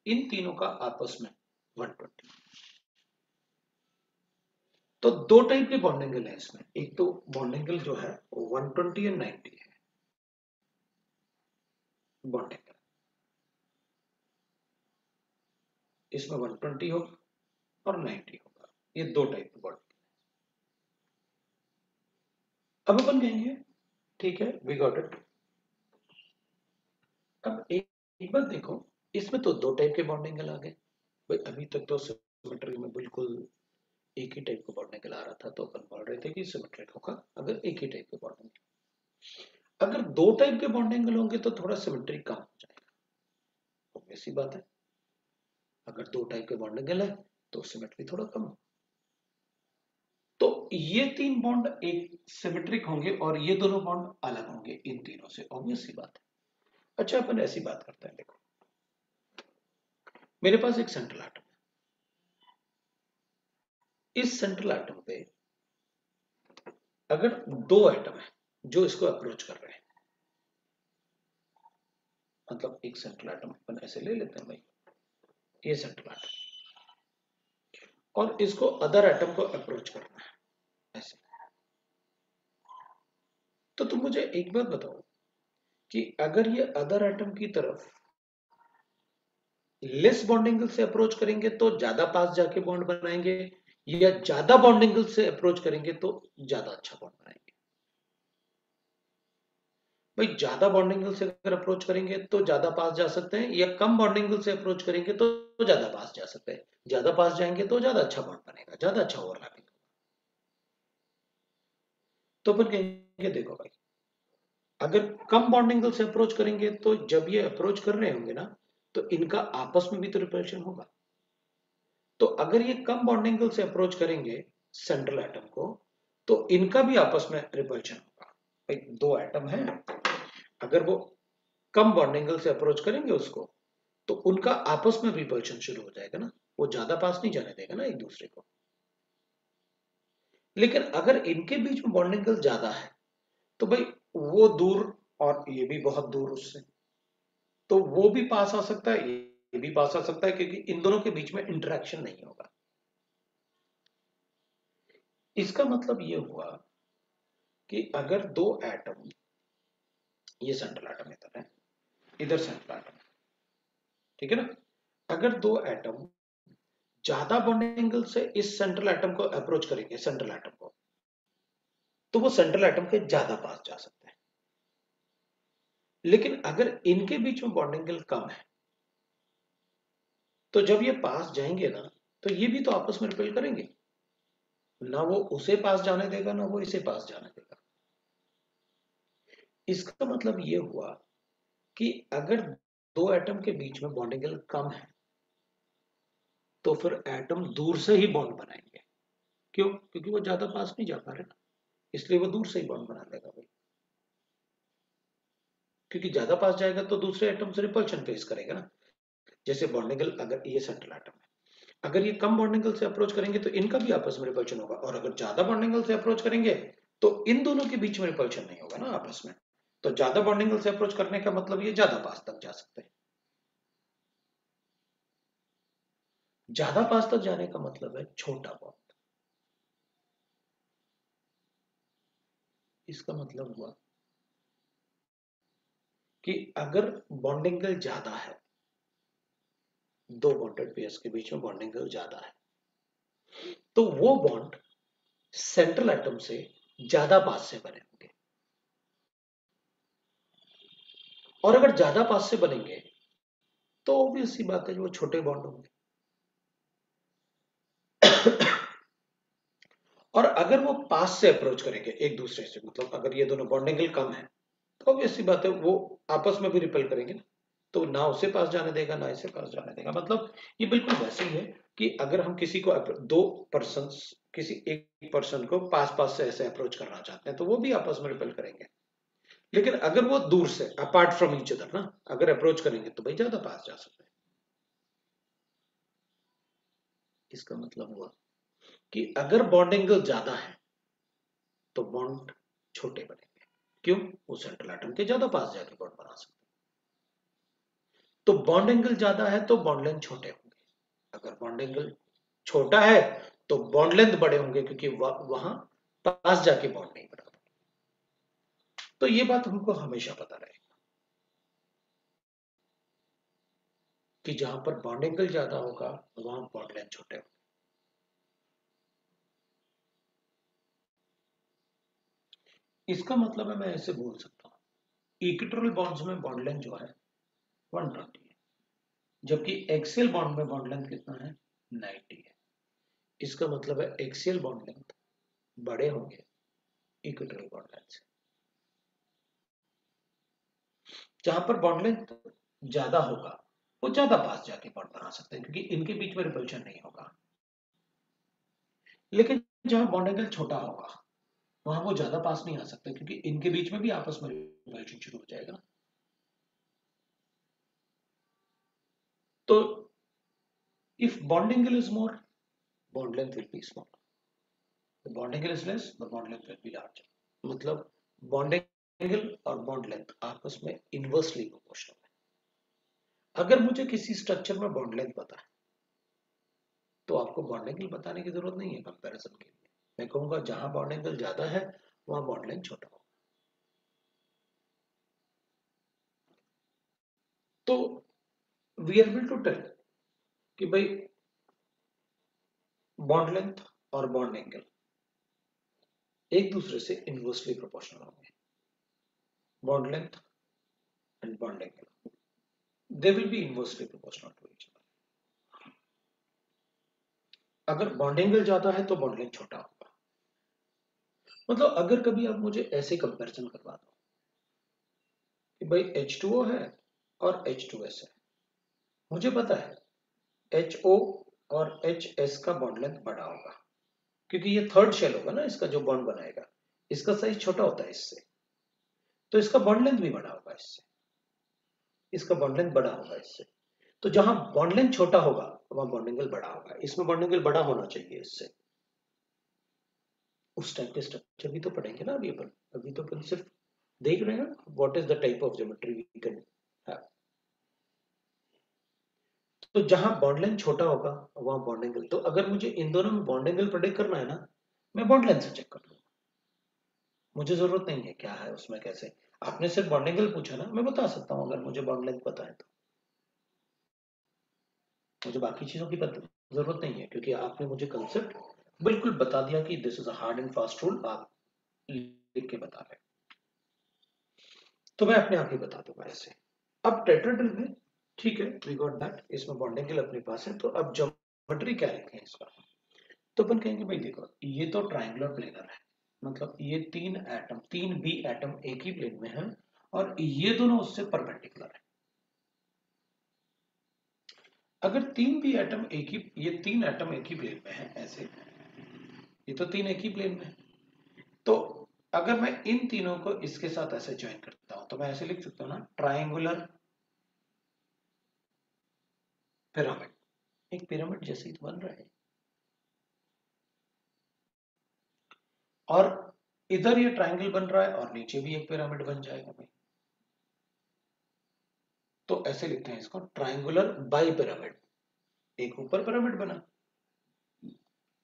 इन तीनों का आपस में 120। तो दो टाइप के बॉन्ड एंगल है इसमें। एक तो बॉन्ड एंगल जो है 120 और 90 है बॉन्ड एंगल, इसमें 120 होगा और 90 होगा। ये दो टाइप के बॉन्ड। अब अपन कहेंगे ठीक है, वी गॉट इट। अब एक बात देखो, इसमें तो दो टाइप के बॉन्ड एंगल आ गए भाई। अभी तक तो सिमेट्री में बिल्कुल एक ही टाइप का बॉन्ड एंगल आ रहा था, तो अपन बोल रहे थे कि सिमेट्रिक होगा अगर एक ही टाइप के बॉन्ड एंगल। अगर दो टाइप के बॉन्ड एंगल होंगे तो थोड़ा सिमेट्री कम हो जाएगा, ऑब्वियस सी बात है। अगर दो टाइप के बॉन्ड एंगल है तो सिमेट्री थोड़ा कम हो। तो ये तीन बॉन्ड एक सिमेट्रिक होंगे और ये दोनों बॉन्ड अलग होंगे इन तीनों से, ऑब्वियस सी बात है। अच्छा, अपन ऐसी बात करते हैं, देखो मेरे पास एक सेंट्रल एटम है, इस सेंट्रल एटम पे अगर दो एटम है जो इसको अप्रोच कर रहे हैं, मतलब एक सेंट्रल एटम अपन ऐसे ले लेते हैं भाई, ये सेंट्रल एटम, और इसको अदर एटम को अप्रोच करना है ऐसे। तो तुम मुझे एक बात बताओ कि अगर ये अदर एटम की तरफ लेस बॉन्ड एंगल से अप्रोच करेंगे तो ज्यादा पास जाके बॉन्ड बनाएंगे, या ज्यादा बॉन्ड एंगल से अप्रोच करेंगे तो ज्यादा अच्छा बॉन्ड बनाएंगे? भाई ज्यादा बॉन्ड एंगल से अगर अप्रोच करेंगे तो ज्यादा पास जा सकते हैं, या कम बॉन्ड एंगल से अप्रोच करेंगे तो ज्यादा पास जा सकते हैं? ज्यादा पास जाएंगे तो ज्यादा अच्छा बॉन्ड बनेगा, ज्यादा अच्छा ओवरलैपिंग। तो अपन कहेंगे देखो भाई, अगर कम बॉन्ड एंगल से अप्रोच करेंगे तो जब ये अप्रोच कर रहे होंगे ना, तो इनका आपस में भी तो रिपल्शन होगा। तो अगर ये कम बॉन्ड एंगल से अप्रोच करेंगे सेंट्रल एटम को, तो इनका भी आपस में रिपल्शन होगा। भाई दो एटम है, अगर वो कम बॉन्ड एंगल से अप्रोच करेंगे उसको, तो उनका आपस में रिपल्शन शुरू हो जाएगा ना। वो ज्यादा पास नहीं जाने देगा ना एक दूसरे को। लेकिन अगर इनके बीच में बॉन्ड एंगल ज्यादा है तो भाई वो दूर और ये भी बहुत दूर उससे, तो वो भी पास आ सकता है, ये भी पास आ सकता है, क्योंकि इन दोनों के बीच में इंटरेक्शन नहीं होगा। इसका मतलब ये हुआ कि अगर दो एटम, ये सेंट्रल एटम इधर है, इधर सेंट्रल एटम, ठीक है ना, अगर दो एटम ज्यादा बॉन्डिंग एंगल से इस सेंट्रल एटम को अप्रोच करेंगे, सेंट्रल एटम को, तो वो सेंट्रल एटम के ज्यादा पास जा सकते हैं। लेकिन अगर इनके बीच में बॉन्डिंग एंगल कम है तो जब ये पास जाएंगे ना, तो ये भी तो आपस में रिपेल करेंगे ना, वो उसे पास जाने देगा ना वो इसे पास जाने देगा। इसका मतलब ये हुआ कि अगर दो एटम के बीच में बॉन्डिंग एंगल कम है तो फिर एटम दूर से ही बॉन्ड बनाएंगे। क्यों? क्योंकि वो ज्यादा पास नहीं जा पा रहे ना, इसलिए वो दूर से ही बॉन्ड बना लेगा भाई। क्योंकि ज्यादा पास जाएगा तो दूसरे एटम से रिपल्शन फेस करेगा ना। जैसे बॉन्डिंग एंगल, अगर ये सेंट्रल एटम है, अगर ये कम बॉन्डिंग एंगल से अप्रोच करेंगे तो इनका भी आपस में रिपल्शन होगा, और अगर ज्यादा बॉन्डिंग एंगल से अप्रोच करेंगे तो इन दोनों के बीच में रिपल्शन नहीं होगा ना आपस में। तो ज्यादा बॉन्डिंग एंगल से अप्रोच करने का मतलब ये ज्यादा पास तक जा सकते हैं। ज्यादा पास तक जाने का मतलब है छोटा बॉन्ड। इसका मतलब हुआ कि अगर बॉन्डिंग एंगल ज्यादा है, दो बॉन्डेड पेयर्स के बीच में बॉन्डिंग एंगल ज्यादा है, तो वो बॉन्ड सेंट्रल एटम से ज्यादा पास से बने होंगे। और अगर ज्यादा पास से बनेंगे तो ऑब्वियस सी बात है वो छोटे बॉन्ड होंगे। और अगर वो पास से अप्रोच करेंगे एक दूसरे से, मतलब अगर ये दोनों बॉन्ड एंगल कम है, तो ऑब्वियस सी बात है वो आपस में भी रिपेल करेंगे ना, तो ना उसे पास जाने देगा ना इसे पास जाने देगा। मतलब ये बिल्कुल वैसे ही है कि अगर हम किसी को दो पर्सन, किसी एक पर्सन को पास पास से ऐसे अप्रोच करना चाहते हैं तो वो भी आपस में रिपेल करेंगे। लेकिन अगर वो दूर से, अपार्ट फ्रॉम ईच अदर ना, अगर अप्रोच करेंगे तो भाई ज्यादा पास जा सकते हैं। इसका मतलब हुआ कि अगर बॉन्ड एंगल ज्यादा है तो बॉन्ड छोटे बनेंगे। क्यों? वो सेंट्रल एटम के ज्यादा पास जाके बॉन्ड बना सकते हैं। तो बॉन्ड एंगल ज्यादा है तो बॉन्ड लेंथ छोटे होंगे। अगर बॉन्ड एंगल छोटा है तो बॉन्ड लेंथ बड़े होंगे, क्योंकि वहां पास जाके बॉन्ड नहीं बना। तो ये बात हमको हमेशा पता रहेगा कि जहां पर बॉन्ड एंगल ज्यादा होगा वहां बॉन्ड लेंथ छोटे होंगे। इसका मतलब है, मैं ऐसे बोल सकता हूं, इक्विटोरियल बॉन्ड्स में बॉन्ड लेंथ जो है 120 है, जबकि एक्सियल बॉन्ड में बॉन्ड लेंथ कितना है? 90 है। इसका मतलब है एक्सियल बॉन्ड लेंथ बड़े होंगे इक्विटोरियल बॉन्ड लेंथ से। जहां पर बॉन्ड लेंथ ज्यादा होगा वो ज्यादा पास जाके बॉन्ड बना सकते हैं, क्योंकि इनके बीच में रिपल्शन नहीं होगा। लेकिन जहां बॉन्ड एंगल छोटा होगा वहां वो ज्यादा पास नहीं आ सकते, क्योंकि इनके बीच में भी आपस में रिपल्शन शुरू हो जाएगा। तो if bond angle is more, bond length will be smaller. The bond angle is less, the bond length will be larger. मतलब bond angle और bond length आपस में इनवर्सली प्रोपोर्शनल है। अगर मुझे किसी स्ट्रक्चर में बॉन्ड लेंथ पता है तो आपको बॉन्ड एंगल बताने की जरूरत नहीं है कंपैरिजन के लिए। मैं कहूंगा जहां बॉन्ड एंगल ज्यादा है वहां बॉन्ड लेंथ छोटा होगा। तो we are able to tell कि भाई बॉन्ड लेंथ और बॉन्ड एंगल एक दूसरे से इनवर्सली प्रोपोर्शनल होंगे। Bond length and bond angle they will be inversely proportional to each other. अगर बॉन्ड एंगल ज्यादा है तो बॉन्ड लेंथ छोटा होगा। मतलब अगर कभी आप मुझे ऐसे कंपैरिजन करवा दो कि भाई H2O है और H2S है, मुझे पता है HO और HS का बॉन्ड लेंथ बड़ा होगा, क्योंकि ये थर्ड शेल होगा ना इसका जो बॉन्ड बनाएगा, इसका साइज छोटा होता है इससे, तो इसका बॉन्ड लेंथ भी बड़ा होगा इससे, इसका बॉन्ड लेंथ बड़ा होगा इससे। तो जहां बॉन्ड लेंथ छोटा होगा वहां बॉन्ड एंगल बड़ा होगा, इसमें बॉन्ड एंगल बड़ा होना चाहिए इससे। उस टाइप के स्ट्रक्चर भी तो पढ़ेंगे ना अभी तो अपन सिर्फ देख रहे हैं what is the type of geometry we can have. तो जहां बॉन्ड लेंथ छोटा होगा वहां बॉन्ड एंगल, तो अगर मुझे इन दोनों में बॉन्ड एंगल प्रेडिक्ट करना है ना, मैं बॉन्ड लेंथ से चेक कर लूंगा, मुझे जरूरत नहीं है क्या है उसमें कैसे। आपने सिर्फ बॉन्ड एंगल पूछा ना, मैं बता सकता हूं अगर मुझे बॉन्ड लेंथ पता है तो, मुझे बाकी चीजों की जरूरत नहीं है, क्योंकि आपने मुझे कंसेप्ट बिल्कुल बता दिया कि this is a hard and fast rule, आप लिख के बता रहे हैं, तो मैं अपने आप ही बता दूंगा ऐसे। अब टेट्राहेड्रल में ठीक है, वी गॉट दैट, इसमें बॉन्ड एंगल अपने पास है, तो अब ज्योमेट्री क्या लिखें इसका। तो अपन कहेंगे भाई देखो ये तो ट्रायंगुलर प्लेनर है, मतलब ये तीन बी एटम एक ही प्लेन में है और ये दोनों उससे परपेंडिकुलर है। अगर ये तीन एटम एक ही प्लेन में है ऐसे, ये तो तीन एक ही प्लेन में है, तो अगर मैं इन तीनों को इसके साथ ऐसे ज्वाइन करता हूं तो मैं ऐसे लिख सकता हूं ना, ट्रायंगुलर पिरामिड। एक पिरामिड जैसे ही तो बन रहा है, और इधर ये ट्रायंगल बन रहा है और नीचे भी एक पिरामिड बन जाएगा भाई, तो ऐसे लिखते हैं इसको ट्रायंगुलर बाई पिरामिड। एक ऊपर पिरामिड बना,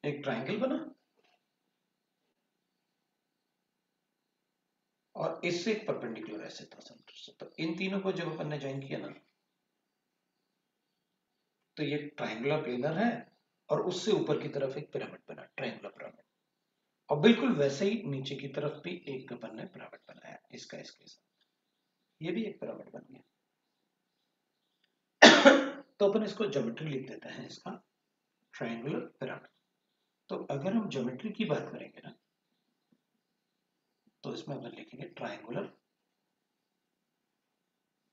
एक ट्रायंगल बना, और इससे एक परपेंडिकुलर ऐसे था सेंटर से, तो इन तीनों को जब अपन ने ज्वाइन किया ना, तो ये ट्रायंगुलर प्लेनर है और उससे ऊपर की तरफ एक पिरामिड बना, ट्रायंगुलर पिरामिड, और बिल्कुल वैसे ही नीचे की तरफ भी एक अपन ने पिरामिड बनाया इसका इसके साथ, ये भी एक पिरामिड बन गया। तो अपन इसको ज्योमेट्री लिख देते हैं इसका, ट्रायंगुलर पिरामिड। तो अगर हम ज्योमेट्री की बात करेंगे ना, तो इसमें अपन लिखेंगे ट्रायंगुलर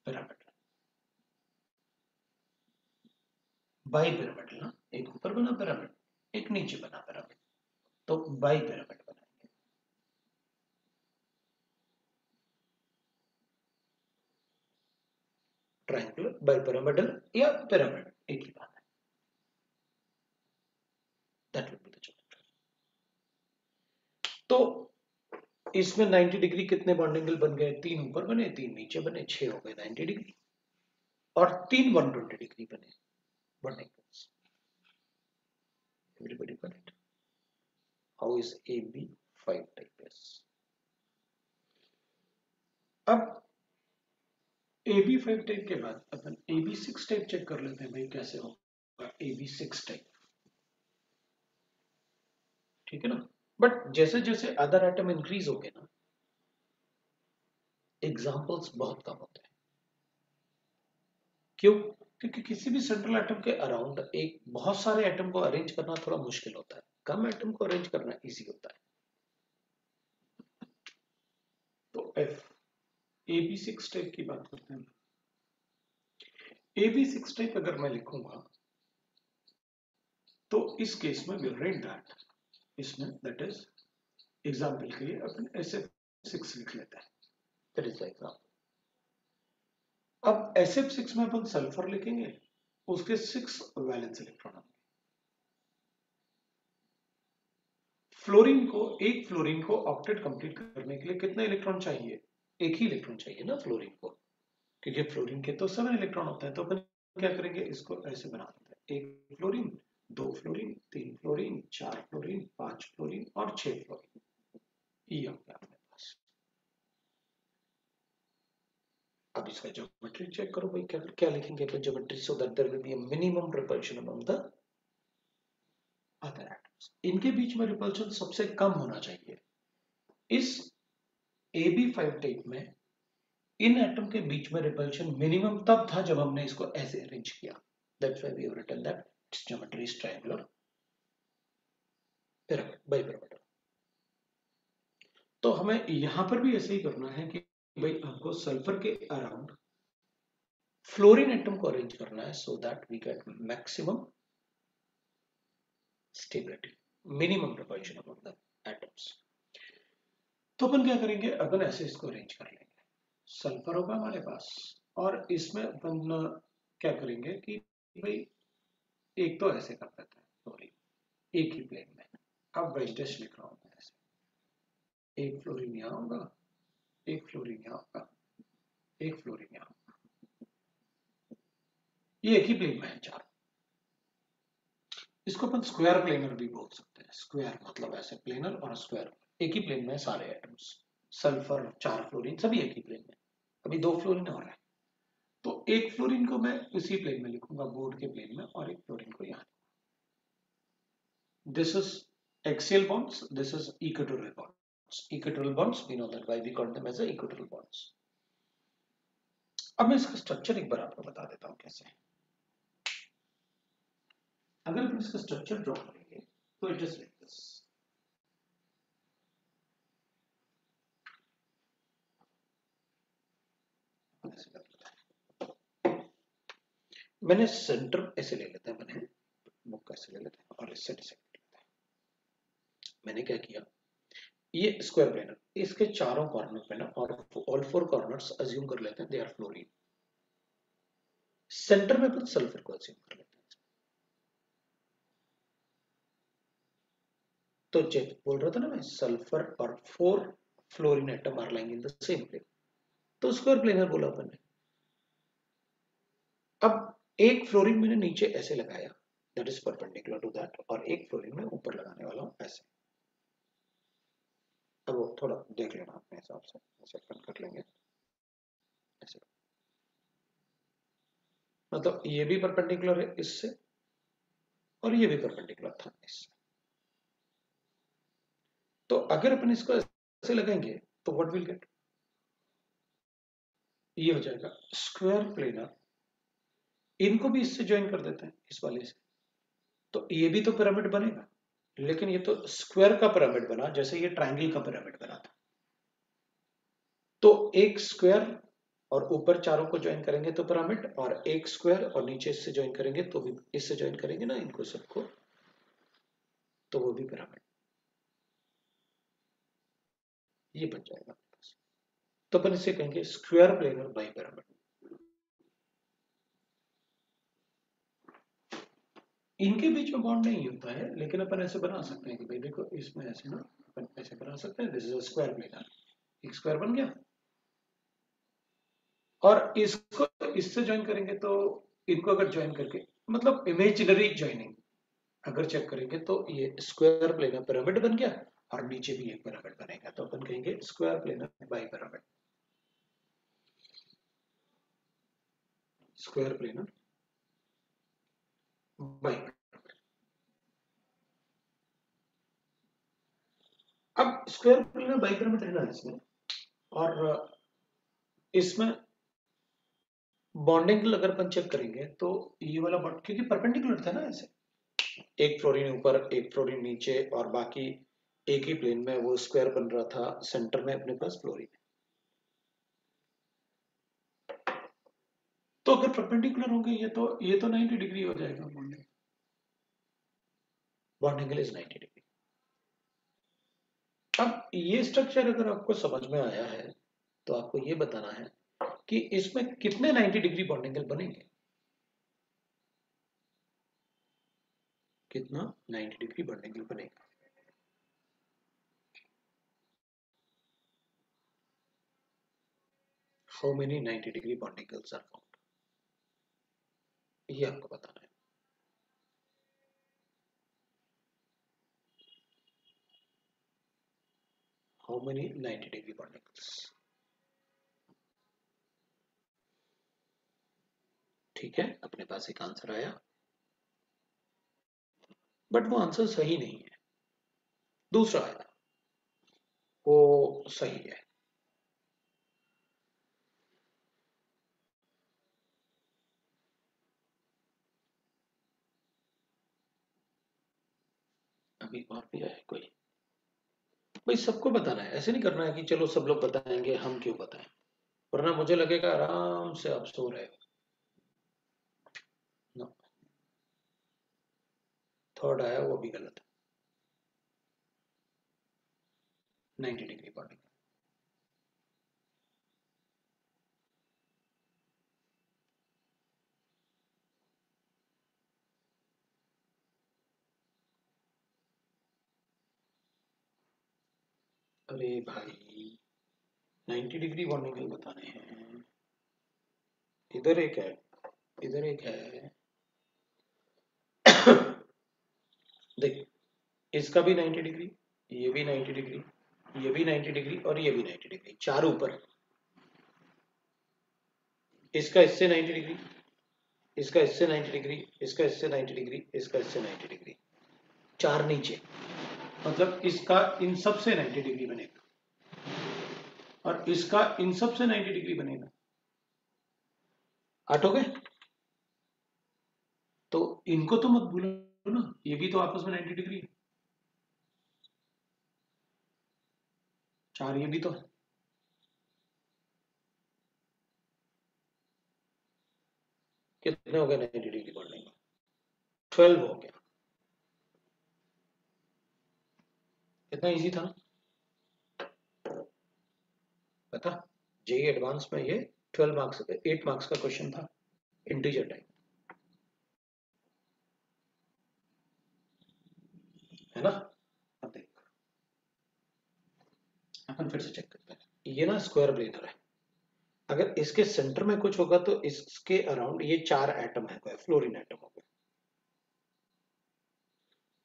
पिरामिड बाई पिरामिड ना, एक ऊपर बना पिरामिड, एक नीचे बना पिरामिड, तो बाई पिरामिड बनाएंगे। ट्रायंगुलर बाई पिरामिडल या पिरामिड एक ही बात है, that would be the geometry. तो इसमें 90 डिग्री कितने बॉन्ड एंगल बन गए, तीन ऊपर बने तीन नीचे बने, 6 हो गए 90 डिग्री, और तीन 120 डिग्री बने bond angles. Everybody got it? How is AB5 type is? अब AB5 टाइप के बाद अपन AB6 टाइप चेक कर लेते हैं भाई कैसे होगा AB6 टाइप, ठीक है ना। बट जैसे जैसे अदर आइटम इंक्रीज हो गए ना, एग्जांपल्स बहुत कम होते हैं। क्यों? क्योंकि किसी भी सेंट्रल एटम के अराउंड एक बहुत सारे एटम को अरेंज करना थोड़ा मुश्किल होता है, कम एटम को अरेंज करना इजी होता है। तो एफ AB6 टाइप की बात करते हैं। AB6 टाइप अगर मैं लिखूंगा तो इस केस में विल राइट दैट, इसमें दैट इज एग्जाम्पल के लिए अपन SF6 लिख लेते हैं, दैट इज एग्जाम्पल। अब SF6 में अपन सल्फर लिखेंगे, उसके 6 वैलेंस इलेक्ट्रॉन। एक फ्लोरीन को ऑक्टेट कंप्लीट करने के लिए कितने इलेक्ट्रॉन चाहिए, एक ही इलेक्ट्रॉन चाहिए ना फ्लोरीन को, क्योंकि फ्लोरीन के तो 7 इलेक्ट्रॉन होते हैं। तो अपन क्या करेंगे, इसको ऐसे बना देते हैं, एक फ्लोरीन, दो फ्लोरीन, तीन फ्लोरीन, चार फ्लोरीन, पांच फ्लोरीन और 6 फ्लोरीन, ये हो गया अपने पास। अब इसका ज्योमेट्री चेक करो भाई, क्या क्या लिखेंगे अपन geometry, so that there will be a minimum repulsion among the other atoms. इनके बीच में रिपल्शन सबसे कम होना चाहिए। इस AB5 टाइप में इन एटम के बीच में रिपल्शन मिनिमम तब था जब हमने इसको ऐसे अरेंज किया, that's why we have written that its geometry is triangular pyramid bipyramid. तो हमें यहां पर भी ऐसे ही करना है कि भाई हमको सल्फर के अराउंड फ्लोरीन एटम को अरेंज करना है, so that we get maximum stability, minimum repulsion among the atoms. तो अपन क्या करेंगे, अपन ऐसे इसको अरेंज कर लेंगे, सल्फर होगा हमारे पास, और इसमें अपन क्या करेंगे कि भाई एक तो ऐसे कर देते हैं, सॉरी, एक ही प्लेन में। अब वेज लिख रहा हूं मैं ऐसे, एक फ्लोरीन यहाँ होगा, एक फ्लोरीन यहाँ होगा, एक फ्लोरीन यहाँ होगा, ये एक ही प्लेन में है चार। इसको अपन स्क्वायर प्लेनर भी बोल सकते हैं। स्क्वायर मतलब ऐसे प्लेनर और स्क्वायर, एक ही प्लेन में सारे एटम्स, सल्फर, चार फ्लोरीन, सभी एक ही प्लेन में। अभी दो फ्लोरीन और है, तो एक फ्लोरीन को मैं उसी प्लेन में लिखूंगा, बोर्ड के प्लेन में, और एक फ्लोरीन को यहाँ। This is axial bonds, this is equatorial bonds. Equatorial bonds we know that why we call them as equatorial bonds. अब मैं इसका स्ट्रक्चर एक बार आपको बता देता हूं कैसे। अगर हम इसका स्ट्रक्चर ड्रॉ करेंगे तो इट इज लाइक दिस। मैंने सेंटर ऐसे ले लेते हैं, मैंने बुक ऐसे ले लेते हैं और इससे डिसेक्ट लेते हैं। मैंने क्या किया, ये स्क्वायर प्लेनर, इसके चारों कॉर्नर पे ना, और ऑल फोर कॉर्नर्स अज्यूम कर लेते हैं दे आर फ्लोरीन। सेंटर में कुछ सल्फर को अज्यूम कर लेते हैं। तो जब बोल रहा था ना मैं, सल्फर और four fluorine atom are lying in the same plane, तो स्क्वायर प्लेनर बोला अपन ने। अब एक फ्लोरीन मैंने नीचे ऐसे लगाया, that is perpendicular to that, और एक फ्लोरीन मैं ऊपर लगाने वाला हूं ऐसे। अब वो थोड़ा देख लेना अपने हिसाब से, ऐसे अपन कर लेंगे ऐसे। मतलब ये भी परपेंडिकुलर है इससे, और ये भी परपेंडिकुलर था इससे। तो अगर अपन इसको ऐसे लगाएंगे तो व्हाट विल गेट, ये हो जाएगा स्क्वायर प्लेनर। इनको भी इससे ज्वाइन कर देते हैं, इस वाले से, तो ये भी तो पिरामिड बनेगा, लेकिन ये तो स्क्वायर का पिरामिड बना, जैसे ये ट्रायंगल का पिरामिड बना था। तो एक स्क्वायर और ऊपर चारों को ज्वाइन करेंगे तो पिरामिड, और एक स्क्वायर और नीचे इससे ज्वाइन करेंगे तो भी, इससे ज्वाइन करेंगे ना इनको सबको, तो वो भी पिरामिड, ये बन जाएगा। तो अपन इसे कहेंगे स्क्वायर प्लेनर बाई पिरामिड। इनके बीच में बॉन्ड नहीं होता है, लेकिन अपन ऐसे बना सकते हैं कि भाई देखो, इसमें ऐसे ना अपन ऐसे बना सकते हैं, this is a square planar, एक स्क्वायर बन गया। और इसको इससे ज्वाइन करेंगे तो, इनको अगर ज्वाइन करके, मतलब इमेजिनरी ज्वाइनिंग अगर चेक करेंगे तो ये स्क्वायर प्लेनर पिरामिड बन गया, और नीचे भी एक पिरामिड बनेगा, तो अपन कहेंगे square planar by pyramid. Square planar by. अब स्क्वायर प्लेनर बाई पिरामिड है ना इसमें, और इसमें बॉन्डिंग अगर अपन चेक करेंगे तो ये वाला बॉन्ड, क्योंकि परपेंडिकुलर था ना ऐसे, एक फ्लोरीन ऊपर एक फ्लोरीन नीचे, और बाकी एक ही प्लेन में वो स्क्वायर बन रहा था, सेंटर में अपने पास फ्लोरीन। तो अगर परपेंडिकुलर होंगे ये तो 90 डिग्री हो जाएगा bonding. Bonding angle is 90 degree. अब ये स्ट्रक्चर अगर आपको समझ में आया है, तो आपको ये बताना है कि इसमें कितने 90 डिग्री बॉन्डिंग एंगल बनेंगे। कितना 90 डिग्री बॉन्डिंग एंगल बनेगा। How many 90 degree bonding angles are found, ये आपको बताना है। How many 90 degree bonding angles. ठीक है, अपने पास एक आंसर आया, बट वो आंसर सही नहीं है। दूसरा आया, वो सही है। अभी और भी आया कोई। भाई सबको बताना है, ऐसे नहीं करना है कि चलो सब लोग बताएंगे हम क्यों बताएं, वरना मुझे लगेगा आराम से आप सो रहे हो। नो, थर्ड आया वो भी गलत है, 90 डिग्री बॉन्डिंग। अरे भाई 90 डिग्री बॉन्डिंग एंगल बताने हैं। इधर एक है, इधर एक है। देख, इसका भी 90 डिग्री, ये भी 90 डिग्री, ये भी 90 डिग्री और ये भी 90 डिग्री, चार ऊपर। इसका इससे 90 डिग्री, इसका इससे 90 डिग्री, इसका इससे 90 डिग्री, इसका इससे 90 डिग्री, चार नीचे। मतलब इसका इन सब से 90 डिग्री बनेगा और इसका इन सब से 90 डिग्री बनेगा। आठ हो गए? तो इनको तो मत भूलो ना, ये भी तो आपस में 90 डिग्री है। चार ये भी तो है। कितने हो गए 90 डिग्री बॉन्डिंग? 12 हो गया। कितना इजी था ना? पता, जेई एडवांस में ये 12 मार्क्स 8 मार्क्स का क्वेश्चन था, इंटीजर टाइप, है ना? अब देख, अपन फिर से चेक करते हैं। ये ना स्क्वायर प्लेनर है, अगर इसके सेंटर में कुछ होगा तो इसके अराउंड ये चार एटम है, कोई फ्लोरीन एटम हो गया,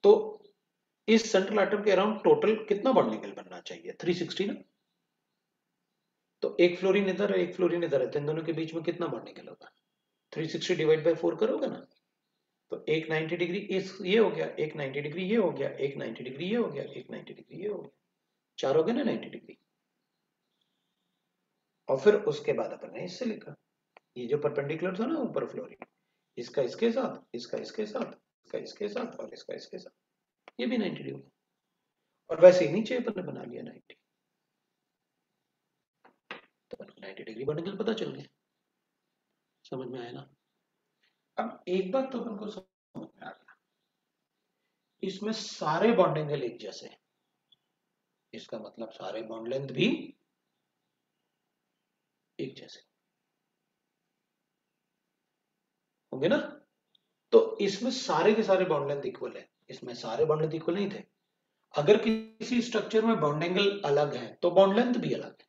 तो इस सेंट्रल एटम के अराउंड टोटल कितना बॉन्डिंग एंगल बनना चाहिए? 360 ना? तो एक फ्लोरीन इधर है, एक फ्लोरीन इधर है, तो इन दोनों के बीच में कितना बॉन्डिंग एंगल होगा? 360 डिवाइड बाय 4 करोगे ना, तो एक 90 डिग्री इस ये हो गया, एक 90 डिग्री ये हो गया, एक 90 डिग्री ये हो गया, एक 90 डिग्री ये हो गया, चार हो गए ना 90 डिग्री। और फिर उसके बाद अपन ने इससे लिखा, ये जो परपेंडिकुलर था ना ऊपर फ्लोरीन, इसका इसके साथ, इसका इसके साथ, इसका इसके साथ और इसका इसके साथ, ये भी 90 डिग्री। और वैसे ही नीचे अपन ने बना लिया 90, तो अपन को 90 डिग्री बॉन्डिंग एंगल पता चल गया। समझ में आया ना? अब एक बात तो अपन को समझ में आ गया, इसमें सारे बॉन्ड एंगल एक जैसे हैं, इसका मतलब सारे बॉन्ड लेंथ भी एक जैसे होंगे ना? तो इसमें सारे के सारे बॉन्ड लेंथ इक्वल है, इसमें सारे बॉन्ड लेंथ इक्वल नहीं थे। अगर किसी स्ट्रक्चर में बॉन्ड एंगल अलग है तो बॉन्ड लेंथ भी अलग है,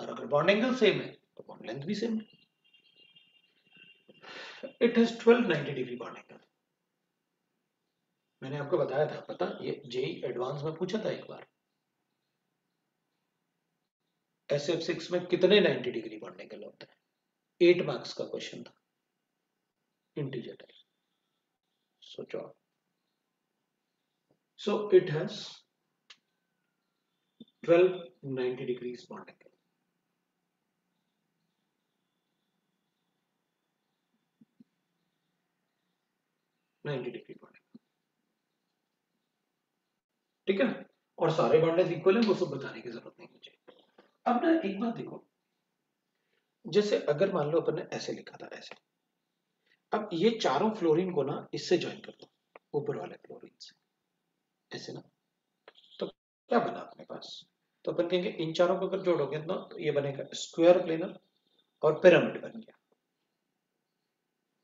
और अगर बॉन्ड एंगल सेम है तो बॉन्ड लेंथ भी सेम है। It has 12 90 degree bond angle. मैंने आपको बताया था, पता, ये जेई एडवांस में पूछा था एक बार, SF6 में कितने 90 डिग्री बॉन्ड एंगल होते हैं, 8 मार्क्स का क्वेश्चन था, इंटीजर टाइप। सोचो आप, so it has 12 90 degrees bond angle. Degree bond angle, ठीक है? और सारे बॉन्ड इक्वल है, वो सब बताने की जरूरत नहीं मुझे। अब ना एक बात देखो, जैसे अगर मान लो अपन ने ऐसे लिखा था, ऐसे, अब ये चारों फ्लोरीन को ना इससे ज्वाइन कर दो, ऊपर वाले फ्लोरीन से, ऐसे ना, तो क्या बना अपने पास? तो अपन कहेंगे इन चारों को अगर जोड़ोगे ना तो ये बनेगा स्क्वायर प्लेनर और पिरामिड बन गया।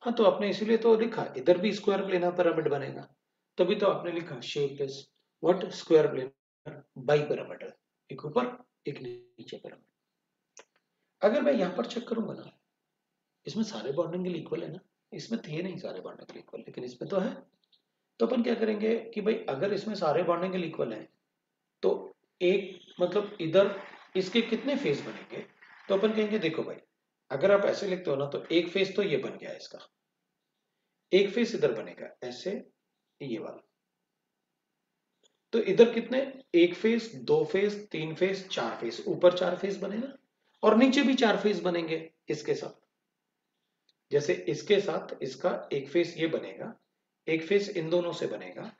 हाँ, तो आपने इसीलिए तो लिखा इधर भी स्क्वायर प्लेनर पिरामिड बनेगा, तभी तो आपने लिखा shape is what, square planar bi pyramidal, एक ऊपर एक नीचे पिरामिड। अगर मैं यहां पर चेक करूंगा ना, इसमें सारे बॉन्ड एंगल इक्वल है ना, इसमें थे नहीं सारे बॉन्ड एंगल इक्वल, लेकिन इसमें तो है। तो अपन क्या करेंगे कि भाई अगर इसमें सारे बॉन्ड एंगल इक्वल हैं तो एक मतलब इधर इसके कितने फेस बनेंगे? तो अपन कहेंगे देखो भाई, अगर आप ऐसे लिखते हो ना तो एक फेस तो ये बन गया इसका, एक फेस इधर बनेगा ऐसे, ये वाला, तो इधर कितने, एक फेस, दो फेस, तीन फेस, चार फेस, ऊपर चार फेस बनेगा और नीचे भी चार फेस बनेंगे इसके साथ। जैसे इसके साथ इसका एक फेस ये बनेगा, एक फेस इन दोनों से बनेगा,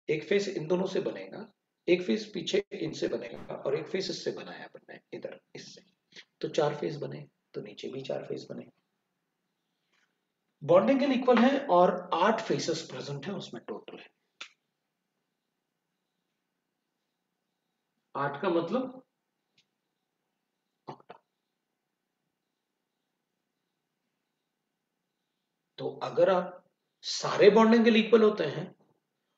एक फेस इन दोनों से बनेगा, एक फेस पीछे इनसे बनेगा और एक फेस इससे बनाया बनना है इधर इससे, तो चार फेस बने, तो नीचे भी चार फेस बने। बॉन्ड एंगल इक्वल है और 8 फेसेस प्रेजेंट है उसमें टोटल है। 8 का मतलब ऑक्टा। तो अगर आप सारे बॉन्ड एंगल इक्वल होते हैं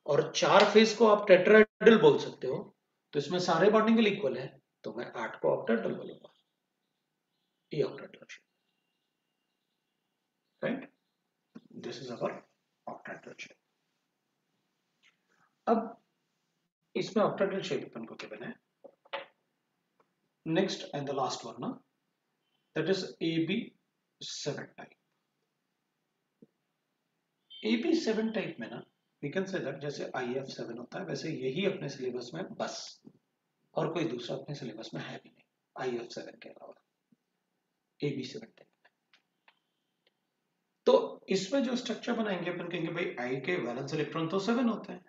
और चार फेस को आप टेट्राहेड्रल बोल सकते हो, तो इसमें सारे बॉन्ड एंगल इक्वल है, तो मैं 8 को ऑक्टेट्रल बोलूंगा, ये octahedral shape, right, this is our octahedral shape. अब इसमें ऑक्टेट्रल शेप अपन को गिवन है। Next and the last one ना, that is AB7 type. AB7 type में ना वी कैन से दैट जैसे IF7 होता है वैसे यही अपने सिलेबस में बस, और कोई दूसरा अपने सिलेबस में है भी नहीं IF7 के अलावा, AB7 टाइप। तो इसमें जो स्ट्रक्चर बनाएंगे अपन कहेंगे भाई आई के वैलेंस इलेक्ट्रॉन तो 7 होते हैं,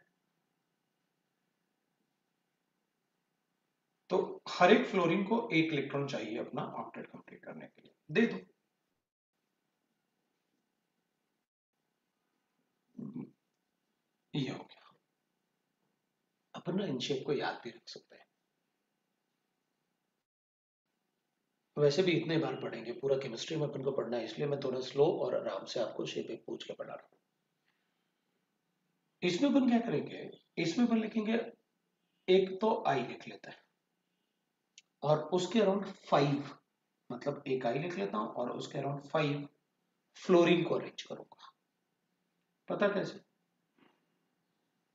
तो हर एक फ्लोरीन को एक इलेक्ट्रॉन चाहिए अपना ऑक्टेट कंप्लीट करने के लिए, दे दो। ये हो गया। अपन ना इन शेप को याद भी रख सकते हैं, वैसे भी इतने बार पढ़ेंगे, पूरा केमिस्ट्री में अपन को पढ़ना है, इसलिए मैं थोड़ा स्लो और आराम से आपको शेप एक पूछ के पढ़ा रहा हूं। इसमें अपन क्या करेंगे, इसमें अपन लिखेंगे एक तो आई लिख लेते हैं और उसके अराउंड 5, मतलब एक आई लिख लेता हूं और उसके अराउंड 5 फ्लोरीन को अरेंज करूंगा। पता कैसे,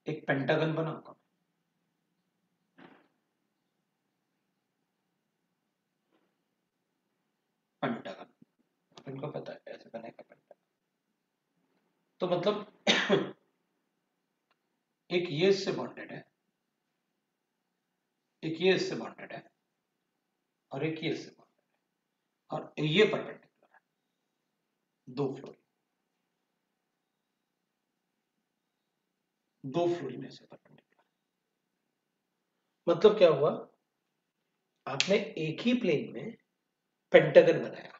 एक पेंटागन बनाऊंगा, पेंटागन अपन को पता है ऐसे बनेगा पेंटागन। तो मतलब एक ये इससे बॉन्डेड है, एक ये इससे बॉन्डेड है और एक ये इससे बॉन्डेड है और ये परपेंडिकुलर है, दो फ्लोरीन ऐसे परपेंडिकुलर। मतलब क्या हुआ, आपने एक ही प्लेन में पेंटागन बनाया,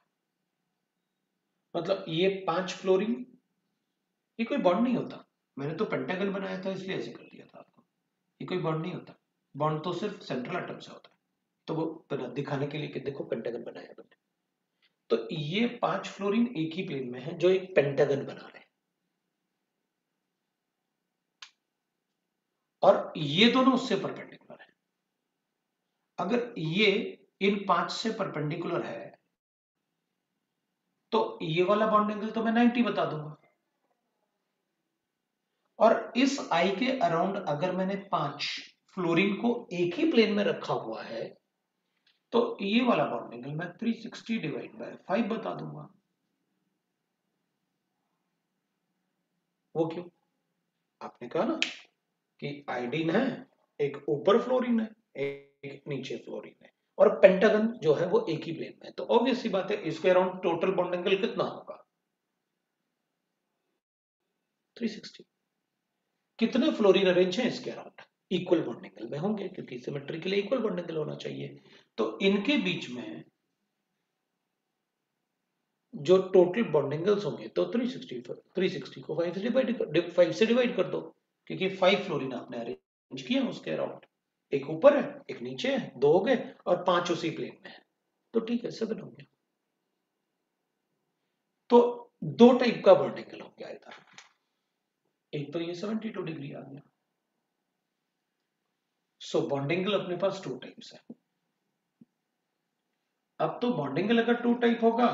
मतलब ये 5 फ्लोरीन, ये कोई बॉन्ड नहीं होता, मैंने तो पेंटागन बनाया था इसलिए ऐसे कर दिया था आपको, ये कोई बॉन्ड नहीं होता, बॉन्ड तो सिर्फ सेंट्रल एटम से होता है, तो वो दिखाने के लिए कि देखो पेंटागन बनाया मैंने। तो ये 5 फ्लोरीन एक ही प्लेन में है जो एक पेंटागन बना रहे हैं, और ये दोनों उससे परपेंडिकुलर है। अगर ये इन 5 से परपेंडिकुलर है तो ये वाला बॉन्ड एंगल तो मैं 90 बता दूंगा, और इस आई के अराउंड अगर मैंने 5 फ्लोरीन को एक ही प्लेन में रखा हुआ है तो ये वाला बॉन्ड एंगल मैं 360 डिवाइड बाय 5 बता दूंगा। वो क्यों, आपने कहा ना कि आयोडीन है, एक ऊपर फ्लोरीन है, एक नीचे फ्लोरीन है, और पेंटागन जो है वो एक ही प्लेन में है, तो ऑब्वियस सी बात है इसके अराउंड टोटल बॉन्ड एंगल कितना होगा, 360। कितने फ्लोरीन अरेंज हैं इसके अराउंड, इक्वल बॉन्ड एंगल में होंगे क्योंकि सिमेट्री के लिए इक्वल बॉन्ड एंगल होना चाहिए, तो इनके बीच में जो टोटल बॉन्ड एंगल्स होंगे तो 360 को 5 से डिवाइड कर दो, क्योंकि 5 फ्लोरीन आपने अरेंज किया उसके अराउंड, एक ऊपर है एक नीचे है, 2 हो गए, और 5 उसी प्लेन में है, तो ठीक है 7 हो गया। तो दो टाइप का बॉन्ड एंगल हो गया इधर, एक तो ये 72 डिग्री आ गया। सो बॉन्ड एंगल अपने पास 2 टाइप्स है। अब तो बॉन्ड एंगल अगर 2 टाइप होगा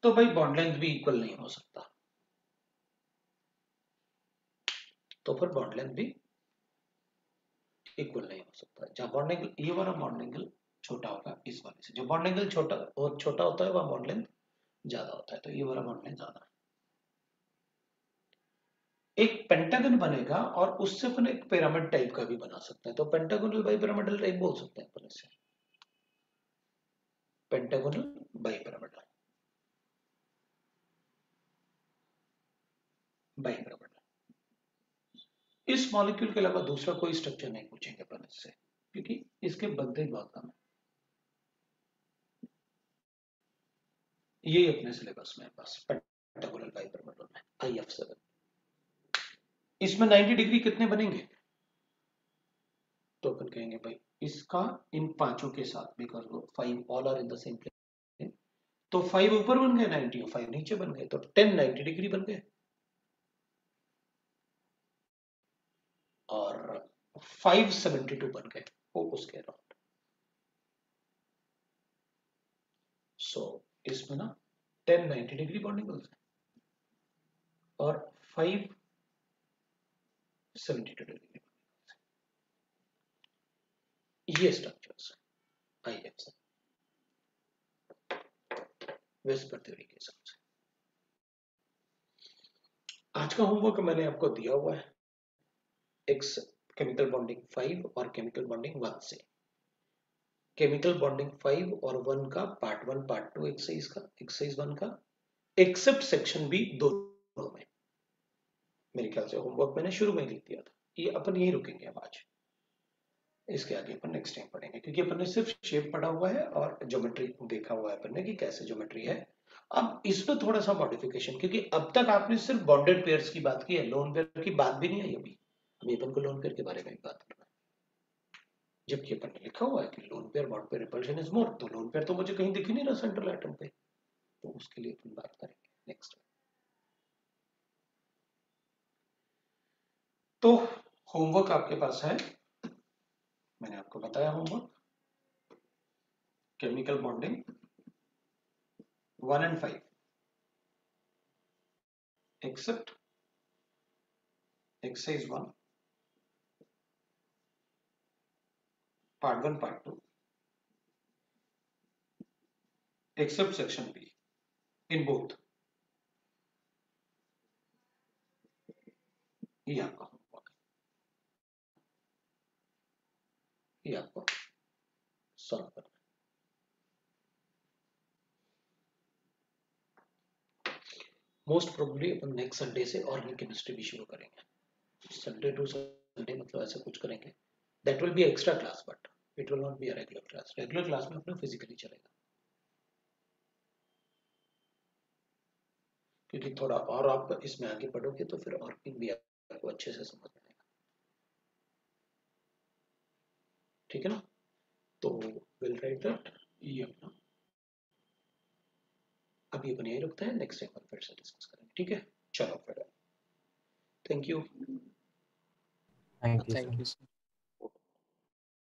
तो भाई बॉन्ड लेंथ भी इक्वल नहीं हो सकता, तो फिर बॉन्ड लेंथ भी इक्वल नहीं हो सकता। जहां बॉन्ड एंगल, ये वाला बॉन्ड एंगल छोटा होगा इस वाले से, जो बॉन्ड एंगल छोटा और छोटा होता है वहां बॉन्ड लेंथ ज्यादा होता है, तो ये वाला बॉन्ड लेंथ ज्यादा है। एक पेंटागन बनेगा और उससे अपन एक पिरामिड टाइप का भी बना सकते हैं, तो पेंटागोनल बाई पिरामिडल टाइप बोल सकते हैं अपन इसे, pentagonal bi pyramidal, bi pyramidal. इस मॉलिक्यूल के अलावा दूसरा कोई स्ट्रक्चर नहीं पूछेंगे अपन इससे, क्योंकि इसके बनते ही बहुत कम है, ये अपने सिलेबस में बस पेंटागोनल बाई पिरामिडल में IF7। इसमें 90 डिग्री कितने बनेंगे, तो अपन कहेंगे भाई इसका इन पांचों के साथ, बिकॉज वो 5 all are in the same plane, तो 5 ऊपर बन गए 90 और 5 नीचे बन गए, तो 10 90 डिग्री बन गए, और 572 बन गए वो उसके अराउंड। सो इसमें ना 10 90 डिग्री बॉन्डिंग होता है और 572 डिग्री, ये स्ट्रक्चर्स आइए वेस्पर थ्योरी के हिसाब से। आज का होमवर्क मैंने आपको दिया हुआ है एक्स केमिकल बॉन्डिंग 5 और केमिकल बॉन्डिंग 1 से। केमिकल बॉन्डिंग 5 और 1 का पार्ट 1 पार्ट 2 एक्सरसाइज 1 का एक्सेप्ट सेक्शन बी दोनों में। मेरे ख्याल से होमवर्क मैंने शुरू में लिख दिया था, ये अपन यही रुकेंगे अब आज। इसके आगे अपन नेक्स्ट टाइम पढ़ेंगे क्योंकि अपन ने सिर्फ शेप पढ़ा हुआ है और ज्योमेट्री देखा हुआ है अपन ने कि कैसे ज्योमेट्री है। अब इसमें थोड़ा सा मॉडिफिकेशन, क्योंकि अब तक आपने सिर्फ बॉन्डेड पेयर्स की बात की है, लोन पेयर की बात भी नहीं आई अभी अपन को लोन पेयर के बारे में भी बात करना है। जबकि अपन ने लिखा हुआ है कि loan pair bond pair repulsion is more, तो लोन पेयर तो मुझे कहीं दिख ही नहीं रहा सेंट्रल एटम पे, तो उसके लिए अपन बात करेंगे नेक्स्ट। तो होमवर्क आपके पास है, मैंने आपको बताया homework chemical bonding 1 and 5 except exercise 1 part 1 part 2 except section B in both, ये आपका होमवर्क है, ये आपको सॉल्व करना है। मोस्ट प्रोबेबली अपन नेक्स्ट संडे से ऑर्गेनिक केमिस्ट्री भी शुरू करेंगे, संडे टू संडे मतलब ऐसा कुछ करेंगे। That will B extra class but it will not be a regular class. Regular class में अपना फिजिकली चलेगा, क्योंकि थोड़ा और आप इसमें आगे पढ़ोगे तो फिर ऑर्गेनिक भी आपको अच्छे से समझ में आएगा, ठीक है ना। तो विल राइट दैट, ये अपना अभी अपन यही रुकते हैं, नेक्स्ट टाइम फिर से डिस्कस करेंगे, ठीक है। चलो फिर, thank you. Thank you thank sir. You sir.